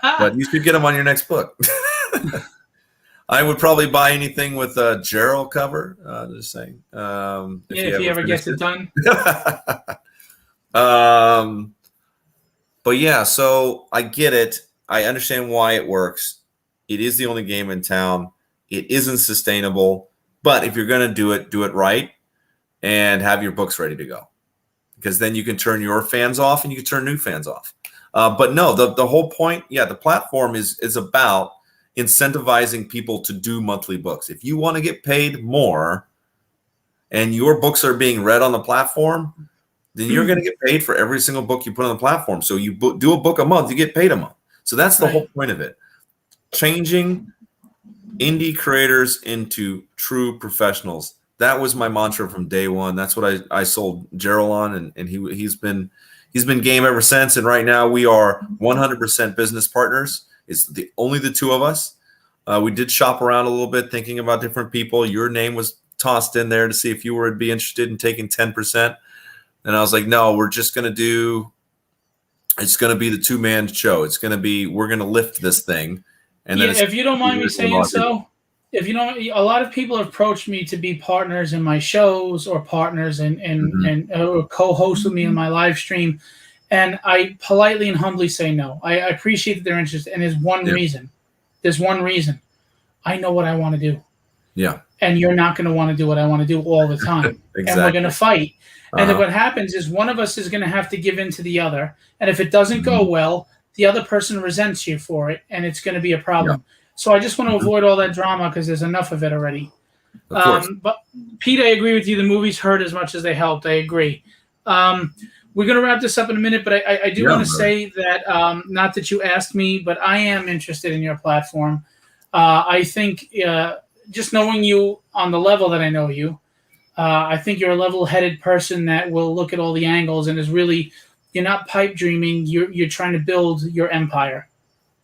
but you should get them on your next book. I would probably buy anything with a Gerald cover. Just saying. If he ever gets it done. But yeah, so I get it. I understand why it works. It is the only game in town. It isn't sustainable, but if you're going to do it right and have your books ready to go, because then you can turn your fans off and you can turn new fans off. But no, the whole point, the platform is about incentivizing people to do monthly books. If you want to get paid more and your books are being read on the platform, then you're going to get paid for every single book you put on the platform. So you do a book a month, you get paid a month. So that's the whole point of it. Changing indie creators into true professionals. That was my mantra from day one. That's what I sold Gerald on, and he's been game ever since. And right now we are 100% business partners. It's only the two of us. We did shop around a little bit, thinking about different people. Your name was tossed in there to see if you would be interested in taking 10%. And I was like, no, we're just going to it's going to be the two-man show. We're going to lift this thing. And then if you don't mind me saying so, a lot of people have approached me to be partners in my shows or partners and or co-host with me in my live stream. And I politely and humbly say no. I appreciate that they're interested. And there's one reason. There's one reason. I know what I want to do. Yeah. And you're not going to want to do what I want to do all the time. Exactly. And we're going to fight. And then what happens is one of us is going to have to give in to the other. And if it doesn't go well, the other person resents you for it, and it's going to be a problem. Yeah. So I just want to avoid all that drama because there's enough of it already. But Pete, I agree with you. The movies hurt as much as they helped. I agree. We're going to wrap this up in a minute, but I do want to say that, not that you asked me, but I am interested in your platform. I think just knowing you on the level that I know you, I think you're a level-headed person that will look at all the angles and is really, you're not pipe dreaming. You're trying to build your empire.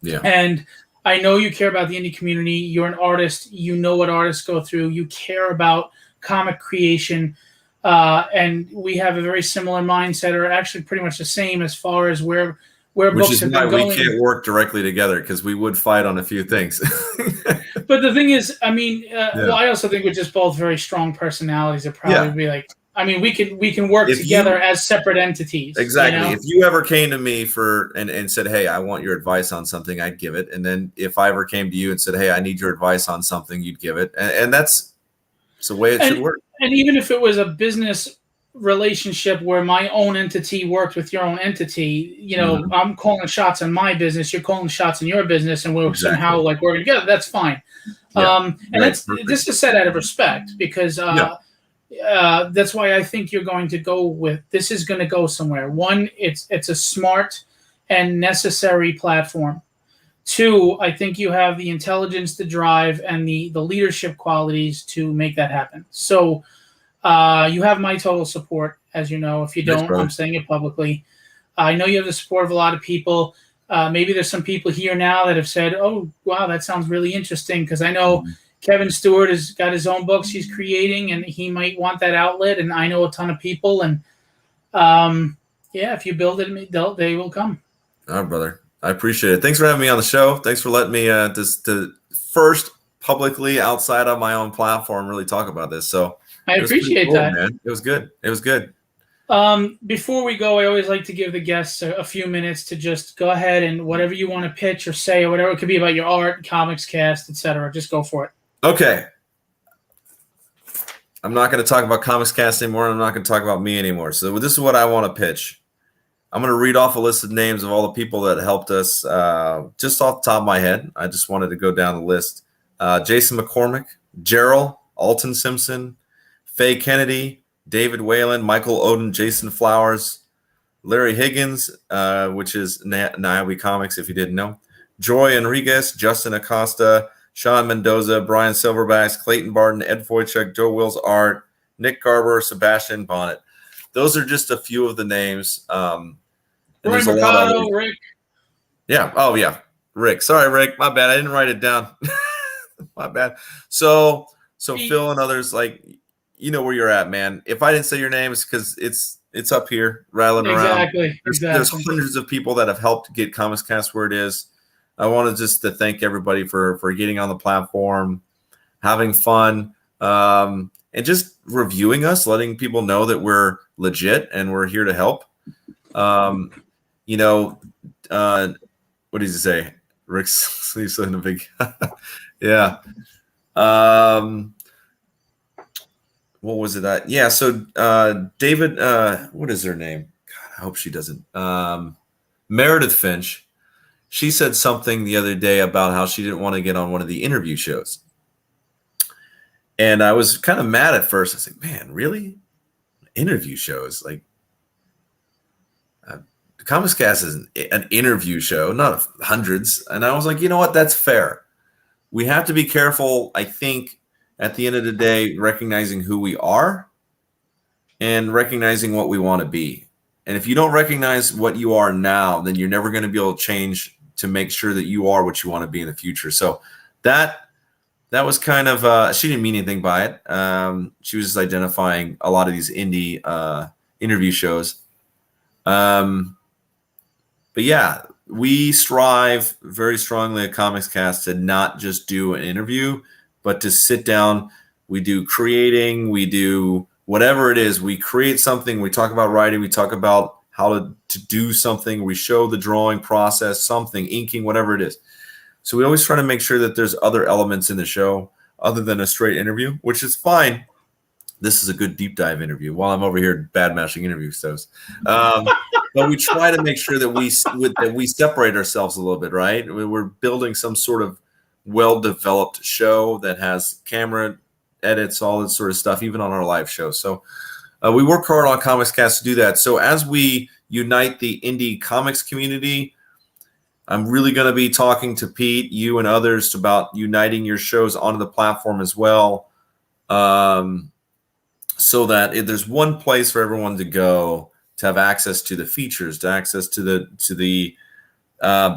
Yeah. And I know you care about the indie community. You're an artist. You know what artists go through. You care about comic creation. And we have a very similar mindset, or actually pretty much the same as far as where books have been going. We can't work directly together because we would fight on a few things. But the thing is, I mean, well, I also think we're just both very strong personalities. It'd probably be like, I mean, we can work together as separate entities. Exactly. You know? If you ever came to me and said, hey, I want your advice on something, I'd give it. And then if I ever came to you and said, hey, I need your advice on something, you'd give it. And that's the way it should work. And even if it was a business relationship where my own entity worked with your own entity, you know, I'm calling shots in my business, you're calling shots in your business, and we're somehow like working together. That's fine. And that's this is said out of respect because that's why I think you're going to go with this is going to go somewhere. One, it's a smart and necessary platform. Two, I think you have the intelligence to drive and the leadership qualities to make that happen. So you have my total support, as you know. If you don't, I'm saying it publicly. I know you have the support of a lot of people. Maybe there's some people here now that have said, oh, wow, that sounds really interesting, because I know Kevin Stewart has got his own books he's creating, and he might want that outlet, and I know a ton of people. And, if you build it, they will come. All right, brother. I appreciate it. Thanks for having me on the show. Thanks for letting me to first publicly outside of my own platform really talk about this. So I appreciate that. Man. It was good. It was good. Before we go, I always like to give the guests a few minutes to just go ahead and whatever you want to pitch or say or whatever it could be about your art, comics cast, etc. Just go for it. Okay. I'm not going to talk about Comics Cast anymore. I'm not going to talk about me anymore. So this is what I want to pitch. I'm going to read off a list of names of all the people that helped us just off the top of my head. I just wanted to go down the list. Jason McCormick, Gerald, Alton Simpson, Faye Kennedy, David Whalen, Michael Oden, Jason Flowers, Larry Higgins, which is Niobe Comics, if you didn't know, Joy Enriquez, Justin Acosta, Sean Mendoza, Brian Silverbacks, Clayton Barton, Ed Foychuk, Joe Wills Art, Nick Garber, Sebastian Bonnet. those are just a few of the names. And Roy there's a lot of Mercado, Rick. Yeah. Oh, yeah. Rick. Sorry, Rick. My bad. I didn't write it down. My bad. So Phil and others, like, you know where you're at, man. If I didn't say your name, it's because it's up here rattling around. There's hundreds of people that have helped get Comics Cast where it is. I wanted just to thank everybody for getting on the platform, having fun, and just reviewing us, letting people know that we're legit and we're here to help. You know, what did he say? Rick's he's in a big, yeah. What was it? Yeah. So David, what is her name? God, I hope she doesn't. Meredith Finch. She said something the other day about how she didn't want to get on one of the interview shows. And I was kind of mad at first. I was like, man, really? Interview shows? Like, the Comics Cast is an interview show, not hundreds. And I was like, you know what? That's fair. We have to be careful, I think, at the end of the day, recognizing who we are and recognizing what we want to be. And if you don't recognize what you are now, then you're never going to be able to change to make sure that you are what you want to be in the future. So that was kind of, she didn't mean anything by it. She was just identifying a lot of these indie interview shows. But yeah, we strive very strongly at Comics Cast to not just do an interview, but to sit down. We do creating, we do whatever it is. We create something, we talk about writing, we talk about how to do something, we show the drawing process, something, inking, whatever it is. So we always try to make sure that there's other elements in the show other than a straight interview, which is fine. This is a good deep dive interview while I'm over here bad mashing interview shows. But we try to make sure that we separate ourselves a little bit, right? We're building some sort of well-developed show that has camera edits, all that sort of stuff, even on our live show. So we work hard on Comics Cast to do that. So as we unite the indie comics community, I'm really going to be talking to Pete, you, and others about uniting your shows onto the platform as well, so that if there's one place for everyone to go to have access to the features, to access to the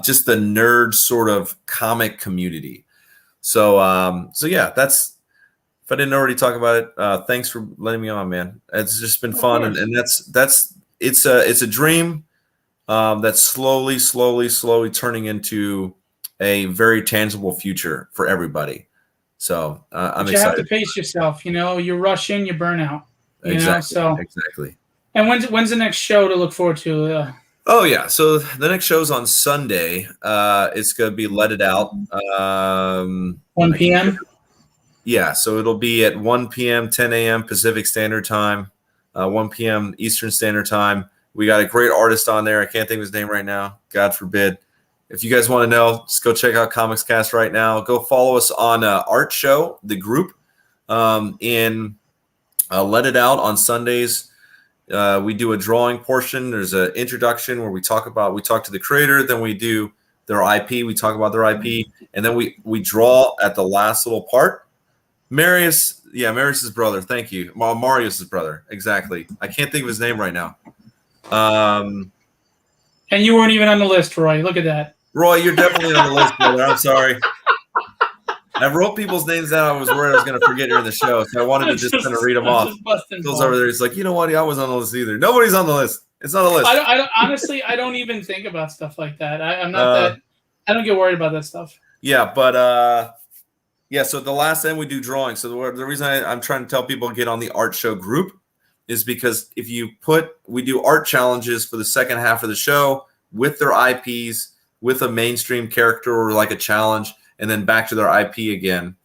just the nerd sort of comic community. So yeah, that's, if I didn't already talk about it, thanks for letting me on, man. It's just been fun, and it's a dream that's slowly turning into a very tangible future for everybody. So I'm excited. You have to pace yourself. You know, you rush in, you burn out. Exactly. And when's the next show to look forward to? Oh yeah, so the next show's on Sunday. It's gonna be Let It Out. 1 p.m. Yeah, so it'll be at 1 p.m., 10 a.m. Pacific Standard Time, 1 p.m. Eastern Standard Time. We got a great artist on there. I can't think of his name right now. God forbid. If you guys want to know, just go check out Comics Cast right now. Go follow us on Art Show, the group, in Let It Out on Sundays. We do a drawing portion. There's an introduction where we talk to the creator, then we do their IP. We talk about their IP, and then we draw at the last little part. Marius's brother. Thank you. Marius's brother. Exactly. I can't think of his name right now. And you weren't even on the list, Roy. Look at that. Roy, you're definitely on the list, brother. I'm sorry. I wrote people's names down. I was worried I was going to forget during the show, so I wanted to just kind of read them off. Phil's over there. He's like, you know what? I wasn't on the list either. Nobody's on the list. It's not a list. Honestly, I don't even think about stuff like that. I'm not that. I don't get worried about that stuff. Yeah, but yeah. So the last end we do drawing. So the reason I'm trying to tell people to get on the art show group is because we do art challenges for the second half of the show with their IPs, with a mainstream character or like a challenge, and then back to their IP again.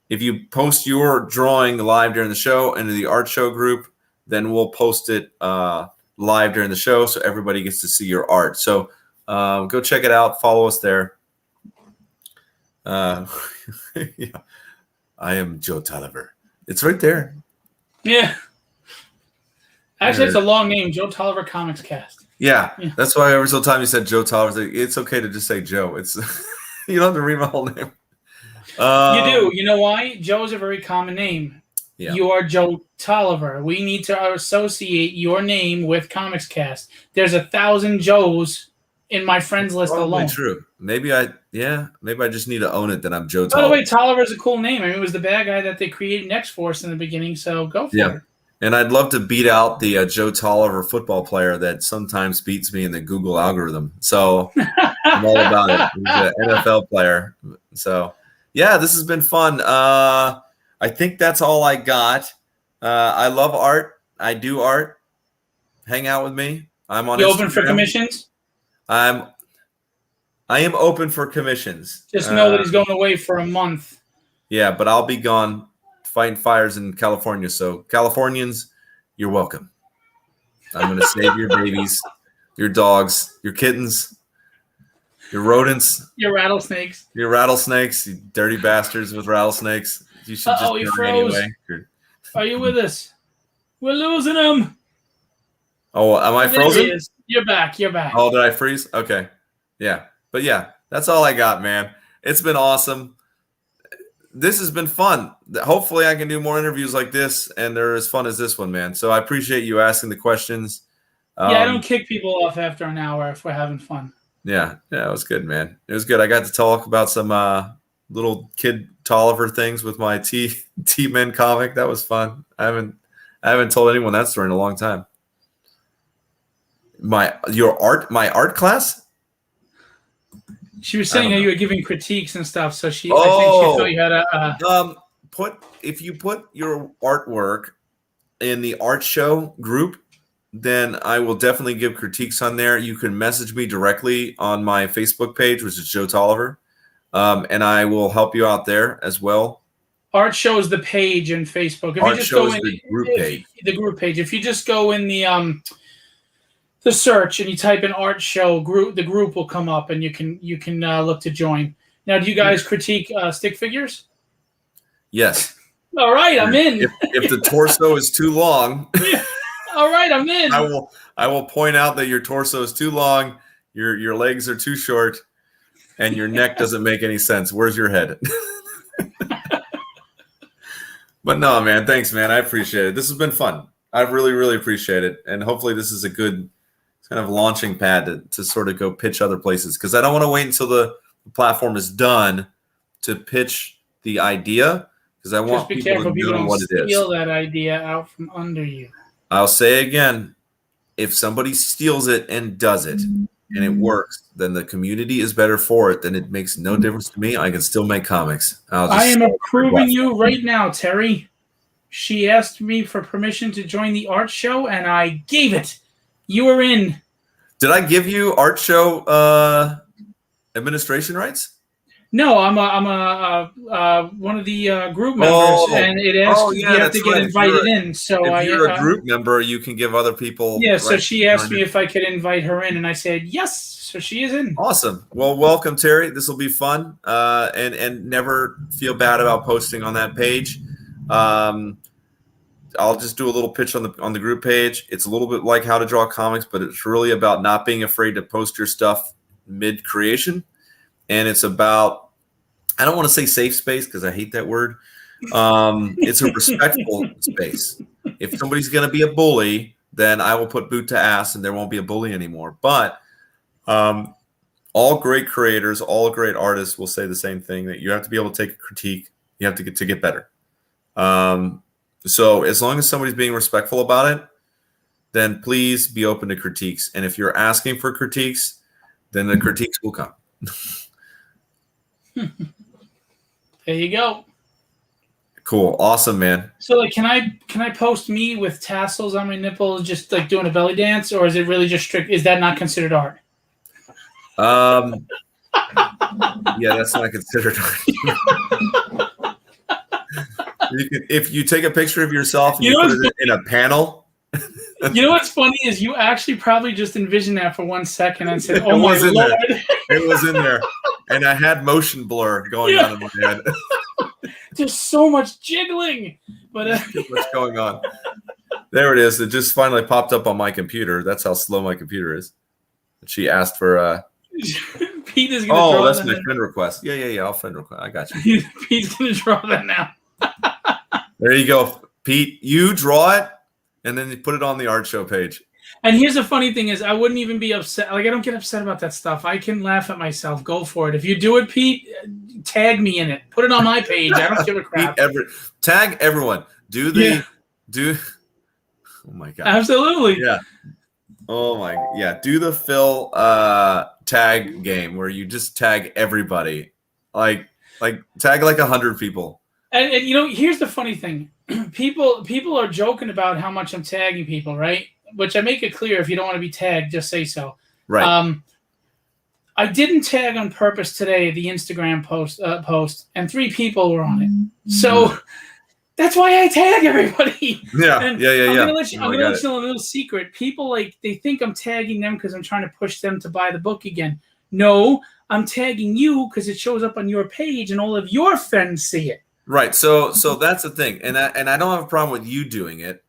If you post your drawing live during the show into the art show group, then we'll post it live during the show so everybody gets to see your art. So go check it out. Follow us there. Yeah. I am Joe Tolliver. It's right there. Yeah. Actually, it's a long name, Joe Tolliver Comics Cast. Yeah. That's why every single time you said Joe Tolliver, it's okay to just say Joe. It's you don't have to read my whole name. You do. You know why? Joe is a very common name. Yeah. You are Joe Tolliver. We need to associate your name with Comics Cast. There's 1,000 Joes in my friends list Probably alone. true. Maybe I just need to own it that I'm Joe By the way, Tolliver. Tolliver's a cool name. I mean, it was the bad guy that they created X-Force in the beginning, so go for it. And I'd love to beat out the Joe Tolliver football player that sometimes beats me in the Google algorithm. So I'm all about it. He's an NFL player. So, yeah, this has been fun. I think that's all I got. I love art. I do art. Hang out with me. I'm on You Instagram. open for commissions? I am open for commissions. Just know that he's going away for a month. Yeah, but I'll be gone fighting fires in California. So, Californians, you're welcome. I'm going to save your babies, your dogs, your kittens, your rodents, your rattlesnakes, you dirty bastards with rattlesnakes. You should just he die froze. anyway. Are you with us? We're losing him. Oh, am I frozen? There he is. You're back. Oh, did I freeze? Okay. Yeah. But yeah, that's all I got, man. It's been awesome. This has been fun. Hopefully I can do more interviews like this, and they're as fun as this one, man. So I appreciate you asking the questions. I don't kick people off after an hour if we're having fun. Yeah, it was good, man. It was good. I got to talk about some little kid Tolliver things with my T-Men comic. That was fun. I haven't told anyone that story in a long time. My art class? She was saying how you were giving critiques and stuff, so I think she thought you had a if you put your artwork in the art show group, then I will definitely give critiques on there. You can message me directly on my Facebook page, which is Joe Tolliver, and I will help you out there as well. Art show is the page in Facebook. If art you just show go is in the group page. The group page. If you just go in the search and you type in art show group, the group will come up, and you can look to join. Now, do you guys critique stick figures? Yes. All right, I'm in. If the torso is too long, all right, I'm in. I will point out that your torso is too long, your legs are too short, and your neck doesn't make any sense. Where's your head? But no, man, thanks, man. I appreciate it. This has been fun. I really, really appreciate it, and hopefully this is a good kind of launching pad to sort of go pitch other places, because I don't want to wait until the platform is done to pitch the idea, because I want people to know what it is. Steal that idea out from under you. I'll say again, if somebody steals it and does it and it works, then the community is better for it. Then it makes no difference to me. I can still make comics. I am approving you right now, Terry. She asked me for permission to join the art show, and I gave it. You were in. Did I give you art show administration rights? No, I'm one of the group members, and it asks you have to get invited in. So if you're a group member, you can give other people. Yeah, so she asked me if I could invite her in, and I said yes. So she is in. Awesome. Well, welcome, Terry. This will be fun, and never feel bad about posting on that page. I'll just do a little pitch on the group page. It's a little bit like How to Draw Comics, but it's really about not being afraid to post your stuff mid-creation. And it's about, I don't want to say safe space because I hate that word. It's a respectful space. If somebody's going to be a bully, then I will put boot to ass and there won't be a bully anymore. But all great creators, all great artists will say the same thing, that you have to be able to take a critique. You have to get better. So as long as somebody's being respectful about it, then please be open to critiques. And if you're asking for critiques, then the critiques will come. There you go. Cool. Awesome, man. So like, can I post me with tassels on my nipples, just like doing a belly dance, or is it really just strict? Is that not considered art? Yeah, that's not considered art. If you take a picture of yourself and you put it in a panel. You know what's funny is you actually probably just envisioned that for 1 second and said, "Oh my Lord." It was in there, and I had motion blur going on in my head. There's so much jiggling, but too much going on. There it is. It just finally popped up on my computer. That's how slow my computer is. She asked for. Pete is gonna draw that's my friend request. Yeah. I'll friend request. I got you. Pete's gonna draw that now. There you go. Pete, you draw it, and then you put it on the art show page. And here's the funny thing is I wouldn't even be upset. Like, I don't get upset about that stuff. I can laugh at myself. Go for it. If you do it, Pete, tag me in it. Put it on my page. I don't give a crap. Tag everyone. Do. Oh my God. Absolutely. Yeah. Oh my. Yeah. Do the Phil tag game where you just tag everybody. Like tag like 100 people. And here's the funny thing. People are joking about how much I'm tagging people, right? Which I make it clear, if you don't want to be tagged, just say so. Right. I didn't tag on purpose today the Instagram post, and 3 people were on it. So that's why I tag everybody. Yeah, and yeah. I'm gonna let you know a little secret. People they think I'm tagging them because I'm trying to push them to buy the book again. No, I'm tagging you because it shows up on your page and all of your friends see it. Right. So that's the thing, and I don't have a problem with you doing it.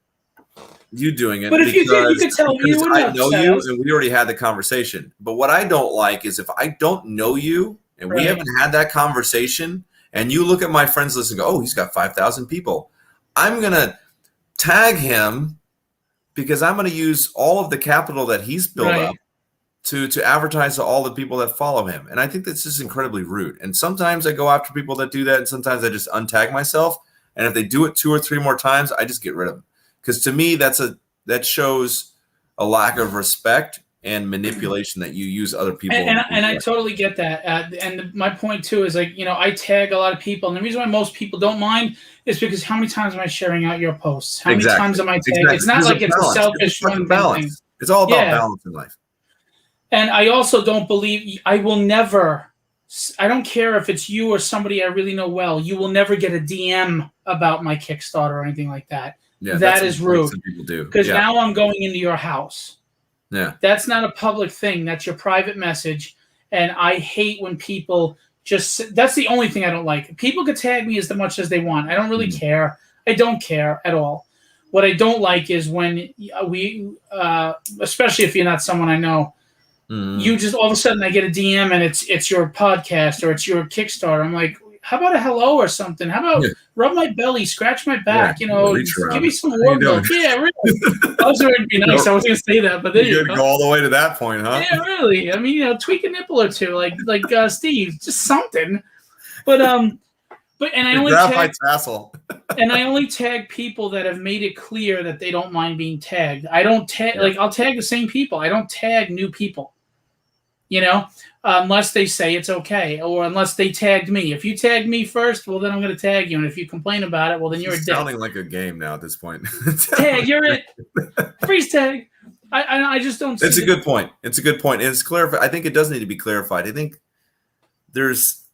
But if you could tell me, you I know you, and we already had the conversation. But what I don't like is if I don't know you and we haven't had that conversation, and you look at my friends list and go, "Oh, he's got 5,000 people." I'm gonna tag him because I'm gonna use all of the capital that he's built up to advertise to all the people that follow him. And I think that's just incredibly rude. And sometimes I go after people that do that, and sometimes I just untag myself. And if they do it 2 or 3 more times, I just get rid of them. Because to me, that shows a lack of respect and manipulation that you use other people. And I totally get that. And my point too is I tag a lot of people, and the reason why most people don't mind is because how many times am I sharing out your posts? How many times am I tagging? It's not like it's a selfish one thing. It's all about balance in life. And I also don't believe I will never. I don't care if it's you or somebody I really know well. You will never get a DM about my Kickstarter or anything like that. Yeah, that is rude. Some people do. Because now I'm going into your house. Yeah. That's not a public thing. That's your private message. And I hate when people that's the only thing I don't like. People could tag me as much as they want. I don't really care. I don't care at all. What I don't like is when we, especially if you're not someone I know, you just all of a sudden I get a DM and it's your podcast or it's your Kickstarter. I'm like, how about a hello or something? How about rub my belly, scratch my back, give me some warm milk. Yeah, really. I was going to be nice. I was going to say that, but then you're going to go all the way to that point, huh? Yeah, really. I mean, tweak a nipple or two, like Steve, just something. But and I only tag tassel. And I only tag people that have made it clear that they don't mind being tagged. I don't tag I'll tag the same people. I don't tag new people. Unless they say it's okay, or unless they tagged me. If you tag me first, well, then I'm going to tag you. And if you complain about it, well, then you're a dick. Sounding like a game now at this point. Tag, you're it. Freeze tag. I just don't see It's a good point. It's a good point. And it's clarified. I think it does need to be clarified. I think there's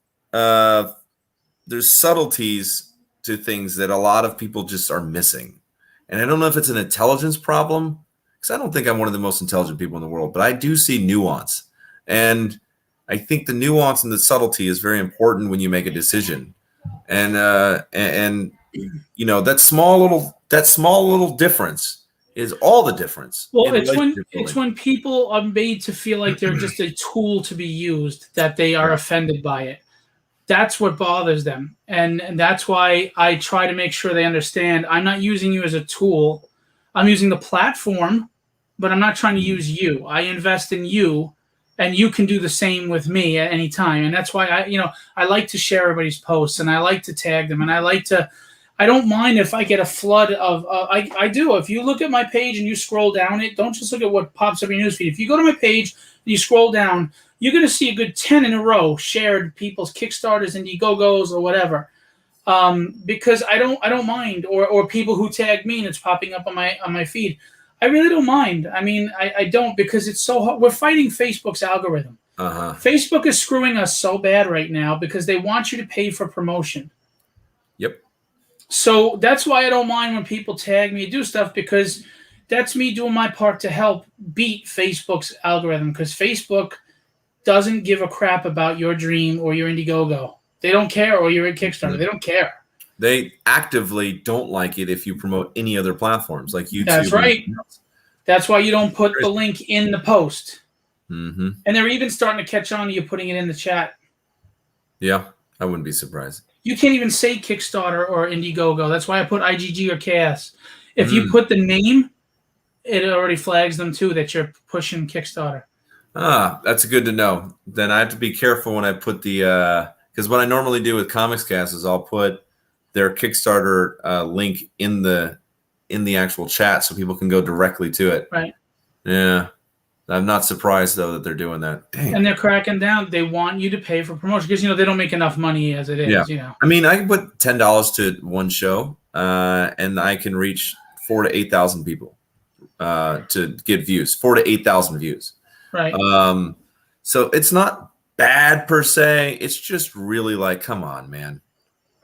subtleties to things that a lot of people just are missing. And I don't know if it's an intelligence problem, because I don't think I'm one of the most intelligent people in the world, but I do see nuance. And I think the nuance and the subtlety is very important when you make a decision. And that small little difference is all the difference. Well, it's when people are made to feel like they're just a tool to be used, that they are offended by it. That's what bothers them. And that's why I try to make sure they understand I'm not using you as a tool. I'm using the platform, but I'm not trying to use you. I invest in you. And you can do the same with me at any time. And that's why I like to share everybody's posts, and I like to tag them, and I don't mind if I get a flood of, I do. If you look at my page and you scroll down it, don't just look at what pops up in your newsfeed. If you go to my page and you scroll down, you're going to see a good 10 in a row shared people's Kickstarters, Indiegogos, or whatever. Because I don't mind, or people who tag me and it's popping up on my feed. I really don't mind. I mean, I don't, because it's so hard. We're fighting Facebook's algorithm. Facebook is screwing us so bad right now because they want you to pay for promotion. Yep. So that's why I don't mind when people tag me and do stuff, because that's me doing my part to help beat Facebook's algorithm, because Facebook doesn't give a crap about your dream or your Indiegogo. They don't care, or you're at Kickstarter. They don't care. They actively don't like it if you promote any other platforms like YouTube. That's right. That's why you don't put the link in the post. And they're even starting to catch on to you putting it in the chat. Yeah, I wouldn't be surprised. You can't even say Kickstarter or Indiegogo. That's why I put IGG or KS. If you put the name, it already flags them too that you're pushing Kickstarter. Ah, that's good to know. Then I have to be careful when I put the because what I normally do with Comics Cast is I'll put their Kickstarter link in the actual chat so people can go directly to it. Right. Yeah. I'm not surprised though that they're doing that. Dang. And they're cracking down. They want you to pay for promotion because they don't make enough money as it is. Yeah. I mean, I can put $10 to one show, and I can reach 4,000 to 8,000 people to get views. 4,000 to 8,000 views. Right. So it's not bad per se. It's just really like, come on, man.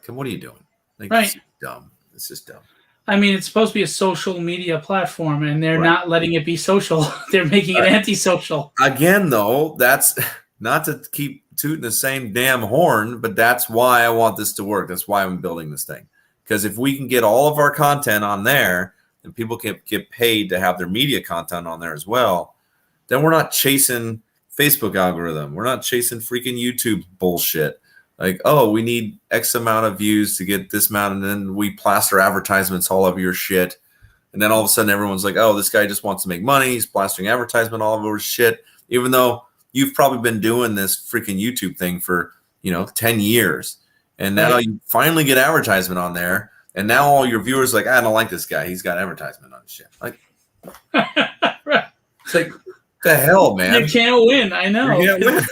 What are you doing? Like, right. This is dumb. It's just dumb. I mean, it's supposed to be a social media platform, and they're not letting it be social. They're making it antisocial. Again, though, that's not to keep tooting the same damn horn, but that's why I want this to work. That's why I'm building this thing. Because if we can get all of our content on there, and people can get paid to have their media content on there as well, then we're not chasing Facebook algorithm. We're not chasing freaking YouTube bullshit. Like, oh, we need X amount of views to get this amount, and then we plaster advertisements all over your shit. And then all of a sudden everyone's like, oh, this guy just wants to make money. He's plastering advertisement all over his shit. Even though you've probably been doing this freaking YouTube thing for, 10 years. And now you finally get advertisement on there. And now all your viewers are like, I don't like this guy. He's got advertisement on his shit. Like, it's like, the hell, man? You can't win. I know. You can't win.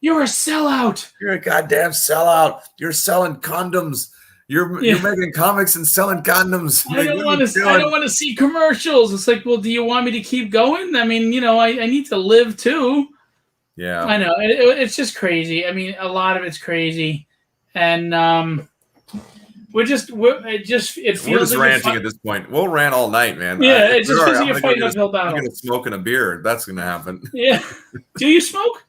You're a sellout. You're a goddamn sellout. You're selling condoms. You're making comics and selling condoms. I don't want to see commercials. It's like, well, do you want me to keep going? I mean, I need to live too. Yeah. I know. It's just crazy. I mean, a lot of it's crazy, and we're just ranting at this point. We'll rant all night, man. Yeah, it just feels like you're fighting uphill battle. I'm gonna smoke in a beer. That's gonna happen. Yeah. Do you smoke?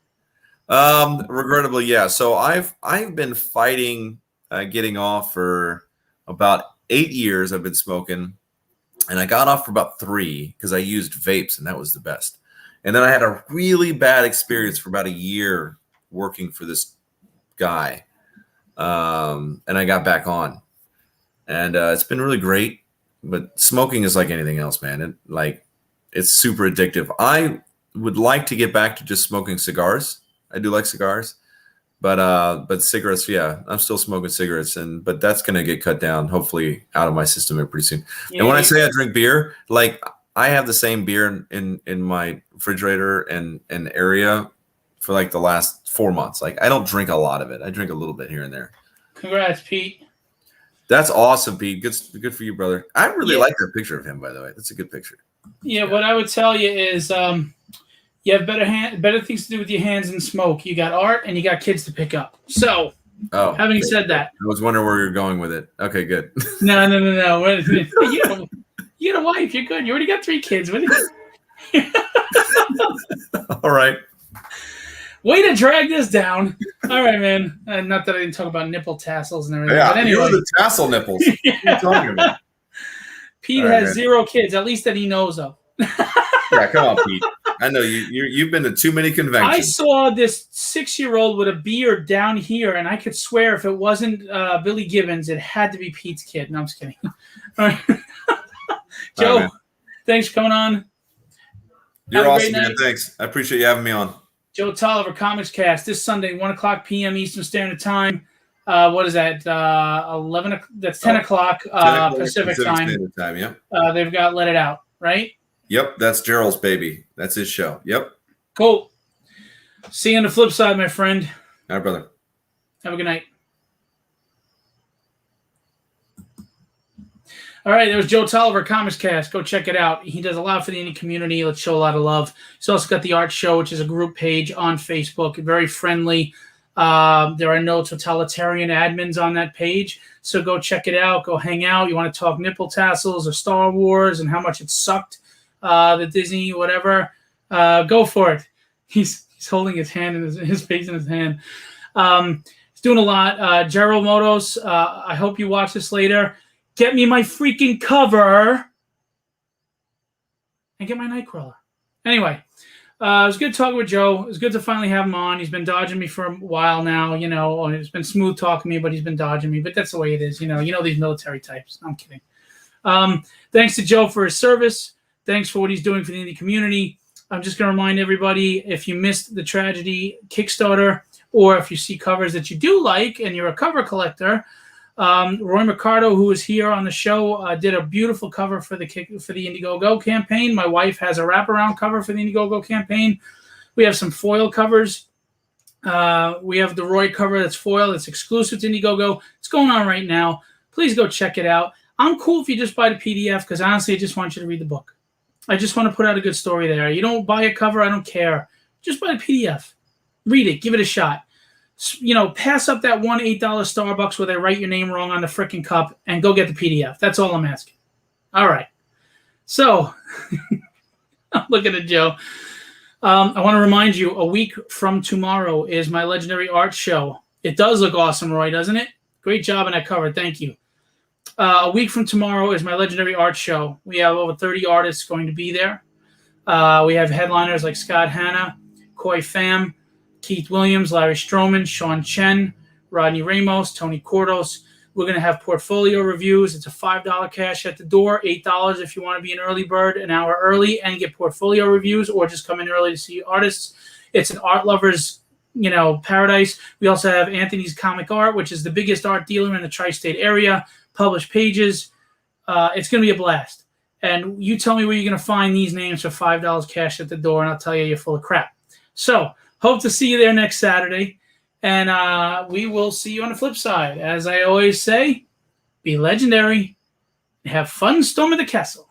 Regrettably, yeah. So I've been fighting getting off for about 8 years. I've been smoking, and I got off for about 3 because I used vapes, and that was the best. And then I had a really bad experience for about a year working for this guy, and I got back on, and it's been really great. But smoking is like anything else, man. It's super addictive. I would like to get back to just smoking cigars. I do like cigars, but cigarettes, yeah, I'm still smoking cigarettes, but that's gonna get cut down, hopefully, out of my system here pretty soon. Yeah, and when I say I drink beer, like I have the same beer in my refrigerator and area for like the last 4 months. Like I don't drink a lot of it. I drink a little bit here and there. Congrats, Pete. That's awesome, Pete. Good for you, brother. I really like that picture of him, by the way. That's a good picture. Yeah, what I would tell you is you have better things to do with your hands than smoke. You got art and you got kids to pick up. So, having said that, I was wondering where you're going with it. Okay, good. No. You got a wife. You're good. You already got 3 kids. What All right. Way to drag this down. All right, man. Not that I didn't talk about nipple tassels and everything. Yeah, but anyway. you're the tassel nipples. What are you talking about? Pete has 0 kids, at least that he knows of. Yeah, come on, Pete. I know you've been to too many conventions. I saw this 6-year-old with a beard down here, and I could swear if it wasn't Billy Gibbons, it had to be Pete's kid. No, I'm just kidding. All right. Joe, thanks for coming on. You're awesome, man. Thanks. I appreciate you having me on. Joe Tolliver, Comics Cast, this Sunday, 1:00 p.m. Eastern Standard Time. What is that? 11. That's 10 o'clock Pacific time. Standard time. Yep. They've got Let It Out, right? Yep, that's Gerald's baby. That's his show. Yep. Cool. See you on the flip side, my friend. All right, brother. Have a good night. All right, there was Joe Tolliver, Comics Cast. Go check it out. He does a lot for the indie community. Let's show a lot of love. He's also got the Art Show, which is a group page on Facebook. Very friendly. There are no totalitarian admins on that page. So go check it out. Go hang out. You want to talk nipple tassels or Star Wars and how much it sucked, the Disney, whatever. Go for it. He's holding his hand in his face in his hand. He's doing a lot. Gerald Motos, I hope you watch this later. Get me my freaking cover and get my Nightcrawler. Anyway, It was good talking with Joe. It was good to finally have him on. He's been dodging me for a while now. It's been smooth talking to me, but he's been dodging me. But that's the way it is. You know these military types. I'm kidding. Thanks to Joe for his service. Thanks for what he's doing for the indie community. I'm just going to remind everybody, if you missed the Tragedy Kickstarter, or if you see covers that you do like and you're a cover collector, Roy Mercado, who is here on the show, did a beautiful cover for the Indiegogo campaign. My wife has a wraparound cover for the Indiegogo campaign. We have some foil covers. We have the Roy cover that's foil. That's exclusive to Indiegogo. It's going on right now. Please go check it out. I'm cool if you just buy the PDF, because honestly, I just want you to read the book. I just want to put out a good story there. You don't buy a cover, I don't care. Just buy the PDF. Read it. Give it a shot. Pass up that $8 Starbucks where they write your name wrong on the frickin' cup and go get the PDF. That's all I'm asking. All right. So, I'm looking at Joe. I want to remind you, a week from tomorrow is my Legendary Art Show. It does look awesome, Roy, doesn't it? Great job on that cover. Thank you. A week from tomorrow is my Legendary Art Show. We have over 30 artists going to be there. We have headliners like Scott Hanna, Koi Pham, Keith Williams, Larry Stroman, Sean Chen, Rodney Ramos, Tony Cordos. We're going to have portfolio reviews. It's a $5 cash at the door, $8 if you want to be an early bird, an hour early and get portfolio reviews, or just come in early to see artists. It's an art lover's paradise. We also have Anthony's Comic Art, which is the biggest art dealer in the tri-state area. Published pages. It's going to be a blast. And you tell me where you're going to find these names for $5 cash at the door, and I'll tell you you're full of crap. So, hope to see you there next Saturday. And we will see you on the flip side. As I always say, be legendary and have fun storming the castle.